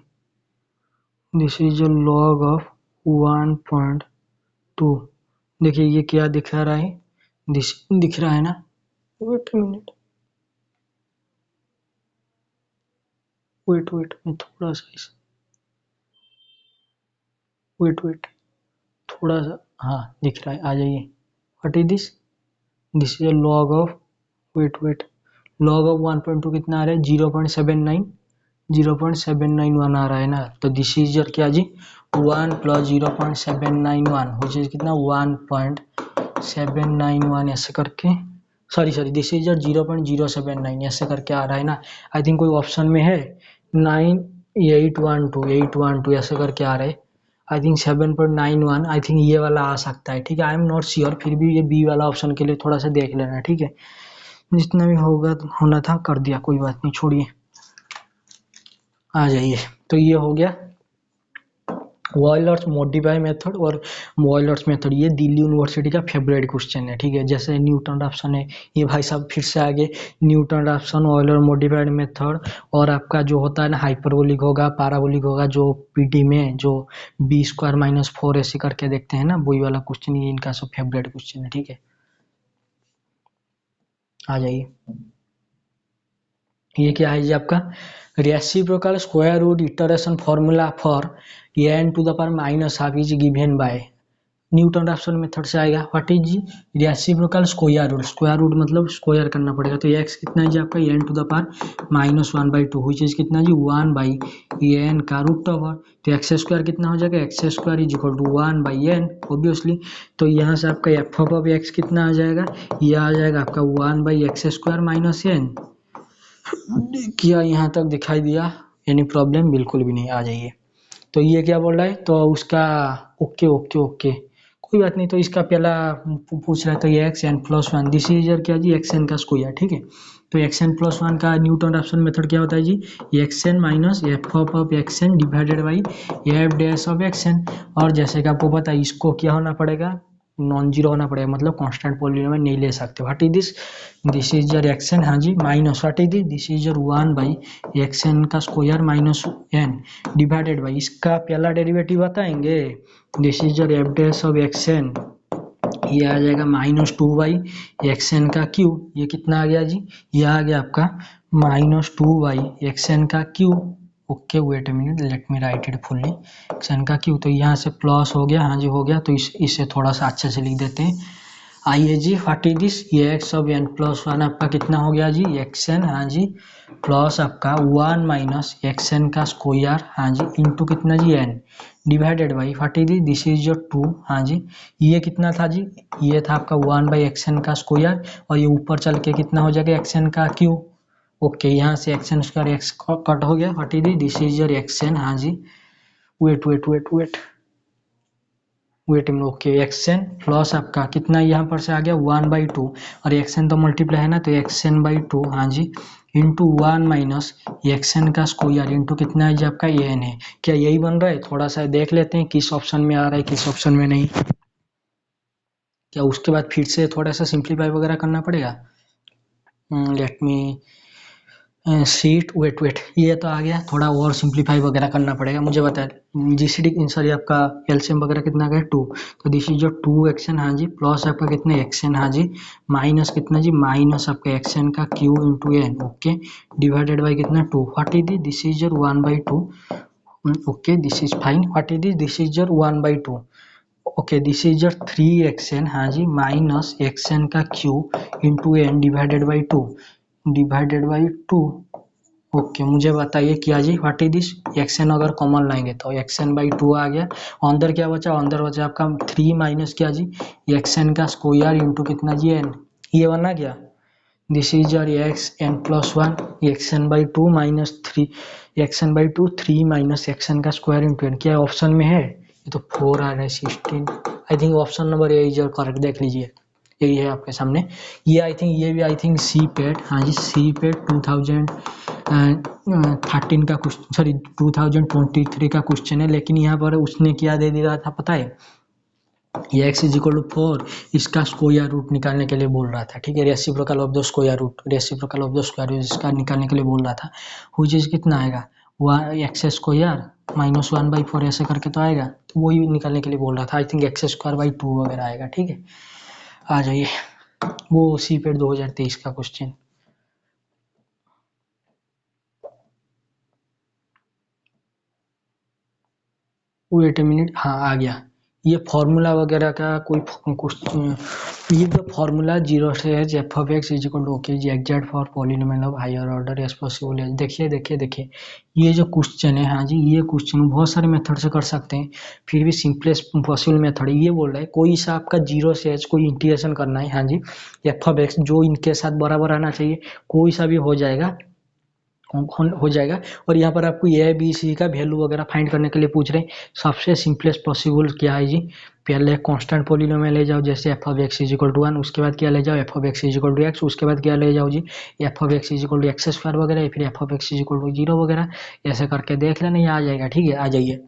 this is a log of 1.2। देखिए ये क्या दिखा रहा है, दिस दिख रहा है ना, वेट मिनट, वेट मैं थोड़ा सा इस, वेट थोड़ा सा, हाँ दिख रहा है, आ जाइए। What is this is a log of, wait log of 1.2 कितना आ रहा है 0.79, 0.791 आ रहा है ना, तो दिस इज योर क्या जी 1 प्लस 0.791 विच इज कितना 1.791 ऐसे करके, सॉरी दिस इज योर 0.079 ऐसे करके आ रहा है ना। आई थिंक कोई ऑप्शन में है 9812 ऐसे करके आ रहा है। आई थिंक 7.91, आई थिंक ये वाला आ सकता है, ठीक है। आई एम नॉट श्योर, फिर भी ये बी वाला ऑप्शन के लिए थोड़ा सा देख लेना, ठीक है। जितना भी होगा होना था कर दिया, कोई बात नहीं, छोड़िए, आ जाइए। तो ये हो गया वॉयलर्स मॉडिफाई मेथड और वॉयलर्स मेथड, ये दिल्ली यूनिवर्सिटी का फेवरेट क्वेश्चन है, ठीक है। जैसे न्यूटन राफ्सन है, ये भाई साहब फिर से आगे न्यूटन राफ्सन वॉयलर मॉडिफाइड मेथड, और आपका जो होता है ना हाइपरबोलिक होगा, पैराबोलिक होगा, जो पीटी में जो b² - 4 ऐसे करके देखते हैं ना, वही वाला क्वेश्चन, ये इनका सब फेवरेट क्वेश्चन है, ठीक है। आ जाइए, ये क्या है जी आपका reciprocal square root iteration formula for n to the power minus half is given by Newton Raphson method से आएगा। व्हाट इज जी रेसिप्रोकल स्क्वायर रूट मतलब स्क्वायर करना पड़ेगा, तो x कितना है जी आपका n टू द पावर -1/2 हुई चीज कितना जी 1/n का रूट ओवर, तो एक्स स्क्वायर कितना हो जाएगा x square is equal to 1/n obviously. तो यहाँ से आपका एफ ऑफ एक्स कितना आ जाएगा, ये आ जाएगा आपका 1/x² - n। क्या यहाँ तक दिखाई दिया, एनी प्रॉब्लम, बिल्कुल भी नहीं, आ जाइए। तो ये क्या बोल रहा है, तो उसका ओके ओके ओके कोई बात नहीं, तो इसका पहला पूछ रहा है, तो ये xn+1 दिस इज क्या जी xn का स्क्वायर, ठीक है। तो xn+1 का न्यूटन राफ्सन मेथड क्या होता है जी xn minus F of xn divided by F dash of xn, और जैसे कि आपको पता है इसको क्या होना पड़ेगा नॉन जीरो होना पड़ेगा, मतलब कांस्टेंट पॉलिनोमियल नहीं ले सकते। What is this, this is your x N, हाँ जी, minus what is this, this is your 1 by X N का square minus N divided by, इसका पहला डेरिवेटिव बताएंगे, this is your F dash of X N, ये आ जाएगा minus 2 by X N का क्यू, ये कितना आ गया जी, ये आ गया आपका माइनस 2 बाई एक्स एन का cube. Okay wait a minute, let me write it fully, x N का क्यू, तो यहाँ से प्लस हो गया, हाँ जी हो गया, तो इसे थोड़ा सा अच्छे से लिख देते हैं। आइए जी, व्हाट इज दिस, ये एक्स ऑफ एन प्लस 1 आपका कितना हो गया जी, एक्स एन, हाँ जी, प्लस आपका 1 माइनस एक्स एन का स्क्वायर, हाँ जी, इंटू कितना जी N divided by what is this is your 2, हाँ जी, ये कितना था जी, ये था आपका 1 बाई एक्स एन का स्क्वायर, और ये ऊपर चल के कितना हो जाएगा एक्स एन का क्यू। ओके यहाँ से X N square X cut हो गया, what is this is your x N, हाँ जी, wait wait wait wait wait okay, X N plus आपका कितना यहाँ पर से आ गया 1/2, और एक्स एन तो मल्टीप्लाई है ना, तो एक्स एन बाई 2, हाँ जी, इंटू 1 माइनस एक्स एन का स्क्वायर इंटू कितना है जी आपका ए एन है। क्या यही बन रहा है, थोड़ा सा देख लेते हैं किस ऑप्शन में आ रहा है किस ऑप्शन में नहीं, क्या उसके बाद फिर से थोड़ा सा सिंप्लीफाई वगैरह करना पड़ेगा। Let me seat wait wait, ये तो आ गया, थोड़ा और सिंप्लीफाई वगैरह करना पड़ेगा मुझे बता, जीसीडी सॉरी आपका एलसीएम वगैरह कितना आ गया 2, तो दिस इज जो 2 एक्सएन, हाँ जी, प्लस आपका कितना एक्सएन, हाँ जी, माइनस कितना जी, माइनस आपका एक्सएन का q into n, okay, divided by कितना 2, what is this is your 1/2, okay this is fine, what is this is your 1/2, okay this is your 3xn, हाँ जी, माइनस एक्सएन का q into n divided by 2 divided by 2। Okay मुझे बताइए क्या जी, what is this, x n अगर common लाएंगे तो एक्सएन बाई 2 आ गया, अंदर क्या बचा, अंदर बचा आपका 3 माइनस क्या जी, एक्सएन का स्क्वायर इंटू कितना जी एन, ये बना क्या, this is your x N plus 1 x n by 2 minus 3 x n by 2 3 minus x n का स्क्वायर इंटू एन, क्या ऑप्शन में है, ये तो 4 आ रहा है 16, I think option number A is your correct, देख लीजिए यही है आपके सामने, ये आई थिंक, ये भी आई थिंक सी पेड, हाँ जी सी पेड 2013 का क्वेश्चन, सॉरी 2023 का क्वेश्चन है, लेकिन यहाँ पर उसने क्या दे दिया था पता है, ये x इज इक्वल टू 4, इसका स्क्वायर रूट निकालने के लिए बोल रहा था, ठीक है, reciprocal of the square root, reciprocal of the square root इसका निकालने के लिए बोल रहा था, वो चीज़ कितना आएगा, एक्स स्क्वायर माइनस 1/4 ऐसे करके तो आएगा, तो वही निकालने के लिए बोल रहा था, I think x square by 2 वगैरह आएगा, ठीक है, आ जाइए, वो सी पेड 2023 का क्वेश्चन, वेट ए मिनट, हाँ आ गया, ये फॉर्मूला वगैरह का कोई कुछ, ये द फॉर्मूला 0 से h f of x is equal to okay जी exact for polynomial of higher order as possible as, देखिए देखिए देखिए, ये जो क्वेश्चन है, हाँ जी ये क्वेश्चन बहुत सारे मेथड से कर सकते हैं, फिर भी सिंपलेस्ट पॉसिबल मेथड ये बोल रहा है, कोई सा आपका 0 से एच कोई इंटीग्रेशन करना है, हाँ जी, एफ ऑफ एक्स जो इनके साथ बराबर आना चाहिए, कोई सा भी हो जाएगा, हो जाएगा, और यहाँ पर आपको ए बी सी का वैल्यू वगैरह फाइंड करने के लिए पूछ रहे हैं, सबसे सिंपलेस्ट पॉसिबल क्या है जी, पहले कांस्टेंट पॉलिनोमियल ले जाओ, जैसे F of x is equal to 1, उसके बाद क्या ले जाओ F of x is equal to X, उसके बाद क्या ले जाओ जी F of x is equal to X square वगैरह, फिर F of x is equal to 0 वगैरह, ऐसे करके देख लेना, ये आ जाएगा, ठीक है, आ जाइए,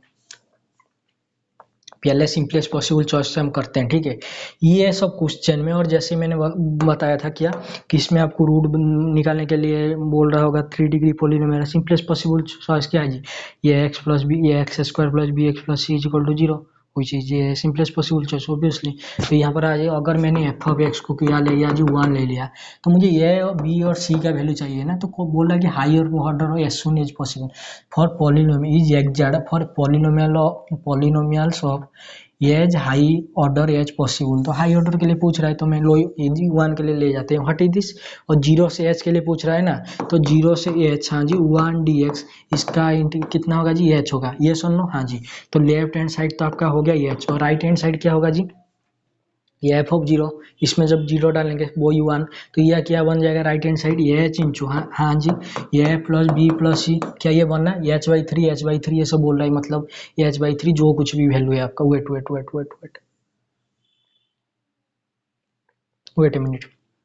पहले सिंपलेस्ट पॉसिबल चॉइस से हम करते हैं, ठीक है, ये सब क्वेश्चन में, और जैसे मैंने बताया था क्या कि इसमें आपको रूट निकालने के लिए बोल रहा होगा 3 degree polynomial, simplest possible choice क्या है जी, ये एक्स प्लस बी, ये x square plus b x plus c is equal to 0, कोई चीज़ ये सिंपलेस्ट पॉसिबल चॉइस ऑब्वियसली, तो यहाँ पर आ जाए, अगर मैंने एफ ऑफ एक्स को क्या ले लिया जी 1 ले लिया, तो मुझे ए बी और सी का वैल्यू चाहिए ना, तो बोल रहा है कि हायर ऑर्डर हो as soon as possible for polynomial is exact for polynomials of as high order as possible, तो हाई ऑर्डर के लिए पूछ रहा है तो मैं लो जी 1 के लिए ले जाते हैं, व्हाट इज दिस, और 0 से एच के लिए पूछ रहा है ना, तो 0 से एच, हाँ जी 1 dx, इसका कितना होगा जी एच होगा, ये सुन लो, हाँ जी, तो लेफ्ट हैंड साइड तो आपका हो गया एच, और राइट हैंड साइड क्या होगा जी, ये एफ ऑफ 0, इसमें जब 0 डालेंगे वो ही 1, तो यह क्या बन जाएगा राइट हैंड साइड, ये एच इंचू, हाँ हाँ जी, ये प्लस बी प्लस सी, क्या ये बनना है एच बाई थ्री ये सब बोल रहा है, मतलब एच/3 जो कुछ भी वैल्यू है आपका, wait wait wait wait wait wait a minute,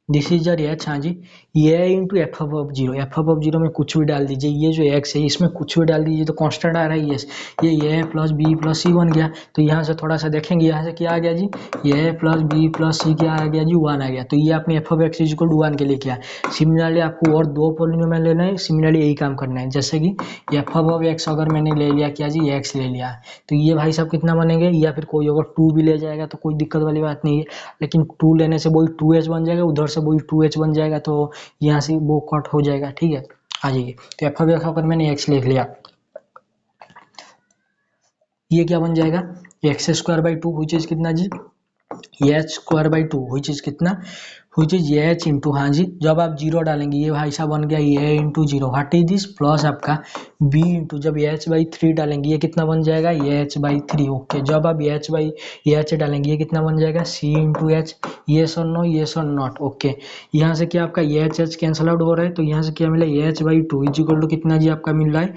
this is your h, हाँ जी, ये into f of zero, f of zero में कुछ भी डाल दीजिए, ये जो एक्स है इसमें कुछ भी डाल दीजिए तो कांस्टेंट आ रहा है यस, ये ए प्लस बी प्लस सी बन गया। तो यहाँ से थोड़ा सा देखेंगे, यहाँ से क्या आ गया जी, ए प्लस बी प्लस सी क्या आ गया जी, 1 आ गया। तो ये आपने f of x is equal to 1 के लिए किया। सिमिलरली आपको और दो पॉलिनोमियल लेना है, सिमिलरली यही काम करना है। जैसे कि एफ ऑफ एक्स अगर मैंने ले लिया क्या जी, एक्स ले लिया, तो ये भाई साहब कितना बनेंगे, या फिर कोई अगर 2 भी ले जाएगा तो कोई दिक्कत वाली बात नहीं है, लेकिन 2 लेने से वही 2h बन जाएगा, उधर से वही 2h बन जाएगा, तो यहाँ से वो कट हो जाएगा, ठीक है। आ जाइए, तो एफ ऑफ एक्स अगर मैंने एक्स लिख लिया, ये क्या बन जाएगा, x square by two which is कितना जी, H square by two which is कितना, विच इज एच इंटू, हाँ जी, जब आप जीरो डालेंगे ये भाई साहब बन गया A into zero, what is this, plus आपका बी इंटू, जब एच बाई थ्री डालेंगे ये कितना बन जाएगा, एच बाई थ्री, ओके। जब आप एच बाई एच डालेंगे ये कितना बन जाएगा, सी इंटू एच, ये सर नो, ये सर नॉट, ओके। यहाँ से क्या आपका एच एच कैंसल आउट हो रहा है, तो यहाँ से क्या मिला, h by two is equal to कितना जी आपका मिल रहा है,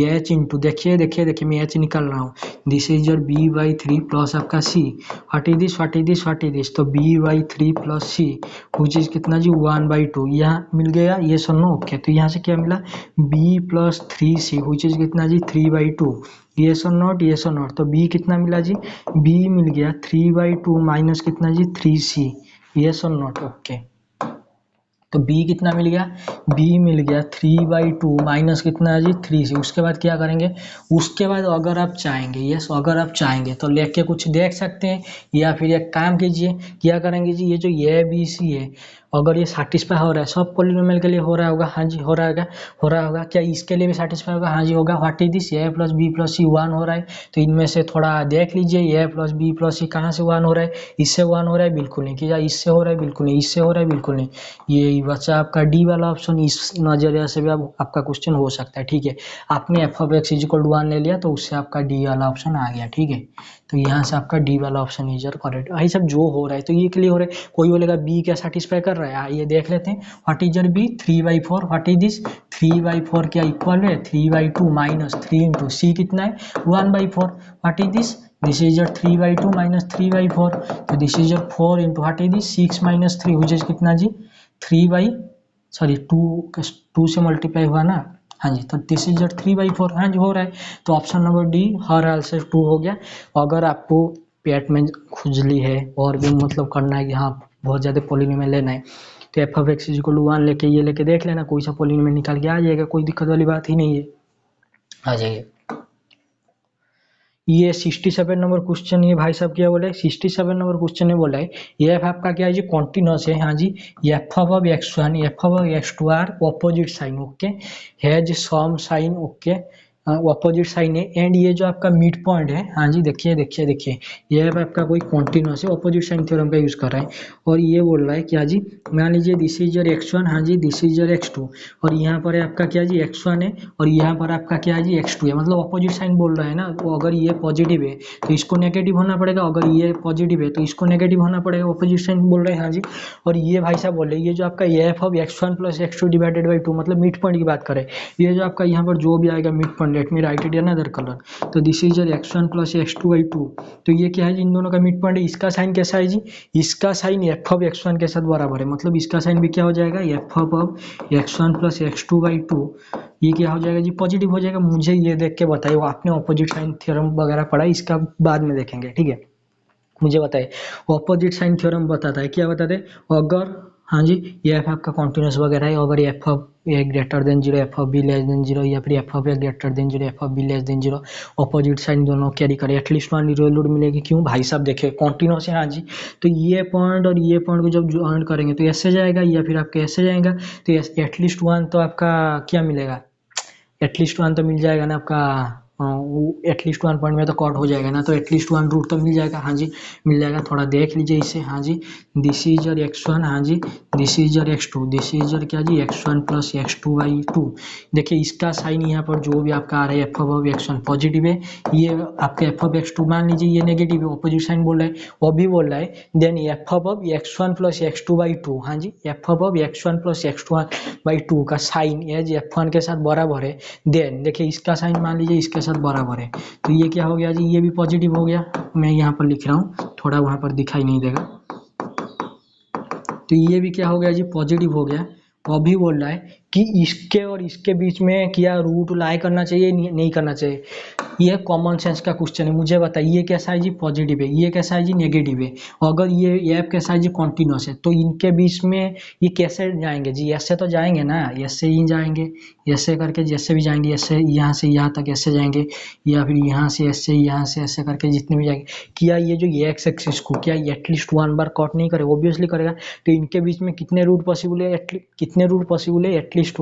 एच इंटू, देखिए देखिए देखिए मैं एच निकाल रहा हूँ, this is your B by three plus आपका C, what is this, what is this, what is this, तो B by three plus C which is कितना जी, 1/2, यहाँ मिल गया, ये सुनो, ओके। तो यहाँ से क्या मिला, b plus three c which is कितना जी, 3/2, ये सो नॉट, ये सो नॉट, तो b कितना मिला जी, b मिल गया 3/2 माइनस कितना जी, 3c, ये सो नॉट, ओके। तो b कितना मिल गया, b मिल गया 3/2 माइनस कितना है जी, 3c। उसके बाद क्या करेंगे, उसके बाद अगर आप चाहेंगे, यस अगर आप चाहेंगे तो लेके कुछ देख सकते हैं, या फिर एक काम कीजिए, क्या करेंगे जी, ये जो ए बी सी है अगर ये सेटिस्फाई हो रहा है, सब पॉलिनोमियल के लिए हो रहा होगा, हाँ जी हो रहा होगा, हो रहा होगा, क्या इसके लिए भी सेटिस्फाई होगा, हाँ जी होगा। What is this, A plus B plus C 1 हो रहा है, तो इनमें से थोड़ा देख लीजिए, ए प्लस बी प्लस सी कहाँ से 1 हो रहा है, इससे 1 हो रहा है बिल्कुल नहीं, क्या इससे हो रहा है बिल्कुल नहीं, इससे हो रहा है बिल्कुल नहीं, ये बच्चा आपका डी वाला ऑप्शन, इस नजरिया से भी आपका क्वेश्चन हो सकता है, ठीक है। आपने f of x is equal to 1 ले लिया तो उससे आपका डी वाला ऑप्शन आ गया, ठीक है। तो यहाँ से आपका डी वाला ऑप्शन इज करेक्ट। भाई सब जो हो रहा है तो ये के लिए हो रहा है, कोई बोलेगा बी क्या सेटिस्फाई कर रहा है, ये देख लेते हैं। What is your b, 3/4, what is this 3/4 क्या इक्वल है 3/2 माइनस 3 इंटू सी कितना है 1/4, what is this, this is your 3/2 minus 3/4, तो this is your 4 into what is this 6 minus 3 which is कितना जी 2 से मल्टीप्लाई हुआ ना, हाँ जी, तो दिस इज योर 3/4, हाँ जी हो रहा है। तो ऑप्शन नंबर डी हर हाल से 2 हो गया। अगर आपको पेट में खुजली है और भी मतलब करना है कि हाँ बहुत ज़्यादा पॉलिनोमियल लेना है, तो f of x is equal to 1 लेके ये लेके देख लेना, कोई सा पॉलिनोमियल निकाल के आ जाएगा, कोई दिक्कत वाली बात ही नहीं है, आ जाइए। ये 67 नंबर क्वेश्चन, ये भाई साहब क्या बोला है, 67 नंबर क्वेश्चन ने बोला है ये एफ आपका क्या है जी, कॉन्टिन्यूस है, हाँ जी, F of x1 F of x2 are opposite sign, okay, has same sign, okay, opposite sign है, एंड ये जो आपका मिड पॉइंट है, हाँ जी देखिए देखिए देखिए, ये आपका कोई कॉन्टिन्यूस है, ऑपोजिट साइन थ्योरम का यूज कर रहा है, और ये बोल रहा है क्या जी, मान लीजिए दिस इज योर x1, हाँ जी दिस इज योर x2, और यहाँ पर है आपका क्या जी x1 है, और यहाँ पर आपका क्या है जी x2 है, मतलब ऑपोजिट साइन बोल रहा है ना, तो अगर ये पॉजिटिव है तो इसको नेगेटिव होना पड़ेगा, अगर ये पॉजिटिव है तो इसको नेगेटिव होना पड़ेगा, ऑपोजिट साइन बोल रहे हैं, हाँ जी। और ये भाई साहब बोल रहे हैं ये जो आपका F of x1 plus x2 divided by 2, मतलब मिड पॉइंट की बात करें, ये जो आपका यहाँ पर जो भी आएगा mid point, let me write it in other colour, तो this is your x1 plus x2/2, तो ये क्या है जी, इन दोनों का मिड पॉइंट है, इसका साइन कैसा है जी, इसका साइन एफ ऑफ x1 के साथ बराबर है, मतलब इसका साइन भी क्या हो जाएगा, F of x1 plus x2/2, ये क्या हो जाएगा जी, पॉजिटिव हो जाएगा। मुझे ये देख के बताइए, आपने ऑपोजिट साइन थ्योरम वगैरह पढ़ा, इसका बाद में देखेंगे, ठीक है। मुझे बताइए ऑपोजिट साइन थ्योरम बताता है, क्या बताते हैं, अगर हाँ जी ये एफ आपका कॉन्टिन्यूस वगैरह है, अगर f of a greater than zero, f of b less than zero, या फिर F of a greater than zero, f of b less than zero, opposite sign दोनों कैरी करे, एटलीस्ट वन रिजोल्यूट मिलेगी, क्यों भाई साहब देखिए कॉन्टिन्यूस है, हाँ जी, तो ये पॉइंट और ये पॉइंट को जब ज्वाइन करेंगे तो ऐसे जाएगा, या फिर आपके ऐसे जाएगा, तो एटलीस्ट वन तो आपका क्या मिलेगा, एटलीस्ट वन तो मिल जाएगा ना आपका, एटलीस्ट 1 पॉइंट में तो कट हो जाएगा ना, तो एटलीस्ट 1 रूट तो मिल जाएगा, हाँ जी मिल जाएगा, थोड़ा देख लीजिए इसे, हाँ जी दिस इज योर x1, हाँ जी this is your x2, this is your क्या जी x1 प्लस x2/2, देखिए इसका साइन यहाँ पर जो भी आपका आ रहा है एफ ऑफ x1 पॉजिटिव है, ये आपका एफ ऑफ x2 मान लीजिए ये नेगेटिव है, ऑपोजिट साइन बोल रहा है, वो भी बोल रहा है, then F of x1 plus x2/2, हाँ जी F of x1 plus x2/2 का साइन एज f1 के साथ बराबर है, देन देखिए इसका साइन मान लीजिए इसके साथ बराबर है, तो ये क्या हो गया जी, ये भी पॉजिटिव हो गया, मैं यहाँ पर लिख रहा हूँ, थोड़ा वहाँ पर दिखाई नहीं देगा, तो ये भी क्या हो गया जी, पॉजिटिव हो गया। अभी बोल रहा है कि इसके और इसके बीच में क्या रूट लाई करना चाहिए, नहीं करना चाहिए। ये कॉमन सेंस का क्वेश्चन है, मुझे बताइए ये कैसा है जी, पॉजिटिव है, ये कैसा है जी, नेगेटिव है। अगर ये एफ कैसा है जी, कॉन्टिन्यूस है, तो इनके बीच में ये कैसे जाएंगे जी, ऐसे तो जाएंगे ना, ऐसे ही जाएंगे, ऐसे करके जैसे भी जाएंगे, ऐसे यहाँ से यहाँ तक ऐसे जाएंगे, या फिर यहाँ से ऐसे करके जितने भी जाएंगे। क्या ये जो ये एक्स एक्सिस को क्या एटलीस्ट 1 बार कट नहीं करेगा, ऑब्वियसली करेगा। तो इनके बीच में कितने रूट पॉसिबल है, कितने रूट पॉसिबल है, एटलीस्ट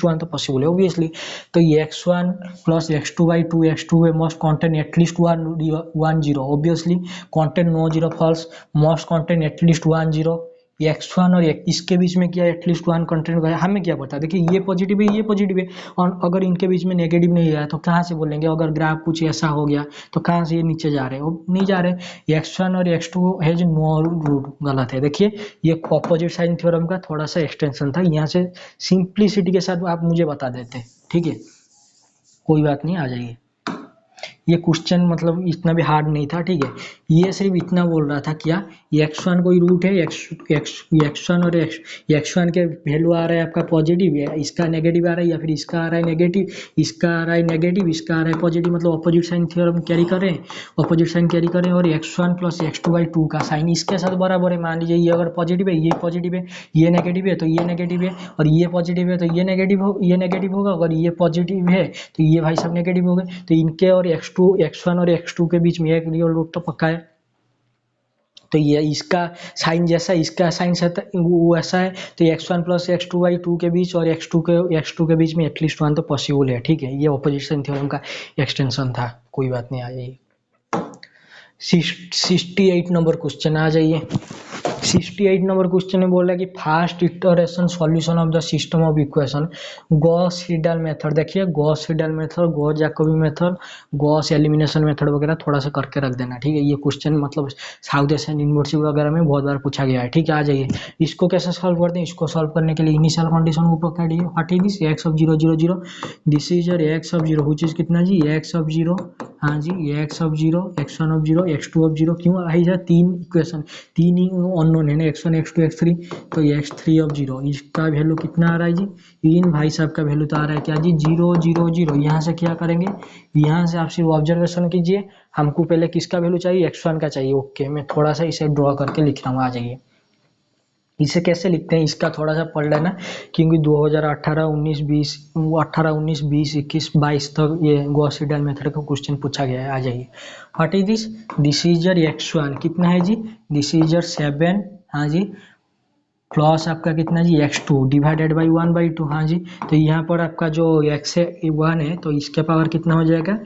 1 तो पॉसिबल है ऑब्वियसली। तो ये x1 plus x2/2, x2 must contain at least 1 0, obviously contain no zero false, must contain at least 1 0। x1 और इसके बीच में क्या एटलीस्ट 1 कंटेंट गया, हमें क्या पता। देखिए ये पॉजिटिव है, ये पॉजिटिव है, और अगर इनके बीच में नेगेटिव नहीं गया तो कहाँ से बोलेंगे, अगर ग्राफ कुछ ऐसा हो गया तो कहाँ से ये नीचे जा रहे हैं, नहीं जा रहे। x1 और x2 है जो नो रूट, गलत है। देखिए ये ऑपोजिट साइन थ्योरम का थोड़ा सा एक्सटेंशन था, यहाँ से सिंप्लिसिटी के साथ आप मुझे बता देते, ठीक है, कोई बात नहीं, आ जाइए। ये क्वेश्चन मतलब इतना भी हार्ड नहीं था, ठीक है। ये सिर्फ इतना बोल रहा था क्या, x1 कोई रूट है, x1 और x1 के वैल्यू आ रहा है आपका पॉजिटिव है, इसका नेगेटिव आ रहा है, या फिर इसका आ रहा है नेगेटिव, इसका आ रहा है नेगेटिव, इसका आ रहा है पॉजिटिव, मतलब अपोजिट साइन थ्योरम कैरी करें, अपोजिट साइन कैरी करें, और x1 प्लस x2/2 का साइन इसके साथ बराबर है। मान लीजिए ये अगर पॉजिटिव है, ये पॉजिटिव है, ये नेगेटिव है तो ये नेगेटिव है, और ये पॉजिटिव है तो ये नेगेटिव होगा, अगर ये पॉजिटिव है तो ये भाई सब नेगेटिव हो गए। तो इनके और x1 और x2 के बीच में एक रियल रूट तो पक्का है। तो ये इसका साइन जैसा इसका साइन वो ऐसा है, तो x1 प्लस x2/2 के बीच और x2 के बीच में एटलीस्ट 1 तो पॉसिबल है, ठीक है। ये ऑपोजिशन थ्योरम का एक्सटेंशन था, कोई बात नहीं, आ जाइए। 68 नंबर क्वेश्चन, आ जाइए। 68 नंबर क्वेश्चन में बोल रहा है कि fast iteration solution of the system of equation Gauss Seidel method. देखिए Gauss Seidel method, Gauss Jacobi method, Gauss elimination method वगैरह थोड़ा सा करके रख देना, ठीक है। ये क्वेश्चन मतलब साउथ एशियन यूनिवर्सिटी वगैरह में बहुत बार पूछा गया है, ठीक है। आ जाइए, इसको कैसे सॉल्व करते हैं। इसको सॉल्व करने के लिए इनिशियल कंडीशन को पकड़िए, what is this, x of 0 0 0, this is your x of 0 which is कितना जी, x ऑफ 0, हाँ जी, x of 0, x1 of 0, x2 of 0। क्यों आई है, तीन इक्वेशन, तीन ही अननोन है ना, x1 x2 x3, तो x3 ऑफ 0, इसका वैल्यू कितना आ रहा है जी, इन भाई साहब का वैल्यू तो आ रहा है क्या जी, 0 0 0। यहाँ से क्या करेंगे, यहाँ से आप सिर्फ ऑब्जर्वेशन कीजिए, हमको पहले किसका वैल्यू चाहिए, x1 का चाहिए, ओके। मैं थोड़ा सा इसे ड्रॉ करके लिख रहा हूँ, आ जाइए। इसे कैसे लिखते हैं, इसका थोड़ा सा पढ़ लेना, क्योंकि 2018 19 20 18 19 20 21 22 तक ये गॉस सीडल मेथड का क्वेश्चन पूछा गया है। आ जाइए, what is this, this is your x1 कितना है जी, दिस इज योर 7, हाँ जी, प्लस आपका कितना जी, x2 डिवाइडेड बाई 1/2, हाँ जी। तो यहाँ पर आपका जो x है 1 है, तो इसके पावर कितना हो जाएगा,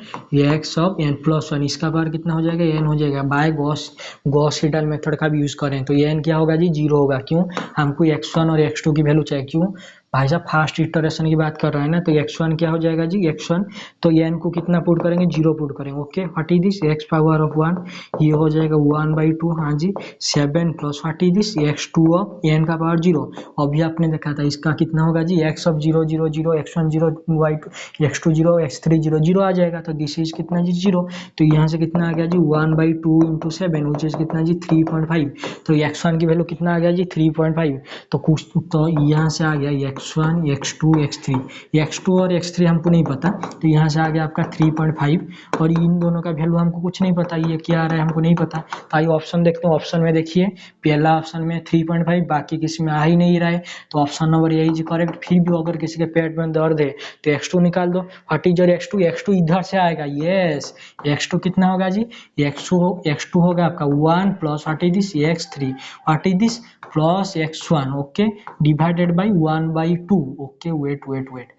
x ऑफ n प्लस 1, इसका पावर कितना हो जाएगा, n हो जाएगा। बाय गॉस सीडल मेथड का भी यूज करें तो n क्या होगा जी, 0 होगा। क्यों, हमको x1 और x2 की वैल्यू चाहिए। क्यों भाई साहब, फास्ट इटरेशन की बात कर रहे हैं ना, तो x1 क्या हो जाएगा जी, x1 तो n को कितना पुट करेंगे, 0 पुट करेंगे, okay. What is this, x power of 1, ये हो जाएगा 1/2, हाँ जी, 7 plus what is this, x2 of n का पावर 0। अभी आपने देखा था इसका कितना होगा जी, x of 0 0 0, x1 0, y2 x2 0, x3 0 0 आ जाएगा। तो दिस इज कितना जी, 0। तो यहाँ से कितना आ गया जी, 1/2 इंटू 7 विच इज कितना जी, 3.5। तो x1 की वैल्यू कितना आ गया जी, 3.5। तो कुछ तो यहाँ से आ गया x1 x2 x3, x2 और x3 हमको नहीं पता, तो यहाँ से आ गया आपका 3.5, और इन दोनों का वैल्यू हमको कुछ नहीं पता, ये क्या आ रहा है हमको नहीं पता। तो आइए ऑप्शन देखते हैं। ऑप्शन में देखिए, पहला ऑप्शन में 3.5, बाकी किसी में आ ही नहीं रहा है, तो option number A is correct. फिर भी अगर किसी के पेट में दर्द है तो x2 निकाल दो, what is your x2, x2 इधर से आएगा, यस, x2 कितना होगा जी, x2 होगा आपका 1 plus what is this, x3, what is this, plus x1, okay, divided by 1/2, okay. Wait,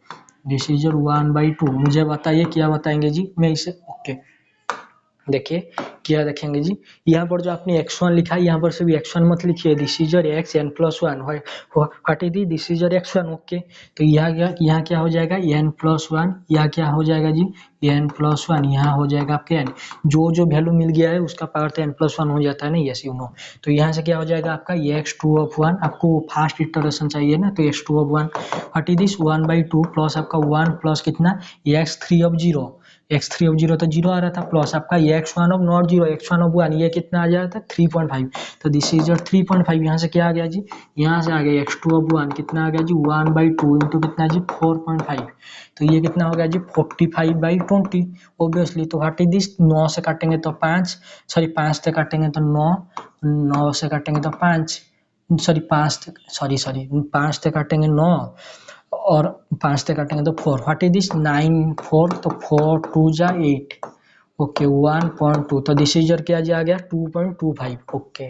this is your 1/2। मुझे बताइए क्या बताएंगे जी, मैं इसे ओके देखिए क्या देखेंगे जी, यहाँ पर जो आपने x1 लिखा है, यहाँ पर से भी x1 मत लिखिए, this is your x n plus 1, what is this is your x1, okay. तो यहाँ क्या हो जाएगा, n प्लस 1, यहाँ क्या हो जाएगा जी, n प्लस 1, यहाँ हो जाएगा आपके n, जो वैल्यू मिल गया है उसका पावर तो n प्लस 1 हो जाता है ना, यस यू नो। तो यहाँ से क्या हो जाएगा आपका x2 ऑफ 1, आपको फास्ट इटरेशन चाहिए ना, तो x2 of 1, what is this 1/2 plus आपका 1 प्लस कितना, x3 ऑफ 0, x3 ऑफ 0 तो 0 आ रहा था, प्लस आपका x1 of not 0, x1 of 1 ये कितना आ जा रहा था 3.5, तो दिस इज योर 3.5। यहाँ से क्या आ गया जी, यहाँ से आ गया x2 ऑफ 1 कितना आ गया जी 1/2 इंटू कितना जी 4.5, तो ये कितना हो गया जी 45/20 ऑब्वियसली। तो व्हाट इज दिस, 9 से काटेंगे तो 5, सॉरी 5 से काटेंगे तो 9, 9 से काटेंगे तो 5, सॉरी 5 से काटेंगे 9 और 5 से काटेंगे तो 4, व्हाट इज दिस 9 4, तो 4 2 जा 8, ओके 1.2, तो दिस इज योर क्या जी आ गया 2.25, okay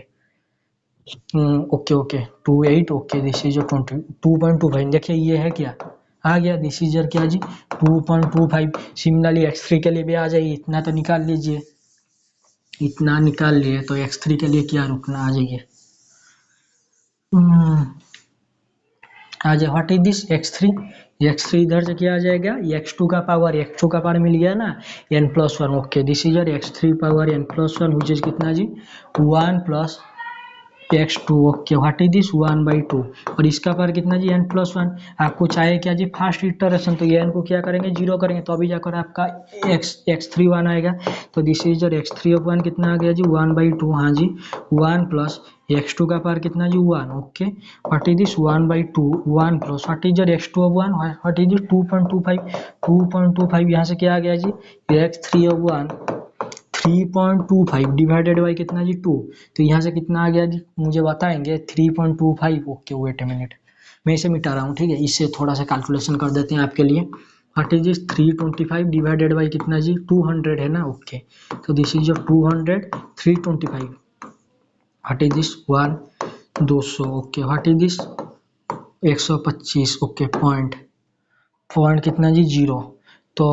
okay okay 28, okay this is your 2.25। देखिए ये है क्या आ गया, दिस इज योर क्या जी 2.25। सिमिलरली x3 के लिए भी आ जाइए, इतना तो निकाल लीजिए, इतना निकाल लिए तो x3 के लिए क्या रुकना, आ जाइए आ जाए, what is this x3, x3 इधर से क्या आ जाएगा x2 का पावर, x2 का पावर मिल गया ना n+1, okay this is your x3 power n+1 which is कितना जी 1 plus x2, okay what is this 1/2, और इसका पावर कितना जी n+1। आपको चाहे क्या जी फास्ट इटरेशन, तो ये n को क्या करेंगे 0 करेंगे तो अभी जाकर आपका x3 1 आएगा, तो this is your x3 of 1 कितना आ गया जी 1/2, हाँ जी 1 प्लस x2 का पावर कितना जी 1, okay what is this 1/2, 1 plus what is your x2 of 1, what is 2.25, 2.25 यहाँ से क्या आ गया जी x3 ऑफ 1 3.25 डिवाइडेड बाई कितना जी 2, तो यहाँ से कितना आ गया जी मुझे बताएंगे 3.25, ओके वेट ए मिनट मैं इसे मिटा रहा हूँ, ठीक है इससे थोड़ा सा कैलकुलेशन कर देते हैं आपके लिए। What is this 325 divided by कितना जी 200 है ना, ओके तो this is your 200 325, what is this 1 200, okay what is this 125, okay point point कितना जी 0, तो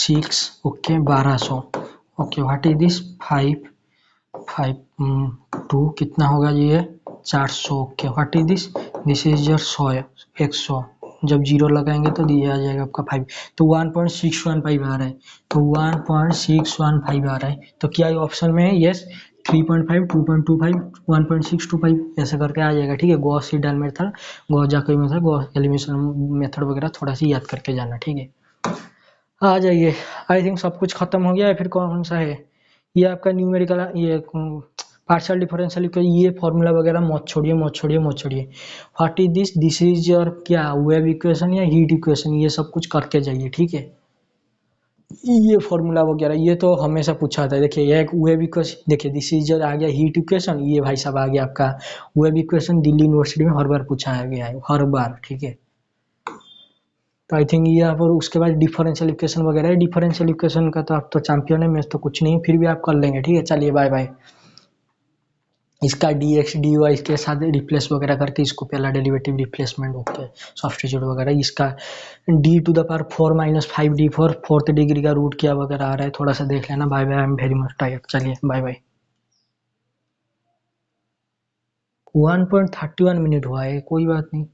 6, okay 1200, okay what is this 5 5 2 कितना होगा जी ये 400, okay what is this is your 100 जब 0 लगाएंगे तो दिया आ जाएगा आपका 5, तो 1.615 आ रहा है, तो 1.615 आ रहा है, तो क्या ऑप्शन में है यस 3.5 2.25 1.625 ऐसे करके आ जाएगा, ठीक है Gauss Seidel method, Gauss Jacobi method, Gauss elimination method वगैरह थोड़ा सा याद करके जाना, ठीक है आ जाइए। आई थिंक सब कुछ खत्म हो गया है, फिर कौन सा है ये आपका न्यूमेरिकल, ये पार्शियल डिफरेंशियल इक्वेशन, ये फॉर्मूला वगैरह मत छोड़िए मत छोड़िए मत छोड़िए। What is this, this is your क्या वेव इक्वेशन या हीट इक्वेशन, ये सब कुछ करके जाइए, ठीक है ये फॉर्मूला वगैरह ये तो हमेशा पूछा था। देखिए ये एक वेव इक्वेशन, देखिए दिस इज योर आ गया हीट इक्वेशन, ये भाई साहब आ गया आपका वेव इक्वेशन, दिल्ली यूनिवर्सिटी में हर बार पूछा गया है हर बार, ठीक है तो आई थिंक ये यहाँ पर उसके बाद डिफरेंशियल इक्वेशन वगैरह है, डिफरेंशियल इक्वेशन का तो आप तो चैंपियन है, मैं तो कुछ नहीं फिर भी आप कर लेंगे, ठीक है चलिए बाय बाय। इसका dx dy इसके साथ रिप्लेस वगैरह करके इसको पहला डेरिवेटिव रिप्लेसमेंट ओके सब्स्टिट्यूट वगैरह, इसका d to the power 4 - 5d fourth degree का रूट क्या वगैरह आ रहा है थोड़ा सा देख लेना। Bye bye, I am very much tired, चलिए बाय बाय। 1.31 मिनट हुआ है, कोई बात नहीं।